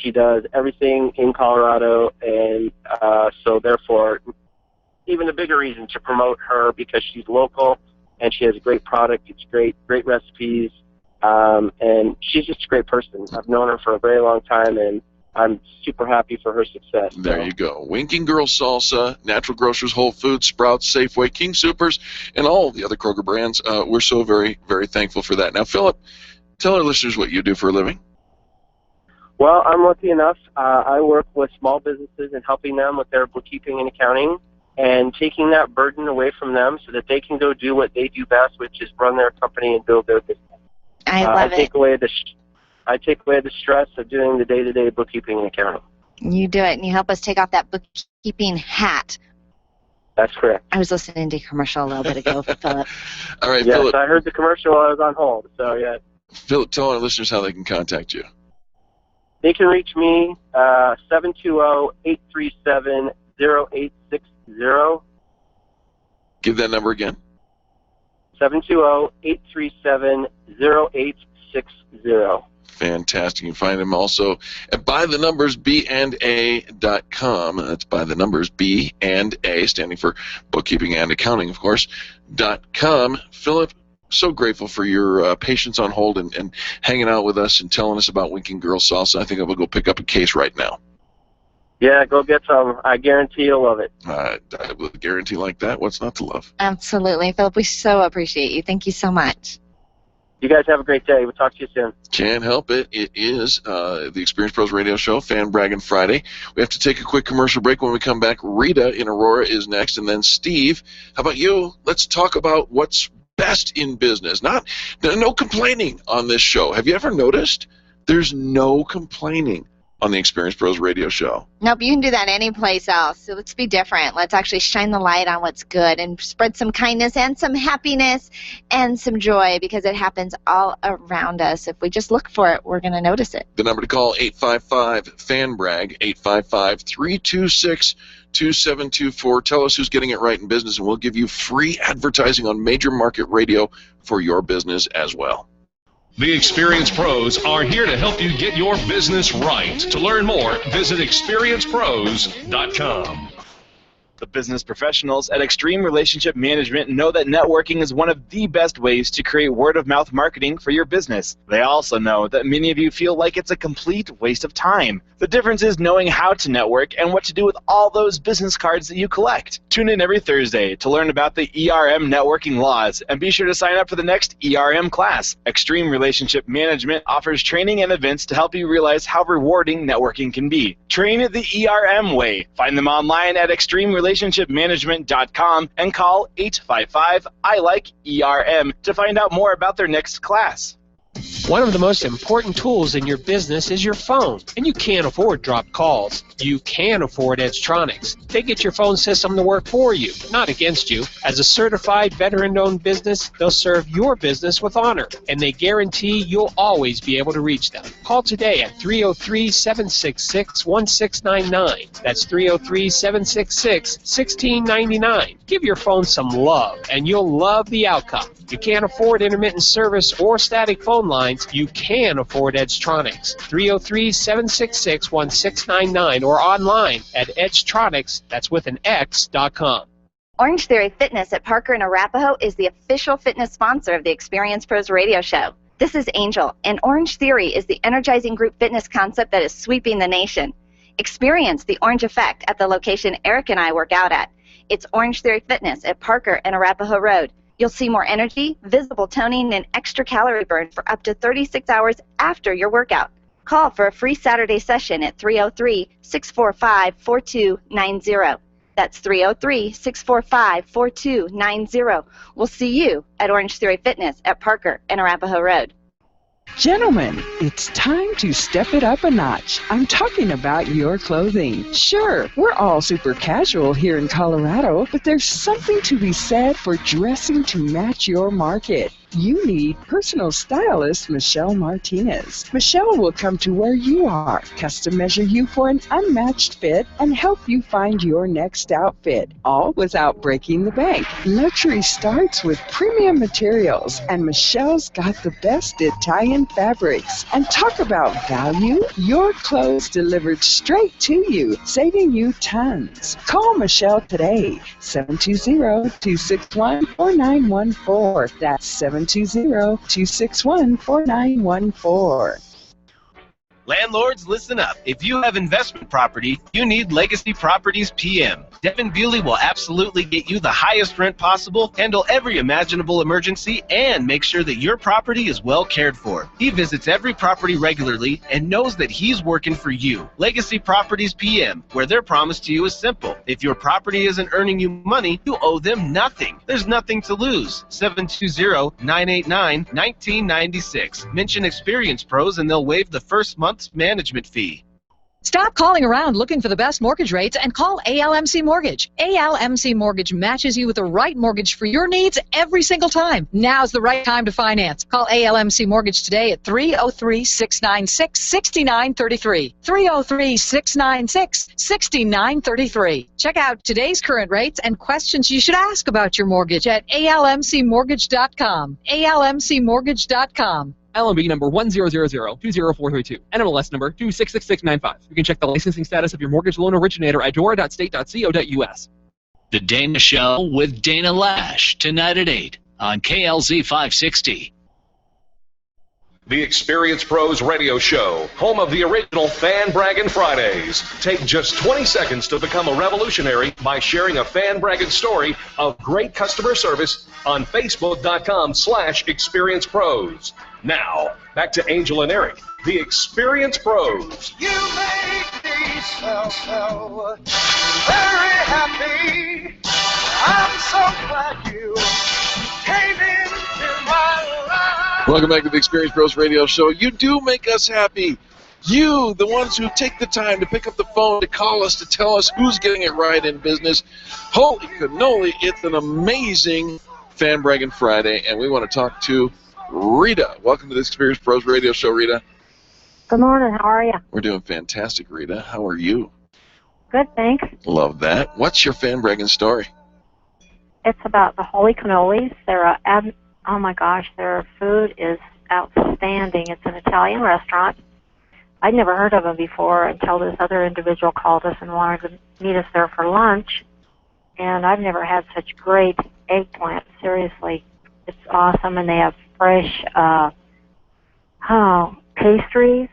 V: She does everything in Colorado, and so therefore, even a bigger reason to promote her, because she's local and she has a great product. It's great recipes, and she's just a great person. I've known her for a very long time, and I'm super happy for her success.
D: There you go. Winking Girl Salsa, Natural Grocers, Whole Foods, Sprouts, Safeway, King Soopers, and all the other Kroger brands. We're so very, very thankful for that. Now, Philip, tell our listeners what you do for a living.
V: Well, I'm lucky enough. I work with small businesses and helping them with their bookkeeping and accounting, and taking that burden away from them so that they can go do what they do best, which is run their company and build their business. I take away the stress of doing the day-to-day bookkeeping and accounting.
Y: You do it, and you help us take off that bookkeeping hat.
V: That's correct.
Y: I was listening to your commercial a little bit ago, Philip.
D: All right,
V: yes,
D: Philip.
V: I heard the commercial while I was on hold, so yeah.
D: Philip, tell our listeners how they can contact you.
V: They can reach me 720-837-0860.
D: Give that number again.
V: 720-837-0860.
D: Fantastic. You can find them also at bythenumbersb&a.com. That's bythenumbersb, standing for bookkeeping and accounting, of course, .com. Philip, so grateful for your patience on hold and hanging out with us and telling us about Winking Girl Salsa. I think I will go pick up a case right now.
V: Yeah, go get some. I guarantee you'll love it.
D: With a guarantee like that, what's not to love?
Y: Absolutely. Philip, we so appreciate you. Thank you so much.
V: You guys have a great day. We'll talk to you soon.
D: Can't help it. It is the Experience Pros Radio Show, Fan Braggin Friday. We have to take a quick commercial break. When we come back, Rita in Aurora is next, and then Steve. How about you? Let's talk about what's best in business. No complaining on this show. Have you ever noticed? There's no complaining on the Experience Pros Radio Show.
Y: Nope, you can do that any place else. So let's be different. Let's actually shine the light on what's good and spread some kindness and some happiness and some joy, because it happens all around us. If we just look for it, we're going to notice it.
D: The number to call, 855-FAN-BRAG, 855-326-2724. Tell us who's getting it right in business, and we'll give you free advertising on major market radio for your business as well.
B: The Experience Pros are here to help you get your business right. To learn more, visit experiencepros.com.
I: The business professionals at Extreme Relationship Management know that networking is one of the best ways to create word-of-mouth marketing for your business. They also know that many of you feel like it's a complete waste of time. The difference is knowing how to network and what to do with all those business cards that you collect. Tune in every Thursday to learn about the ERM networking laws, and be sure to sign up for the next ERM class. Extreme Relationship Management offers training and events to help you realize how rewarding networking can be. Train it the ERM way. Find them online at extremerelationshipmanagement.com and call 855-I-LIKE-ERM to find out more about their next class.
G: One of the most important tools in your business is your phone, and you can't afford dropped calls. You can afford Edgetronics. They get your phone system to work for you, not against you. As a certified veteran-owned business, they'll serve your business with honor, and they guarantee you'll always be able to reach them. Call today at 303-766-1699. That's 303-766-1699. Give your phone some love, and you'll love the outcome. You can't afford intermittent service or static phone lines, you can afford Edgetronics. 303-766-1699 or online at Edgetronics, that's with an X.com.
E: Orange Theory Fitness at Parker and Arapahoe is the official fitness sponsor of the Experience Pros radio show. This is Angel, and Orange Theory is the energizing group fitness concept that is sweeping the nation. Experience the orange effect at the location Eric and I work out at. It's Orange Theory Fitness at Parker and Arapahoe Road. You'll see more energy, visible toning, and extra calorie burn for up to 36 hours after your workout. Call for a free Saturday session at 303-645-4290. That's 303-645-4290. We'll see you at Orange Theory Fitness at Parker and Arapahoe Road.
H: Gentlemen, it's time to step it up a notch. I'm talking about your clothing. Sure, we're all super casual here in Colorado, but there's something to be said for dressing to match your market. You need personal stylist Michelle Martinez. Michelle will come to where you are, custom measure you for an unmatched fit, and help you find your next outfit, all without breaking the bank. Luxury starts with premium materials, and Michelle's got the best Italian fabrics. And talk about value, your clothes delivered straight to you, saving you tons. Call Michelle today, 720-261-4914. That's 720-261-4914.
F: Landlords, listen up. If you have investment property, you need Legacy Properties PM. Devin Bewley will absolutely get you the highest rent possible, handle every imaginable emergency, and make sure that your property is well cared for. He visits every property regularly and knows that he's working for you. Legacy Properties PM, where their promise to you is simple. If your property isn't earning you money, you owe them nothing. There's nothing to lose. 720-989-1996. Mention Experience Pros and they'll waive the first month's management fee.
J: Stop calling around looking for the best mortgage rates and call ALMC Mortgage. ALMC Mortgage matches you with the right mortgage for your needs every single time. Now's the right time to finance. Call ALMC Mortgage today at 303-696-6933. 303-696-6933. Check out today's current rates and questions you should ask about your mortgage at almcmortgage.com. almcmortgage.com.
R: LMB number 100020432, NMLS number 266695. You can check the licensing status of your mortgage loan originator at dora.state.co.us.
C: The Dana Show with Dana Lash, tonight at 8 on KLZ 560.
B: The Experience Pros Radio Show, home of the original Fan Braggin Fridays. Take just 20 seconds to become a revolutionary by sharing a Fan Braggin story of great customer service on Facebook.com/Experience Pros. Now, back to Angel and Eric, the Experience Pros.
W: You make me so very happy. I'm so glad you came into my life.
D: Welcome back to the Experience Pros Radio Show. You do make us happy. You, the ones who take the time to pick up the phone to call us to tell us who's getting it right in business. Holy cannoli, it's an amazing Fan Braggin Friday, and we want to talk to Rita. Welcome to the Experience Pros Radio Show, Rita.
X: Good morning. How are you?
D: We're doing fantastic, Rita. How are you?
X: Good, thanks.
D: Love that. What's your Fan Braggin story?
X: It's about the Holy Cannolis. Oh my gosh, their food is outstanding. It's an Italian restaurant. I'd never heard of them before until this other individual called us and wanted to meet us there for lunch. And I've never had such great eggplant. Seriously, it's awesome. And they have fresh pastries.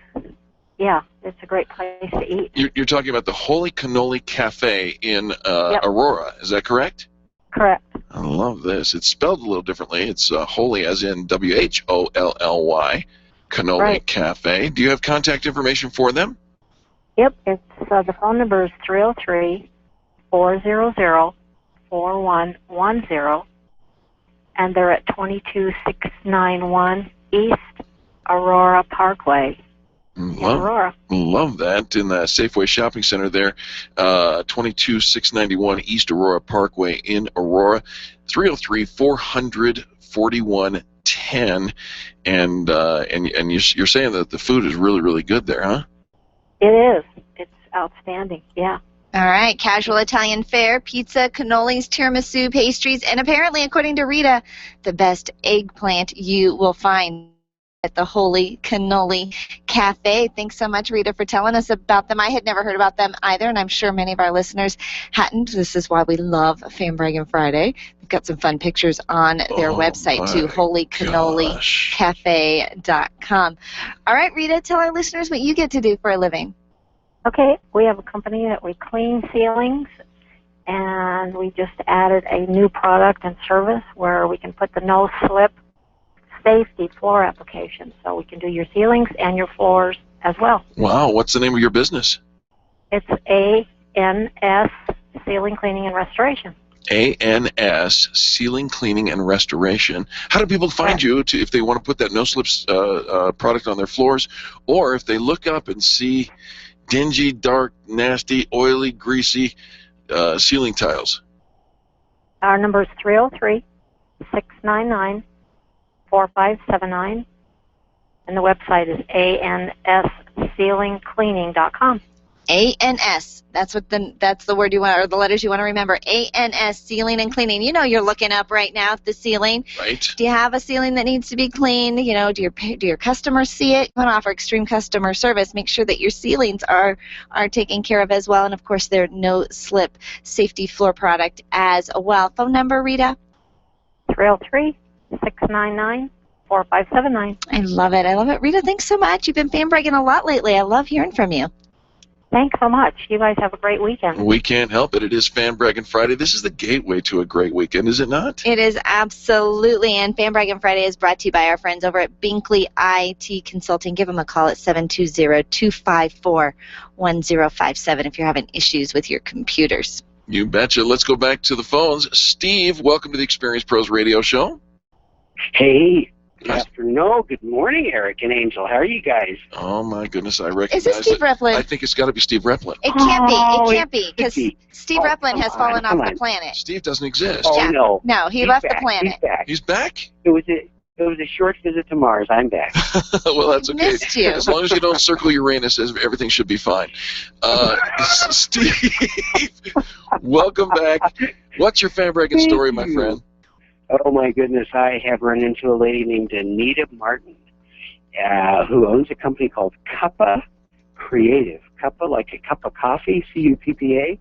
X: Yeah, it's a great place to eat.
D: You're talking about the Holy Cannoli Cafe in
X: Yep.
D: Aurora. Is that correct?
X: Correct.
D: I love this. It's spelled a little differently. It's holy as in W-H-O-L-L-Y, Cannoli
X: Right.
D: Cafe. Do you have contact information for them?
X: Yep, it's the phone number is 303-400-4110, and they're at 22691 East Aurora Parkway. Aurora.
D: Love that. In the Safeway Shopping Center there, 22691 East Aurora Parkway in Aurora, 303-400-4110. And you're saying that the food is really, really good there, huh?
X: It is. It's outstanding, yeah.
Y: All right, casual Italian fare, pizza, cannolis, tiramisu, pastries, and apparently, according to Rita, the best eggplant you will find at the Holy Cannoli Cafe. Thanks so much, Rita, for telling us about them. I had never heard about them either, and I'm sure many of our listeners hadn't. This is why we love Fan Braggin Friday. We've got some fun pictures on their website, too, holycannolicafe.com. All right, Rita, tell our listeners what you get to do for a living.
X: Okay, we have a company that we clean ceilings, and we just added a new product and service where we can put the no-slip safety floor application, so we can do your ceilings and your floors as well.
D: Wow, what's the name of your business?
X: It's ANS Ceiling Cleaning and Restoration.
D: ANS, Sealing, Cleaning, and Restoration. How do people find you if they want to put that no-slips product on their floors, or if they look up and see dingy, dark, nasty, oily, greasy ceiling tiles?
X: Our number is 303-699-4579, and the website is ansceilingcleaning.com.
Y: ANS. That's the word you want, or the letters you want to remember. ANS, Sealing and Cleaning. You know, you're looking up right now at the ceiling.
D: Right.
Y: Do you have a ceiling that needs to be cleaned? You know, do your customers see it? You want to offer extreme customer service. Make sure that your ceilings are taken care of as well, and of course, they're no-slip safety floor product as well. Phone number, Rita?
X: 303-699-4579.
Y: I love it. I love it. Rita, thanks so much. You've been fan bragging a lot lately. I love hearing from you.
X: Thanks so much. You guys have a great weekend.
D: We can't help it. It is Fan Braggin Friday. This is the gateway to a great weekend, is it not?
Y: It is absolutely. And Fan Braggin Friday is brought to you by our friends over at Binkley IT Consulting. Give them a call at 720-254-1057 if you're having issues with your computers.
D: You betcha. Let's go back to the phones. Steve, welcome to the Experience Pros Radio Show.
K: Hey. Good afternoon. Good morning, Eric and Angel. How are you guys?
D: Oh, my goodness. I recognize
Y: Is it Steve Replin?
D: I think it's got to be Steve Replin.
Y: It can't be. It can't be, because Steve Replin has fallen off the planet.
D: Steve doesn't exist.
K: Oh, no.
Y: No, he
K: He's
Y: left
K: back.
Y: the planet.
K: He's back.
D: He's back?
K: It was a short visit to Mars. I'm back.
D: Well, that's okay.
Y: Missed you.
D: As long as you don't circle Uranus, everything should be fine. Steve, welcome back. What's your fan bragging story, my friend?
K: Oh, my goodness. I have run into a lady named Anita Martin, who owns a company called Cuppa Creative. Cuppa, like a cup of coffee, C-U-P-P-A.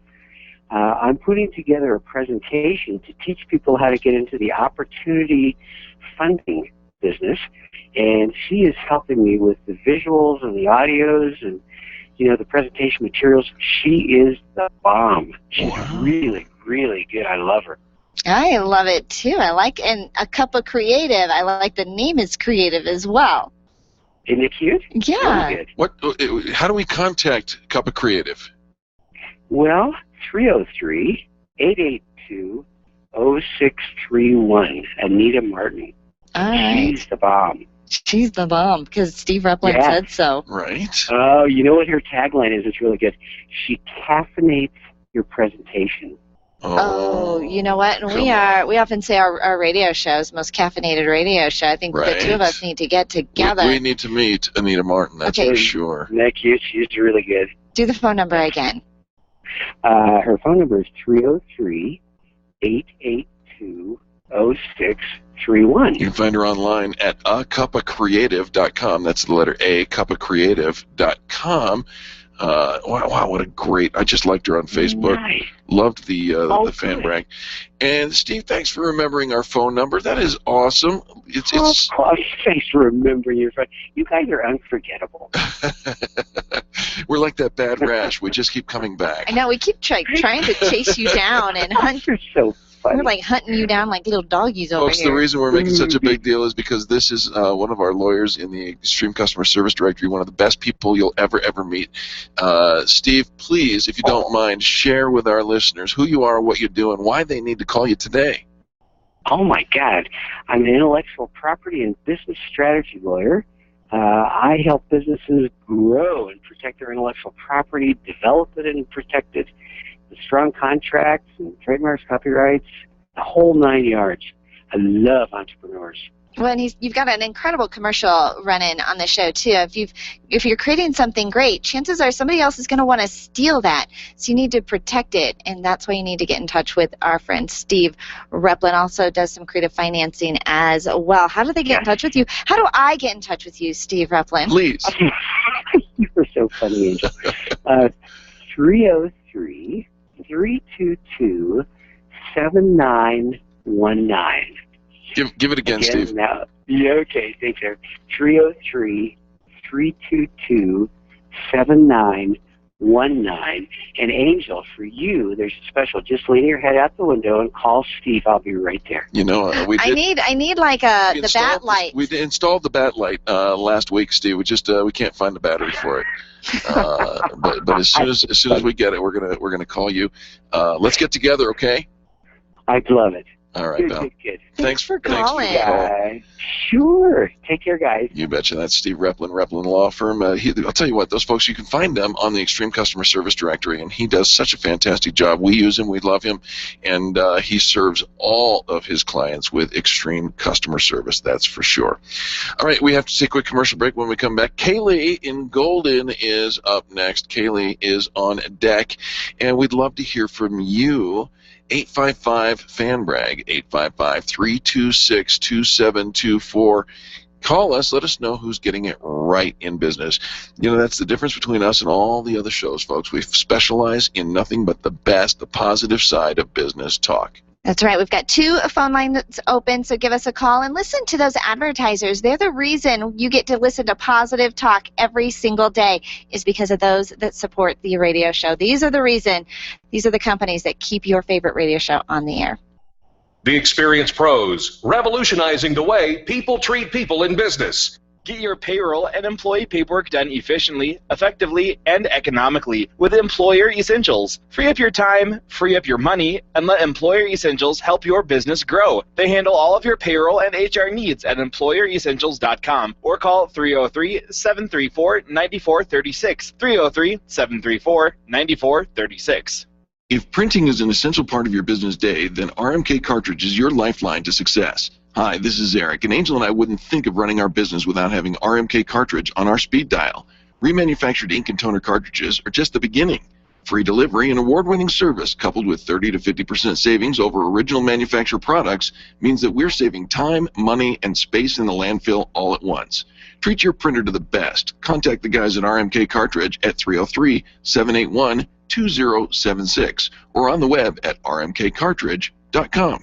K: I'm putting together a presentation to teach people how to get into the opportunity funding business, and she is helping me with the visuals and the audios and, you know, the presentation materials. She is the bomb. She's really, really good. I love her.
Y: I love it, too. And a cup of creative. I like the name is creative as well.
K: Isn't it cute?
Y: Yeah.
K: Really good.
D: How do we contact Cuppa Creative?
K: Well, 303-882-0631. Anita Martin.
Y: All right.
K: She's the bomb.
Y: She's the bomb, because Steve Replin said so.
D: Right.
K: Oh, you know what her tagline is? It's really good. She caffeinates your presentation.
Y: Oh, you know what? And we often say our radio show is the most caffeinated radio show. I think the two of us need to get together.
D: We need to meet Anita Martin, that's for sure.
K: Isn't that cute? She's really good.
Y: Do the phone number again.
K: Her phone number is 303-882-0631.
D: You can find her online at acuppacreative.com. That's the letter A, cuppacreative.com. Wow, what a great! I just liked her on Facebook.
K: Nice.
D: Loved the fan brag. And Steve, thanks for remembering our phone number. That is awesome. It's
K: thanks for remembering your phone. You guys are unforgettable.
D: We're like that bad rash. We just keep coming back.
Y: I know, we keep trying to chase you down and hunt.
K: You're so funny.
Y: We're like hunting you down like little doggies over
D: Folks,
Y: here.
D: the reason we're making such a big deal is because this is one of our lawyers in the Extreme Customer Service Directory, one of the best people you'll ever meet. Steve, please, if you don't mind, share with our listeners who you are, what you do, and why they need to call you today.
K: Oh, my God. I'm an intellectual property and business strategy lawyer. I help businesses grow and protect their intellectual property, develop it and protect it, with strong contracts and trademarks, copyrights, the whole 9 yards. I love entrepreneurs.
Y: Well, and you've got an incredible commercial running on the show too. If you're creating something great, chances are somebody else is going to want to steal that. So you need to protect it, and that's why you need to get in touch with our friend Steve Replin. Also does some creative financing as well. How do they get in touch with you? How do I get in touch with you, Steve Replin?
D: Please.
K: You are so funny, Angel. 303-222-7919.
D: Give it again, Steve.
K: Now, yeah, okay, thanks, Eric. 303-322-7919. And Angel, for you, there's a special. Just lean your head out the window and call Steve. I'll be right there.
D: You know, we did.
Y: I need like the bat light.
D: We installed the bat light last week, Steve. We just we can't find the battery for it. But as soon as we get it, we're gonna call you. Let's get together, okay?
K: I'd love it.
D: All right,
K: Good,
D: pal.
K: good.
D: Thanks for calling.
K: Sure. Take care, guys.
D: You betcha. That's Steve Replin, Replin Law Firm. I'll tell you what, those folks, you can find them on the Extreme Customer Service Directory, and he does such a fantastic job. We use him. We love him. And he serves all of his clients with extreme customer service, that's for sure. All right, we have to take a quick commercial break. When we come back, Kaylee in Golden is up next. Kaylee is on deck, and we'd love to hear from you. 855-FAN-BRAG, 855-326-2724. Call us. Let us know who's getting it right in business. You know, that's the difference between us and all the other shows, folks. We specialize in nothing but the best, the positive side of business talk.
Y: That's right. We've got 2 phone lines open, so give us a call and listen to those advertisers. They're the reason you get to listen to positive talk every single day is because of those that support the radio show. These are the reason. These are the companies that keep your favorite radio show on the air.
B: The Experienced Pros, revolutionizing the way people treat people in business.
I: Get your payroll and employee paperwork done efficiently, effectively, and economically with Employer Essentials. Free up your time, free up your money, and let Employer Essentials help your business grow. They handle all of your payroll and HR needs at EmployerEssentials.com or call 303-734-9436. 303-734-9436.
D: If printing is an essential part of your business day, then RMK Cartridge is your lifeline to success. Hi, this is Eric, and Angel and I wouldn't think of running our business without having RMK Cartridge on our speed dial. Remanufactured ink and toner cartridges are just the beginning. Free delivery and award-winning service coupled with 30 to 50% savings over original manufacturer products means that we're saving time, money, and space in the landfill all at once. Treat your printer to the best. Contact the guys at RMK Cartridge at 303-781-2076 or on the web at rmkcartridge.com.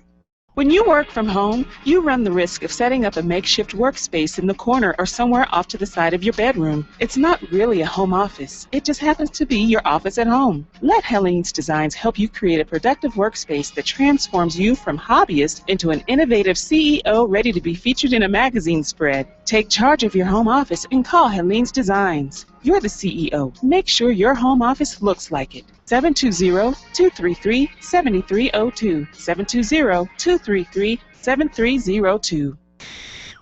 M: When you work from home, you run the risk of setting up a makeshift workspace in the corner or somewhere off to the side of your bedroom. It's not really a home office. It just happens to be your office at home. Let Helene's Designs help you create a productive workspace that transforms you from hobbyist into an innovative CEO ready to be featured in a magazine spread. Take charge of your home office and call Helene's Designs. You're the CEO. Make sure your home office looks like it. 720-233-7302. 720-233-7302.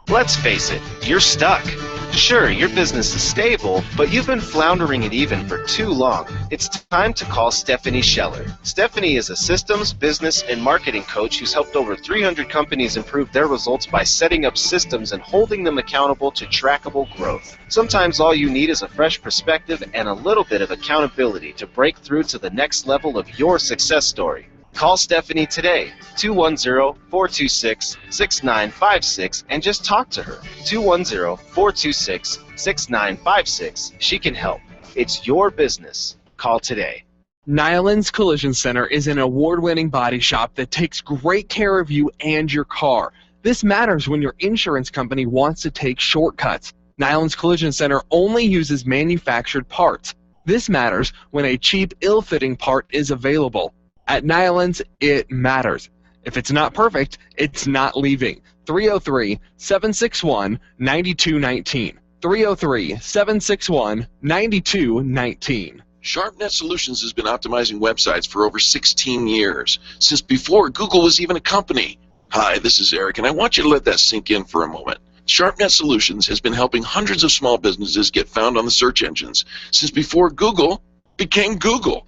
F: Let's face it, you're stuck. Sure, your business is stable, but you've been floundering it even for too long. It's time to call Stephanie Scheller. Stephanie is a systems, business, and marketing coach who's helped over 300 companies improve their results by setting up systems and holding them accountable to trackable growth. Sometimes all you need is a fresh perspective and a little bit of accountability to break through to the next level of your success story. Call Stephanie today, 210-426-6956, and just talk to her. 210-426-6956. She can help. It's your business. Call today.
R: Nyland's Collision Center is an award-winning body shop that takes great care of you and your car. This matters when your insurance company wants to take shortcuts. Nyland's Collision Center only uses manufactured parts. This matters when a cheap, ill-fitting part is available. At Nyland's, it matters. If it's not perfect, it's not leaving. 303-761-9219. 303-761-9219.
D: SharpNet Solutions has been optimizing websites for over 16 years, since before Google was even a company. Hi, this is Eric, and I want you to let that sink in for a moment. SharpNet Solutions has been helping hundreds of small businesses get found on the search engines since before Google became Google.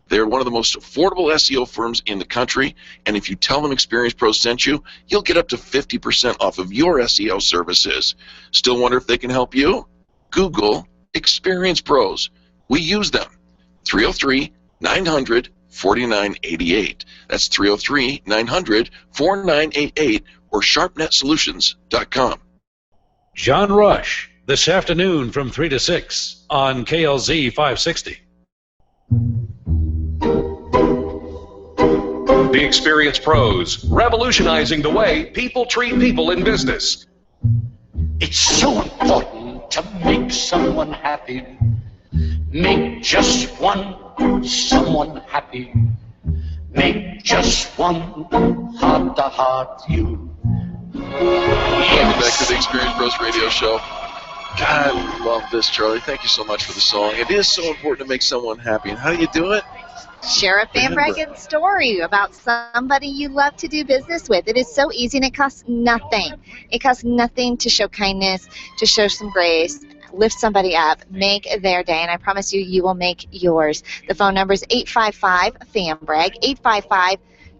D: They're one of the most affordable SEO firms in the country, and if you tell them Experienced Pros sent you, you'll get up to 50% off of your SEO services. Still wonder if they can help you? Google Experienced Pros. We use them. 303-900-4988. That's 303-900-4988 or sharpnetsolutions.com.
C: John Rush, this afternoon from 3 to 6 on KLZ 560.
B: The Experienced Pros, revolutionizing the way people treat people in business.
P: It's so important to make someone happy. Make just one good someone happy. Make just one heart-to-heart you.
D: Welcome back to the Experienced Pros Radio Show. God, I love this, Charlie. Thank you so much for the song. It is so important to make someone happy. And how do you do it?
Y: Share a Fan Braggin story about somebody you love to do business with. It is so easy and it costs nothing. It costs nothing to show kindness, to show some grace, lift somebody up, make their day, and I promise you, you will make yours. The phone number is 855-FAN-BRAG,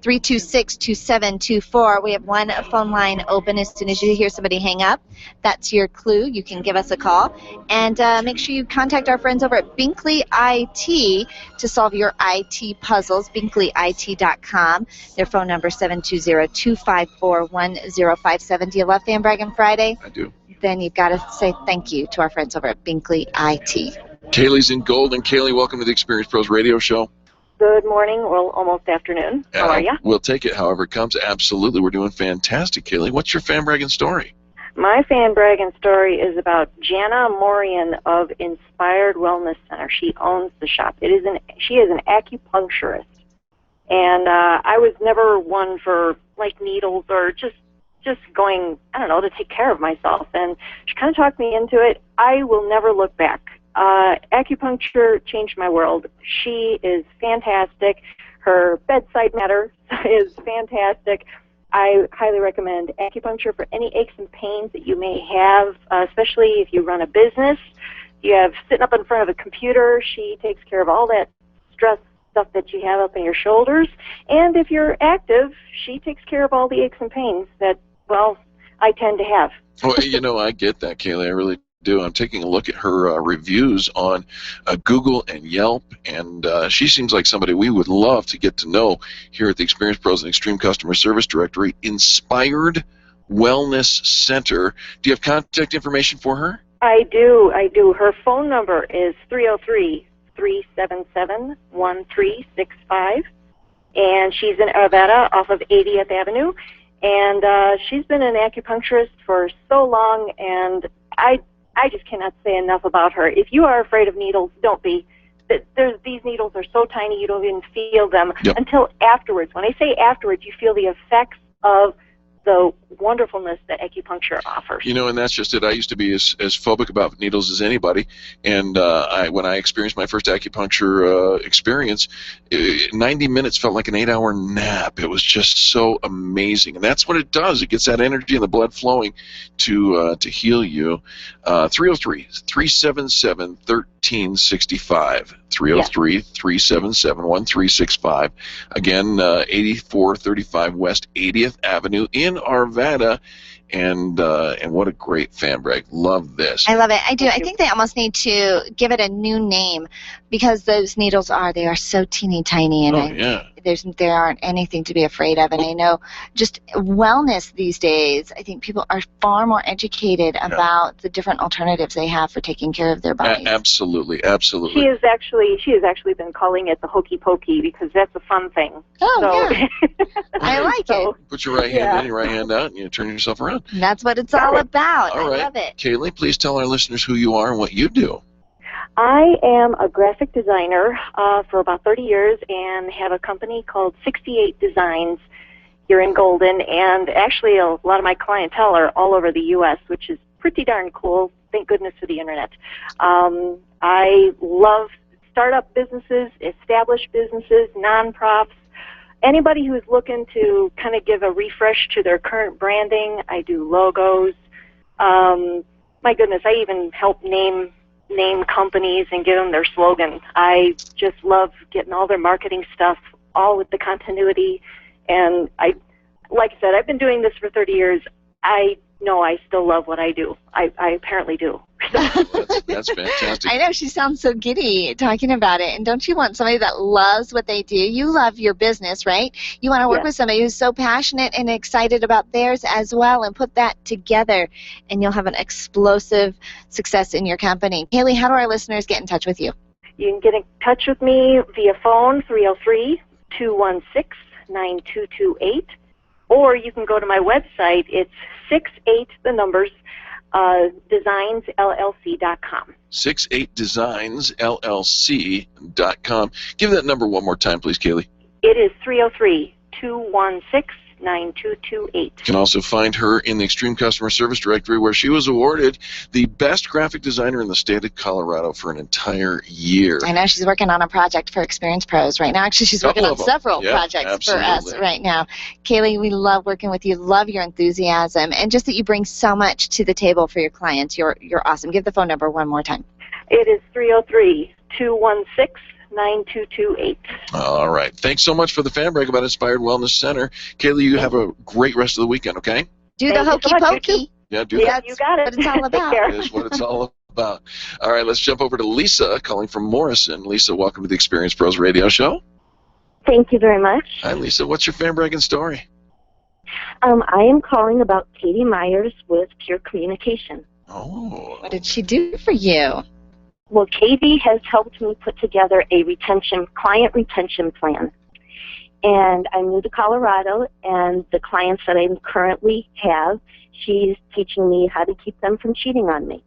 Y: 855-326-2724. We have one phone line open. As soon as you hear somebody hang up, that's your clue. You can give us a call. And make sure you contact our friends over at Binkley IT to solve your IT puzzles, binkleyit.com. Their phone number is 720-254-1057. Do you love Fan Braggin Friday?
D: I do.
Y: Then you've got to say thank you to our friends over at Binkley IT.
D: Kaylee's in Golden. Kaylee, welcome to the Experience Pros radio show.
O: Good morning, well, almost afternoon. How are you?
D: We'll take it however it comes. Absolutely. We're doing fantastic, Kaylee. What's your Fan Braggin story?
O: My Fan Braggin story is about Jana Morian of Inspired Wellness Center. She owns the shop. She is an acupuncturist. And I was never one for, like, needles or just going, I don't know, to take care of myself. And she kind of talked me into it. I will never look back. Acupuncture changed my world. She is fantastic. Her bedside manner is fantastic. I highly recommend acupuncture for any aches and pains that you may have, especially if you run a business. You have sitting up in front of a computer. She takes care of all that stress stuff that you have up in your shoulders. And if you're active, she takes care of all the aches and pains that, well, I tend to have.
D: Well, I get that, Kaylee. I really do. I'm taking a look at her reviews on Google and Yelp, and she seems like somebody we would love to get to know here at the Experience Pros and Extreme Customer Service Directory. Inspired Wellness Center. Do you have contact information for her?
O: I do. Her phone number is 303-377-1365, and she's in Arvada off of 80th Avenue. And she's been an acupuncturist for so long, and I just cannot say enough about her. If you are afraid of needles, don't be. These needles are so tiny you don't even feel them until afterwards. When I say afterwards, you feel the effects of the wonderfulness that acupuncture offers.
D: And that's just it. I used to be as phobic about needles as anybody, and when I experienced my first acupuncture experience, 90 minutes felt like an 8-hour nap. It was just so amazing, and that's what it does. It gets that energy and the blood flowing to heal you. 303-377-1365. 303-377-1365. Again, 8435 West 80th Avenue in Arvada. And what a great fan brag. Love this.
Y: I love it. I do. I think they almost need to give it a new name because those needles they are so teeny tiny, and there aren't anything to be afraid of. And I know just wellness these days, I think people are far more educated about the different alternatives they have for taking care of their bodies.
D: Absolutely.
O: She has actually been calling it the hokey pokey because that's a fun thing.
Y: Yeah. I like it.
D: Put your right hand in, your right hand out, and you turn yourself around.
Y: And that's what it's all about.
D: All right.
Y: I love it.
D: Kaylee, please tell our listeners who you are and what you do.
O: I am a graphic designer for about 30 years and have a company called 68 Designs here in Golden. And actually, a lot of my clientele are all over the U.S., which is pretty darn cool. Thank goodness for the Internet. I love startup businesses, established businesses, nonprofits. Anybody who's looking to kind of give a refresh to their current branding. I do logos. My goodness, I even help name companies and give them their slogan. I just love getting all their marketing stuff, all with the continuity. And like I said, I've been doing this for 30 years. I know I still love what I do. I apparently do.
D: That's fantastic.
Y: I know, she sounds so giddy talking about it. And don't you want somebody that loves what they do? You love your business, right? You want to work with somebody who's so passionate and excited about theirs as well, and put that together, and you'll have an explosive success in your company. Haley, how do our listeners get in touch with you?
O: You can get in touch with me via phone, 303-216-9228, or you can go to my website. It's 68, the numbers, designsllc.com.
D: 68designsllc.com. Give that number one more time, please, Kaylee.
O: It is 303-216-9228. 9228.
D: You can also find her in the Extreme Customer Service Directory, where she was awarded the best graphic designer in the state of Colorado for an entire year.
Y: I know she's working on a project for Experience Pros right now. Actually, she's working on several projects for us right now. Kaylee, we love working with you, love your enthusiasm, and just that you bring so much to the table for your clients. You're awesome. Give the phone number one more time.
O: It is 303-216-9228.
D: All right. Thanks so much for the fan break about Inspired Wellness Center. Kaylee, you have a great rest of the weekend, okay?
Y: Do the hokey pokey.
D: Yeah, do
Y: That's
D: that.
Y: you got it. What it's all about.
D: That is what it's all about. All right, let's jump over to Lisa, calling from Morrison. Lisa, welcome to the Experience Pros Radio Show.
L: Thank you very much.
D: Hi, Lisa. What's your fan bragging story?
L: I am calling about Katie Myers with Pure Communication.
D: Oh.
Y: What did she do for you?
L: Well, Katie has helped me put together a client retention plan. And I'm new to Colorado, and the clients that I currently have, she's teaching me how to keep them from cheating on me.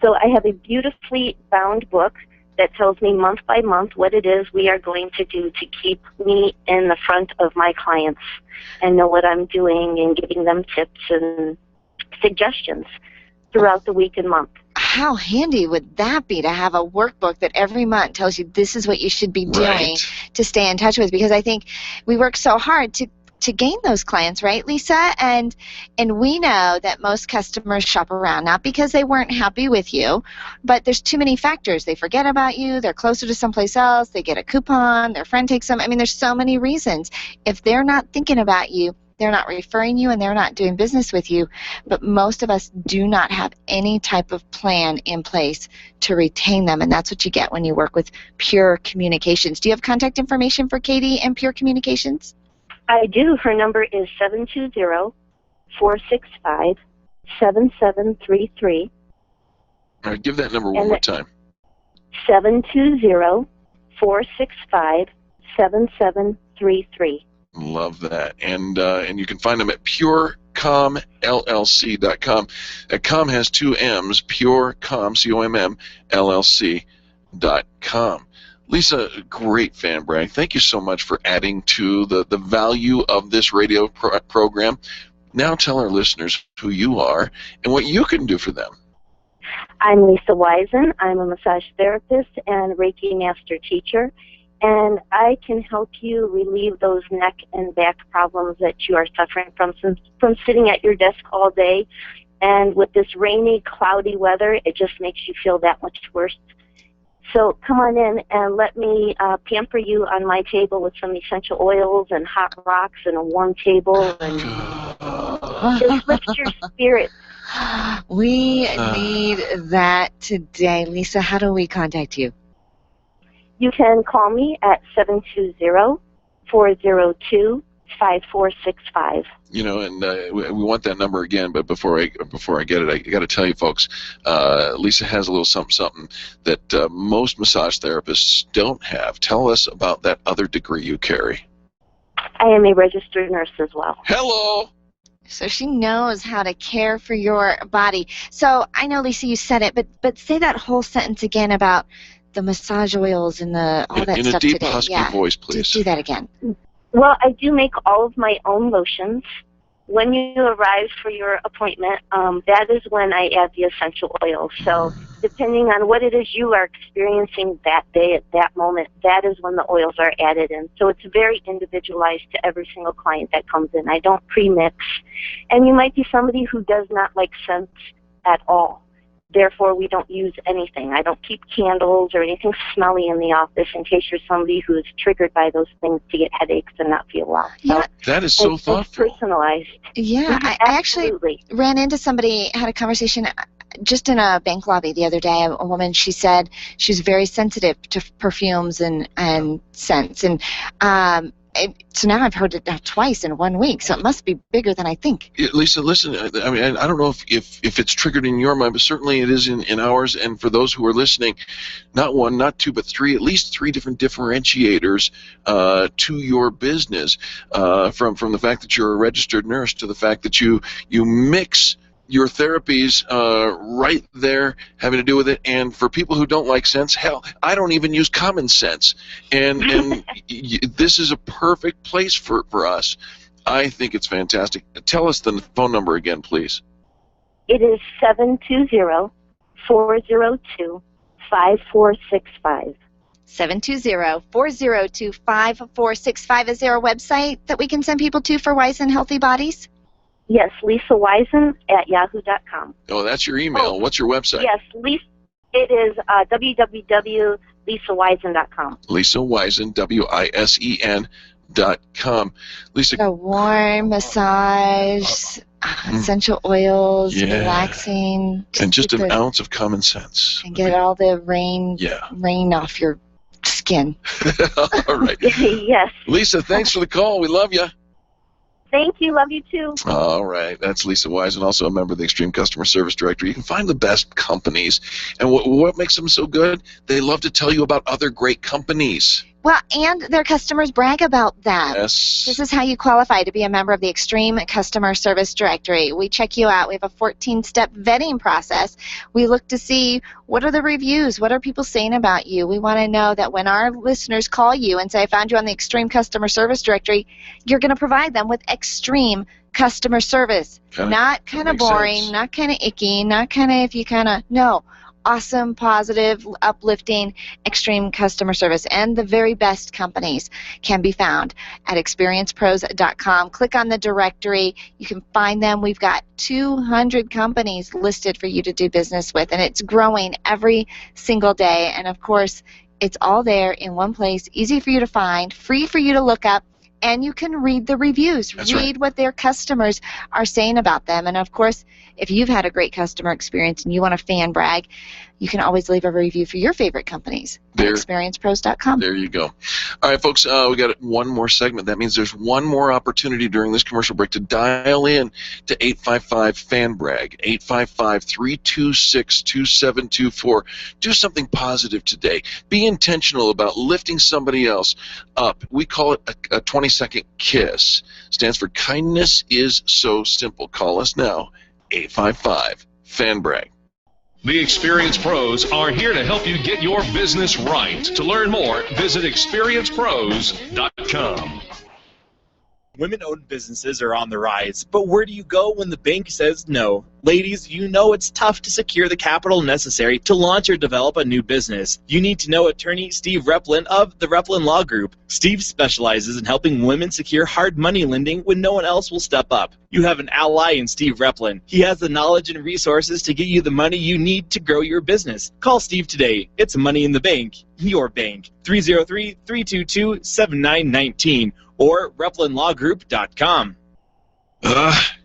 L: So I have a beautifully bound book that tells me month by month what it is we are going to do to keep me in the front of my clients and know what I'm doing and giving them tips and suggestions throughout the week and month.
Y: How handy would that be to have a workbook that every month tells you this is what you should be doing to stay in touch with? Because I think we work so hard to gain those clients, right, Lisa? And we know that most customers shop around, not because they weren't happy with you, but there's too many factors. They forget about you, they're closer to someplace else, they get a coupon, their friend takes them. I mean, there's so many reasons. If they're not thinking about you, they're not referring you, and they're not doing business with you. But most of us do not have any type of plan in place to retain them, and that's what you get when you work with Pure Communications. Do you have contact information for Katie and Pure Communications?
L: I do. Her number is 720-465-7733.
D: All right, give that number one more time.
L: 720-465-7733.
D: Love that. And you can find them at purecomllc.com. Com has two M's, purecom, C-O-M-M, LLC.com. Lisa, great fan brag. Thank you so much for adding to the value of this radio program. Now tell our listeners who you are and what you can do for them.
L: I'm Lisa Wisen. I'm a massage therapist and Reiki master teacher, and I can help you relieve those neck and back problems that you are suffering from sitting at your desk all day. And with this rainy, cloudy weather, it just makes you feel that much worse. So come on in and let me pamper you on my table with some essential oils and hot rocks and a warm table, and just lift your spirit.
Y: We need that today. Lisa, how do we contact you?
L: You can call me at 720-402-5465.
D: You know, and we want that number again, but before I get it, I got to tell you folks, Lisa has a little something that most massage therapists don't have. Tell us about that other degree you carry.
L: I am a registered nurse as well.
D: Hello.
Y: So she knows how to care for your body. So I know, Lisa, you said it, but say that whole sentence again about the massage oils and all that stuff today.
D: In a deep, husky voice, please.
Y: Just do that again.
L: Well, I do make all of my own lotions. When you arrive for your appointment, that is when I add the essential oils. So depending on what it is you are experiencing that day at that moment, that is when the oils are added in. So it's very individualized to every single client that comes in. I don't pre-mix. And you might be somebody who does not like scents at all. Therefore, we don't use anything. I don't keep candles or anything smelly in the office in case you're somebody who is triggered by those things to get headaches and not feel well. So
D: that is so thoughtful.
L: It's personalized.
Y: Yeah, I actually ran into somebody, had a conversation just in a bank lobby the other day. A woman, she said she's very sensitive to perfumes and scents. And so now I've heard it twice in 1 week, so it must be bigger than I think.
D: Lisa, listen, I mean, I don't know if it's triggered in your mind, but certainly it is in ours. And for those who are listening, not one, not two, but three, at least three different differentiators to your business, from the fact that you're a registered nurse to the fact that you mix your therapies right there having to do with it. And for people who don't like sense, hell, I don't even use common sense. And this is a perfect place for us. I think it's fantastic. Tell us the phone number again, please.
L: It is 720-402-5465.
Y: 720-402-5465. Is there a website that we can send people to for Wise and Healthy Bodies?
L: Yes, lisawisen@yahoo.com.
D: Oh, that's your email. What's your website?
L: Yes, it is www.lisawisen.com.
D: Lisa Wisen, WISEN.com. Lisa.
Y: A warm massage, essential oils, relaxing.
D: And just an ounce of common sense.
Y: And get all the rain off your skin.
D: All right.
L: Yes.
D: Lisa, thanks for the call. We love you.
L: Thank you. Love you too.
D: All right. That's Lisa Wisen, also a member of the Extreme Customer Service Directory. You can find the best companies. And what makes them so good? They love to tell you about other great companies.
Y: Well, and their customers brag about that.
D: Yes.
Y: This is how you qualify to be a member of the Extreme Customer Service Directory. We check you out. We have a 14-step vetting process. We look to see what are the reviews, what are people saying about you. We want to know that when our listeners call you and say, I found you on the Extreme Customer Service Directory, you're going to provide them with extreme customer service. Not kind of boring, not kind of icky, not kind of if you kind of, no. Awesome, positive, uplifting, extreme customer service. And the very best companies can be found at experiencepros.com. Click on the directory. You can find them. We've got 200 companies listed for you to do business with, and it's growing every single day. And, of course, it's all there in one place, easy for you to find, free for you to look up, and you can read the reviews. Read what their customers are saying about them. And, of course, if you've had a great customer experience and you want to fan brag, you can always leave a review for your favorite companies at experiencepros.com.
D: There you go. All right, folks, we got one more segment. That means there's one more opportunity during this commercial break to dial in to 855-FAN-BRAG, 855-326-2724. Do something positive today. Be intentional about lifting somebody else up. We call it a 20-second KISS. Stands for Kindness is So Simple. Call us now, 855-FAN-BRAG.
B: The Experience Pros are here to help you get your business right. To learn more, visit experiencepros.com.
I: Women-owned businesses are on the rise, but where do you go when the bank says no? Ladies, you know it's tough to secure the capital necessary to launch or develop a new business. You need to know attorney Steve Replin of the Replin Law Group. Steve specializes in helping women secure hard money lending when no one else will step up. You have an ally in Steve Replin. He has the knowledge and resources to get you the money you need to grow your business. Call Steve today. It's Money in the Bank, your bank. 303-322-7919 or replinlawgroup.com.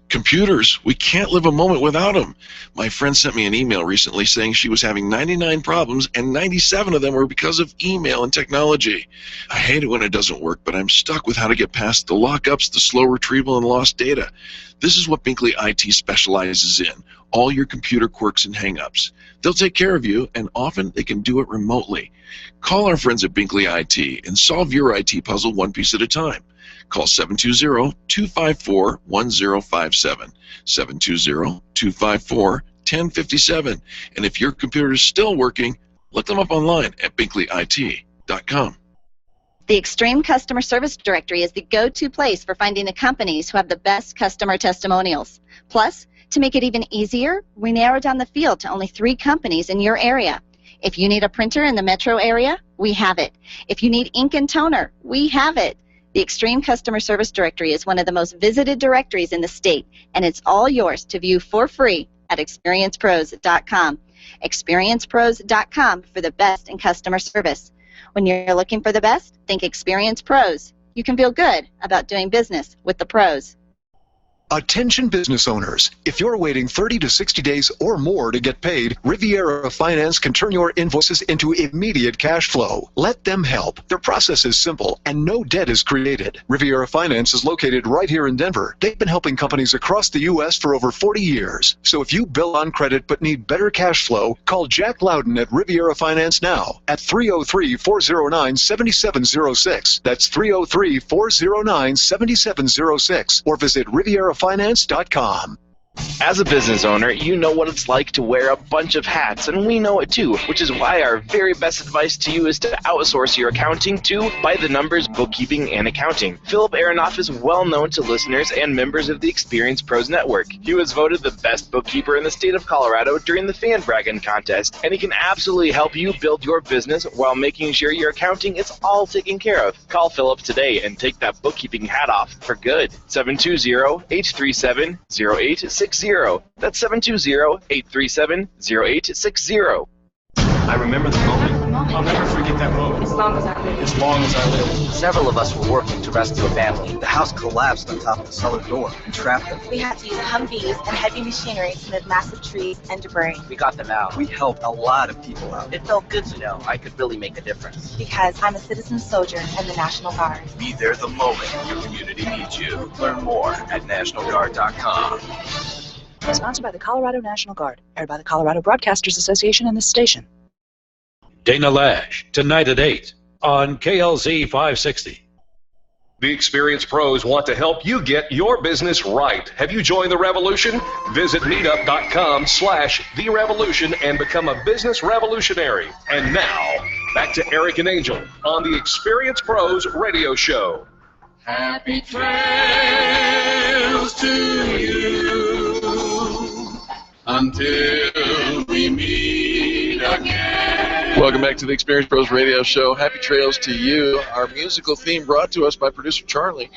D: Computers. We can't live a moment without them. My friend sent me an email recently saying she was having 99 problems and 97 of them were because of email and technology. I hate it when it doesn't work, but I'm stuck with how to get past the lockups, the slow retrieval, and lost data. This is what Binkley IT specializes in, all your computer quirks and hang-ups. They'll take care of you, and often they can do it remotely. Call our friends at Binkley IT and solve your IT puzzle one piece at a time. Call 720-254-1057, 720-254-1057. And if your computer is still working, look them up online at binkleyit.com.
E: The Extreme Customer Service Directory is the go-to place for finding the companies who have the best customer testimonials. Plus, to make it even easier, we narrow down the field to only 3 companies in your area. If you need a printer in the metro area, we have it. If you need ink and toner, we have it. The Extreme Customer Service Directory is one of the most visited directories in the state, and it's all yours to view for free at experiencepros.com. Experiencepros.com for the best in customer service. When you're looking for the best, think Experience Pros. You can feel good about doing business with the pros.
N: Attention business owners, if you're waiting 30 to 60 days or more to get paid, Riviera Finance can turn your invoices into immediate cash flow. Let them help. Their process is simple and no debt is created. Riviera Finance is located right here in Denver. They've been helping companies across the U.S. for over 40 years. So if you bill on credit but need better cash flow, call Jack Loudon at Riviera Finance now at 303-409-7706. That's 303-409-7706 or visit RivieraFinance.com.
F: As a business owner, you know what it's like to wear a bunch of hats, and we know it too, which is why our very best advice to you is to outsource your accounting to By the Numbers Bookkeeping and Accounting. Philip Aronoff is well known to listeners and members of the Experienced Pros Network. He was voted the best bookkeeper in the state of Colorado during the Fan Braggin contest, and he can absolutely help you build your business while making sure your accounting is all taken care of. Call Philip today and take that bookkeeping hat off for good. 720-837-0860. That's 720-837-0860.
A: I remember the moment. I'll never forget that moment. As long as I live. As long as I live. Several of us were working to rescue a family. The house collapsed on top of the cellar door and trapped them.
Q: We had to use Humvees and heavy machinery to move massive trees and debris.
A: We got them out. We helped a lot of people out. It felt good to know I could really make a difference.
Q: Because I'm a citizen soldier in the National Guard.
A: Be there the moment your community needs you. Learn more at nationalguard.com.
S: Sponsored by the Colorado National Guard. Aired by the Colorado Broadcasters Association and this station.
C: Dana Lash, tonight at 8 on KLZ 560.
B: The Experienced Pros want to help you get your business right. Have you joined the revolution? Visit meetup.com/The Revolution and become a business revolutionary. And now, back to Eric and Angel on the Experienced Pros radio show.
P: Happy trails to you until we meet again.
D: Welcome back to the Experienced Pros radio show. Happy trails to you. Our musical theme brought to us by producer Charlie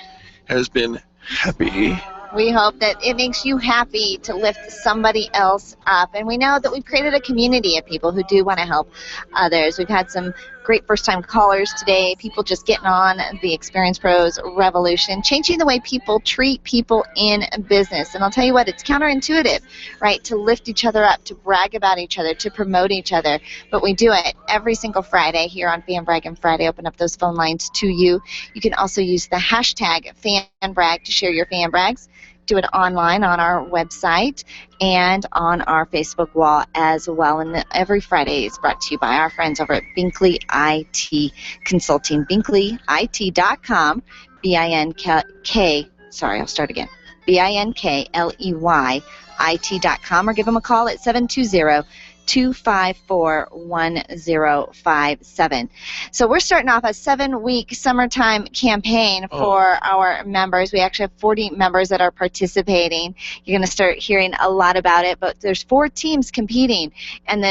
D: has been Happy.
Y: We hope that it makes you happy to lift somebody else up. And we know that we've created a community of people who do want to help others. We've had some great first-time callers today, people just getting on the Experienced Pros revolution, changing the way people treat people in business. And I'll tell you what, it's counterintuitive, right, to lift each other up, to brag about each other, to promote each other. But we do it every single Friday here on Fan Braggin Friday. Open up those phone lines to you. You can also use the hashtag FanBrag to share your fan brags. Do it online on our website and on our Facebook wall as well. And every Friday is brought to you by our friends over at Binkley IT Consulting. BinkleyIT.com, B-I-N-K, sorry, I'll start again. BINKLEYIT.com, or give them a call at 720-254-1057. So we're starting off a 7-week summertime campaign for our members. We actually have 40 members that are participating. You're going to start hearing a lot about it, but there's 4 teams competing. And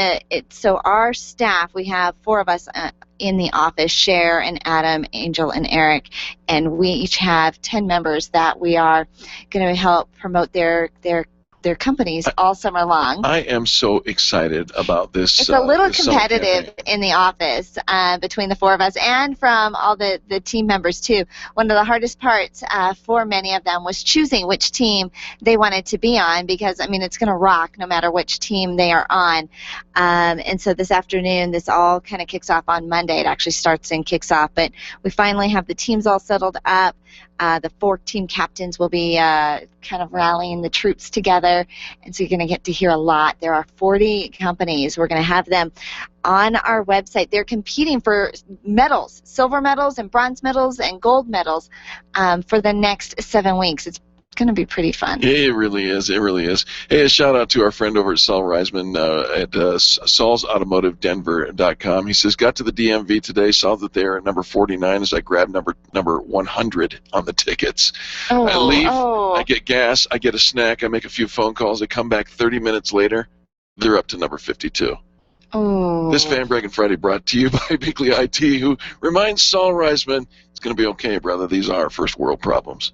Y: so our staff, we have 4 of us in the office, Cher and Adam, Angel, and Eric, and we each have 10 members that we are going to help promote their companies all summer long.
D: I am so excited about this.
Y: It's a little competitive in the office between the 4 of us and from all the team members too. One of the hardest parts for many of them was choosing which team they wanted to be on, because I mean it's going to rock no matter which team they are on. And so this afternoon, this all kind of kicks off on Monday. It actually starts and kicks off, but we finally have the teams all settled up. The 4 team captains will be kind of rallying the troops together, and so you're going to get to hear a lot. There are 40 companies. We're going to have them on our website. They're competing for medals, silver medals and bronze medals and gold medals for the next 7 weeks. It's going to be pretty fun.
D: It really is. It really is. Hey, a shout out to our friend over at Saul Reisman at saulsautomotivedenver.com. He says, got to the DMV today, saw that they are at number 49 as I grabbed number 100 on the tickets. I leave, I get gas, I get a snack, I make a few phone calls, I come back 30 minutes later, they're up to number 52. This Fan Braggin Friday brought to you by Binkley IT, who reminds Saul Reisman, it's going to be okay, brother. These are first world problems.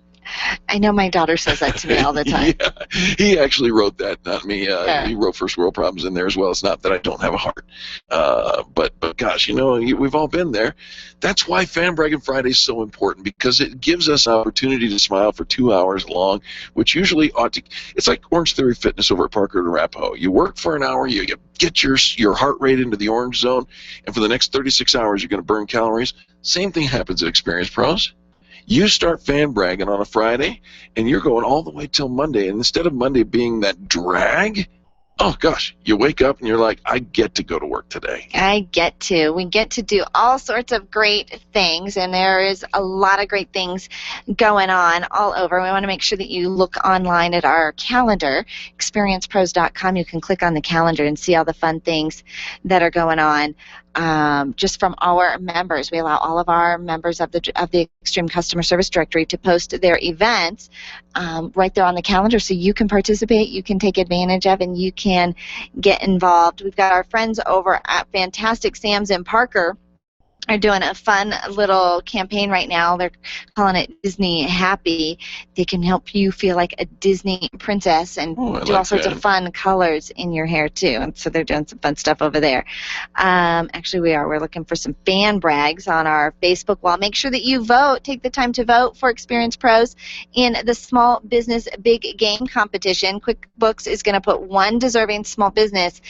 Y: I know my daughter says that to me all the time.
D: Yeah, he actually wrote that, not me. He wrote first world problems in there as well. It's not that I don't have a heart. But gosh, you know, we've all been there. That's why Fan Braggin Friday is so important, because it gives us an opportunity to smile for 2 hours long, which usually ought to, it's like Orange Theory Fitness over at Parker and Arapahoe. You work for an hour, you get your heart rate into the orange zone, and for the next 36 hours you're going to burn calories. Same thing happens at Experienced Pros. You start fan bragging on a Friday, and you're going all the way till Monday. And instead of Monday being that drag oh gosh, you wake up and you're like, I get to go to work today.
Y: We get to do all sorts of great things, and there is a lot of great things going on all over. We want to make sure that you look online at our calendar, experiencepros.com. You can click on the calendar and see all the fun things that are going on. Just from our members. We allow all of our members of the Extreme Customer Service Directory to post their events right there on the calendar, so you can participate, you can take advantage of, and you can get involved. We've got our friends over at Fantastic Sam's in Parker are doing a fun little campaign right now. They're calling it Disney Happy. They can help you feel like a Disney princess and do all sorts of fun colors in your hair too. And so they're doing some fun stuff over there. Actually, we're looking for some fan brags on our Facebook wall. Make sure that you vote. Take the time to vote for Experience Pros in the Small Business Big Game competition. QuickBooks is going to put one deserving small business.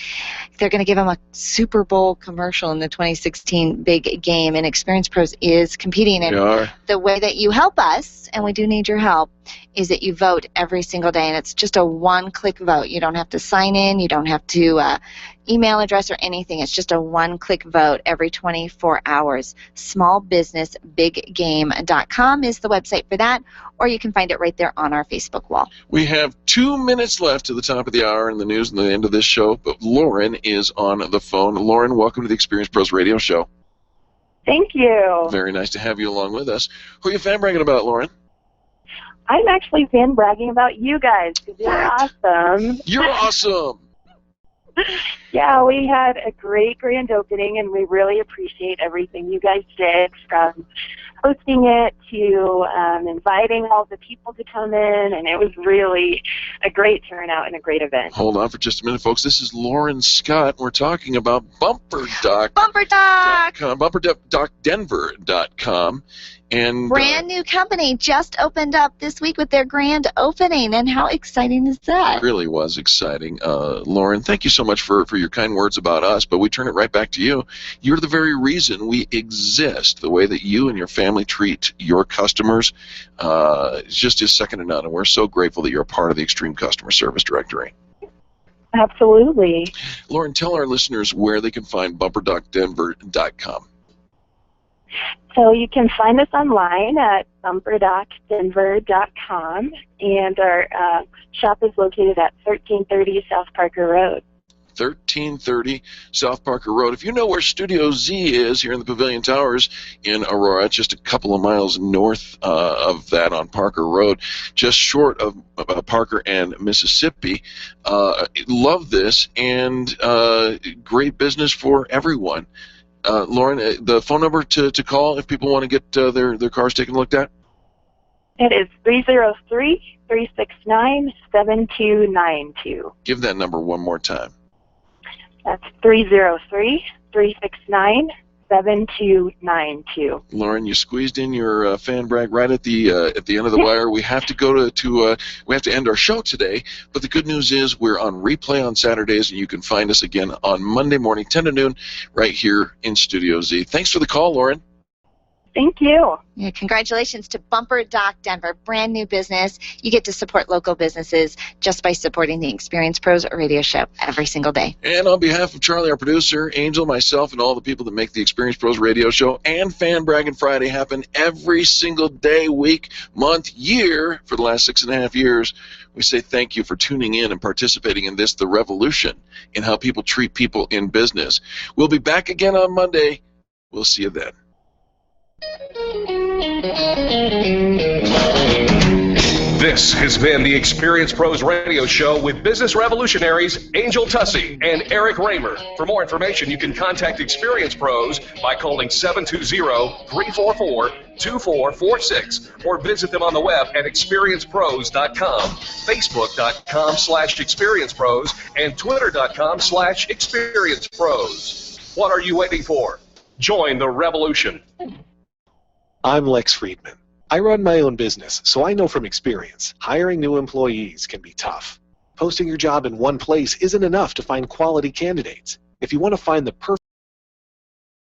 Y: They're going to give them a Super Bowl commercial in the 2016 Big Game, and Experience Pros is competing. And the way that you help us, and we do need your help, is that you vote every single day, and it's just a one-click vote. You don't have to sign in, you don't have to email address or anything. It's just a one-click vote every 24 hours. Smallbusinessbiggame.com is the website for that, or you can find it right there on our Facebook wall.
D: We have 2 minutes left to the top of the hour in the news and the end of this show, but Lauren is on the phone. Lauren, welcome to the Experience Pros Radio Show.
G: Thank you.
D: Very nice to have you along with us. Who are you fan bragging about, Lauren?
G: I'm actually fan bragging about you guys because you're awesome.
D: You're awesome.
G: Yeah, we had a great grand opening, and we really appreciate everything you guys did, from hosting it to inviting all the people to come in, and it was really a great turnout and a great event.
D: Hold on for just a minute, folks. This is Lauren Scott. We're talking about BumperDoc.
Y: BumperDoc!
D: BumperDocDenver.com. And
Y: brand new company just opened up this week with their grand opening, and how exciting is that?
D: It really was exciting. Lauren, thank you so much for your kind words about us, but we turn it right back to you. You're the very reason we exist. The way that you and your family treat your customers just is second to none, and we're so grateful that you're a part of the Extreme Customer Service Directory.
G: Absolutely.
D: Lauren, tell our listeners where they can find BumperDocDenver.com.
G: So you can find us online at bumperdocdenver.com, and our shop is located at 1330 South Parker Road.
D: 1330 South Parker Road. If you know where Studio Z is here in the Pavilion Towers in Aurora, it's just a couple of miles north of that on Parker Road, just short of Parker and Mississippi. Love this, and great business for everyone. Lauren, the phone number to call if people want to get their cars taken a look at?
G: It is 303-369-7292.
D: Give that number one more time.
G: That's 303-369-7292.
D: Lauren, you squeezed in your fan brag right at the end of the wire. We have to go we have to end our show today, but the good news is we're on replay on Saturdays, and you can find us again on Monday morning, 10 to noon, right here in Studio Z. Thanks for the call, Lauren.
G: Thank you.
Y: Yeah, congratulations to BumperDoc Denver, brand new business. You get to support local businesses just by supporting the Experience Pros radio show every single day.
D: And on behalf of Charlie, our producer, Angel, myself, and all the people that make the Experience Pros radio show and Fan Braggin Friday happen every single day, week, month, year for the last 6.5 years, we say thank you for tuning in and participating in this, the revolution in how people treat people in business. We'll be back again on Monday. We'll see you then.
B: This has been the Experience Pros Radio Show with business revolutionaries Angel Tussey and Eric Raymer. For more information, you can contact Experience Pros by calling 720-344-2446 or visit them on the web at experiencepros.com, facebook.com/experiencepros, and twitter.com/experiencepros. What are you waiting for? Join the revolution.
H: I'm Lex Friedman. I run my own business, so I know from experience, hiring new employees can be tough. Posting your job in one place isn't enough to find quality candidates. If you want to find the perfect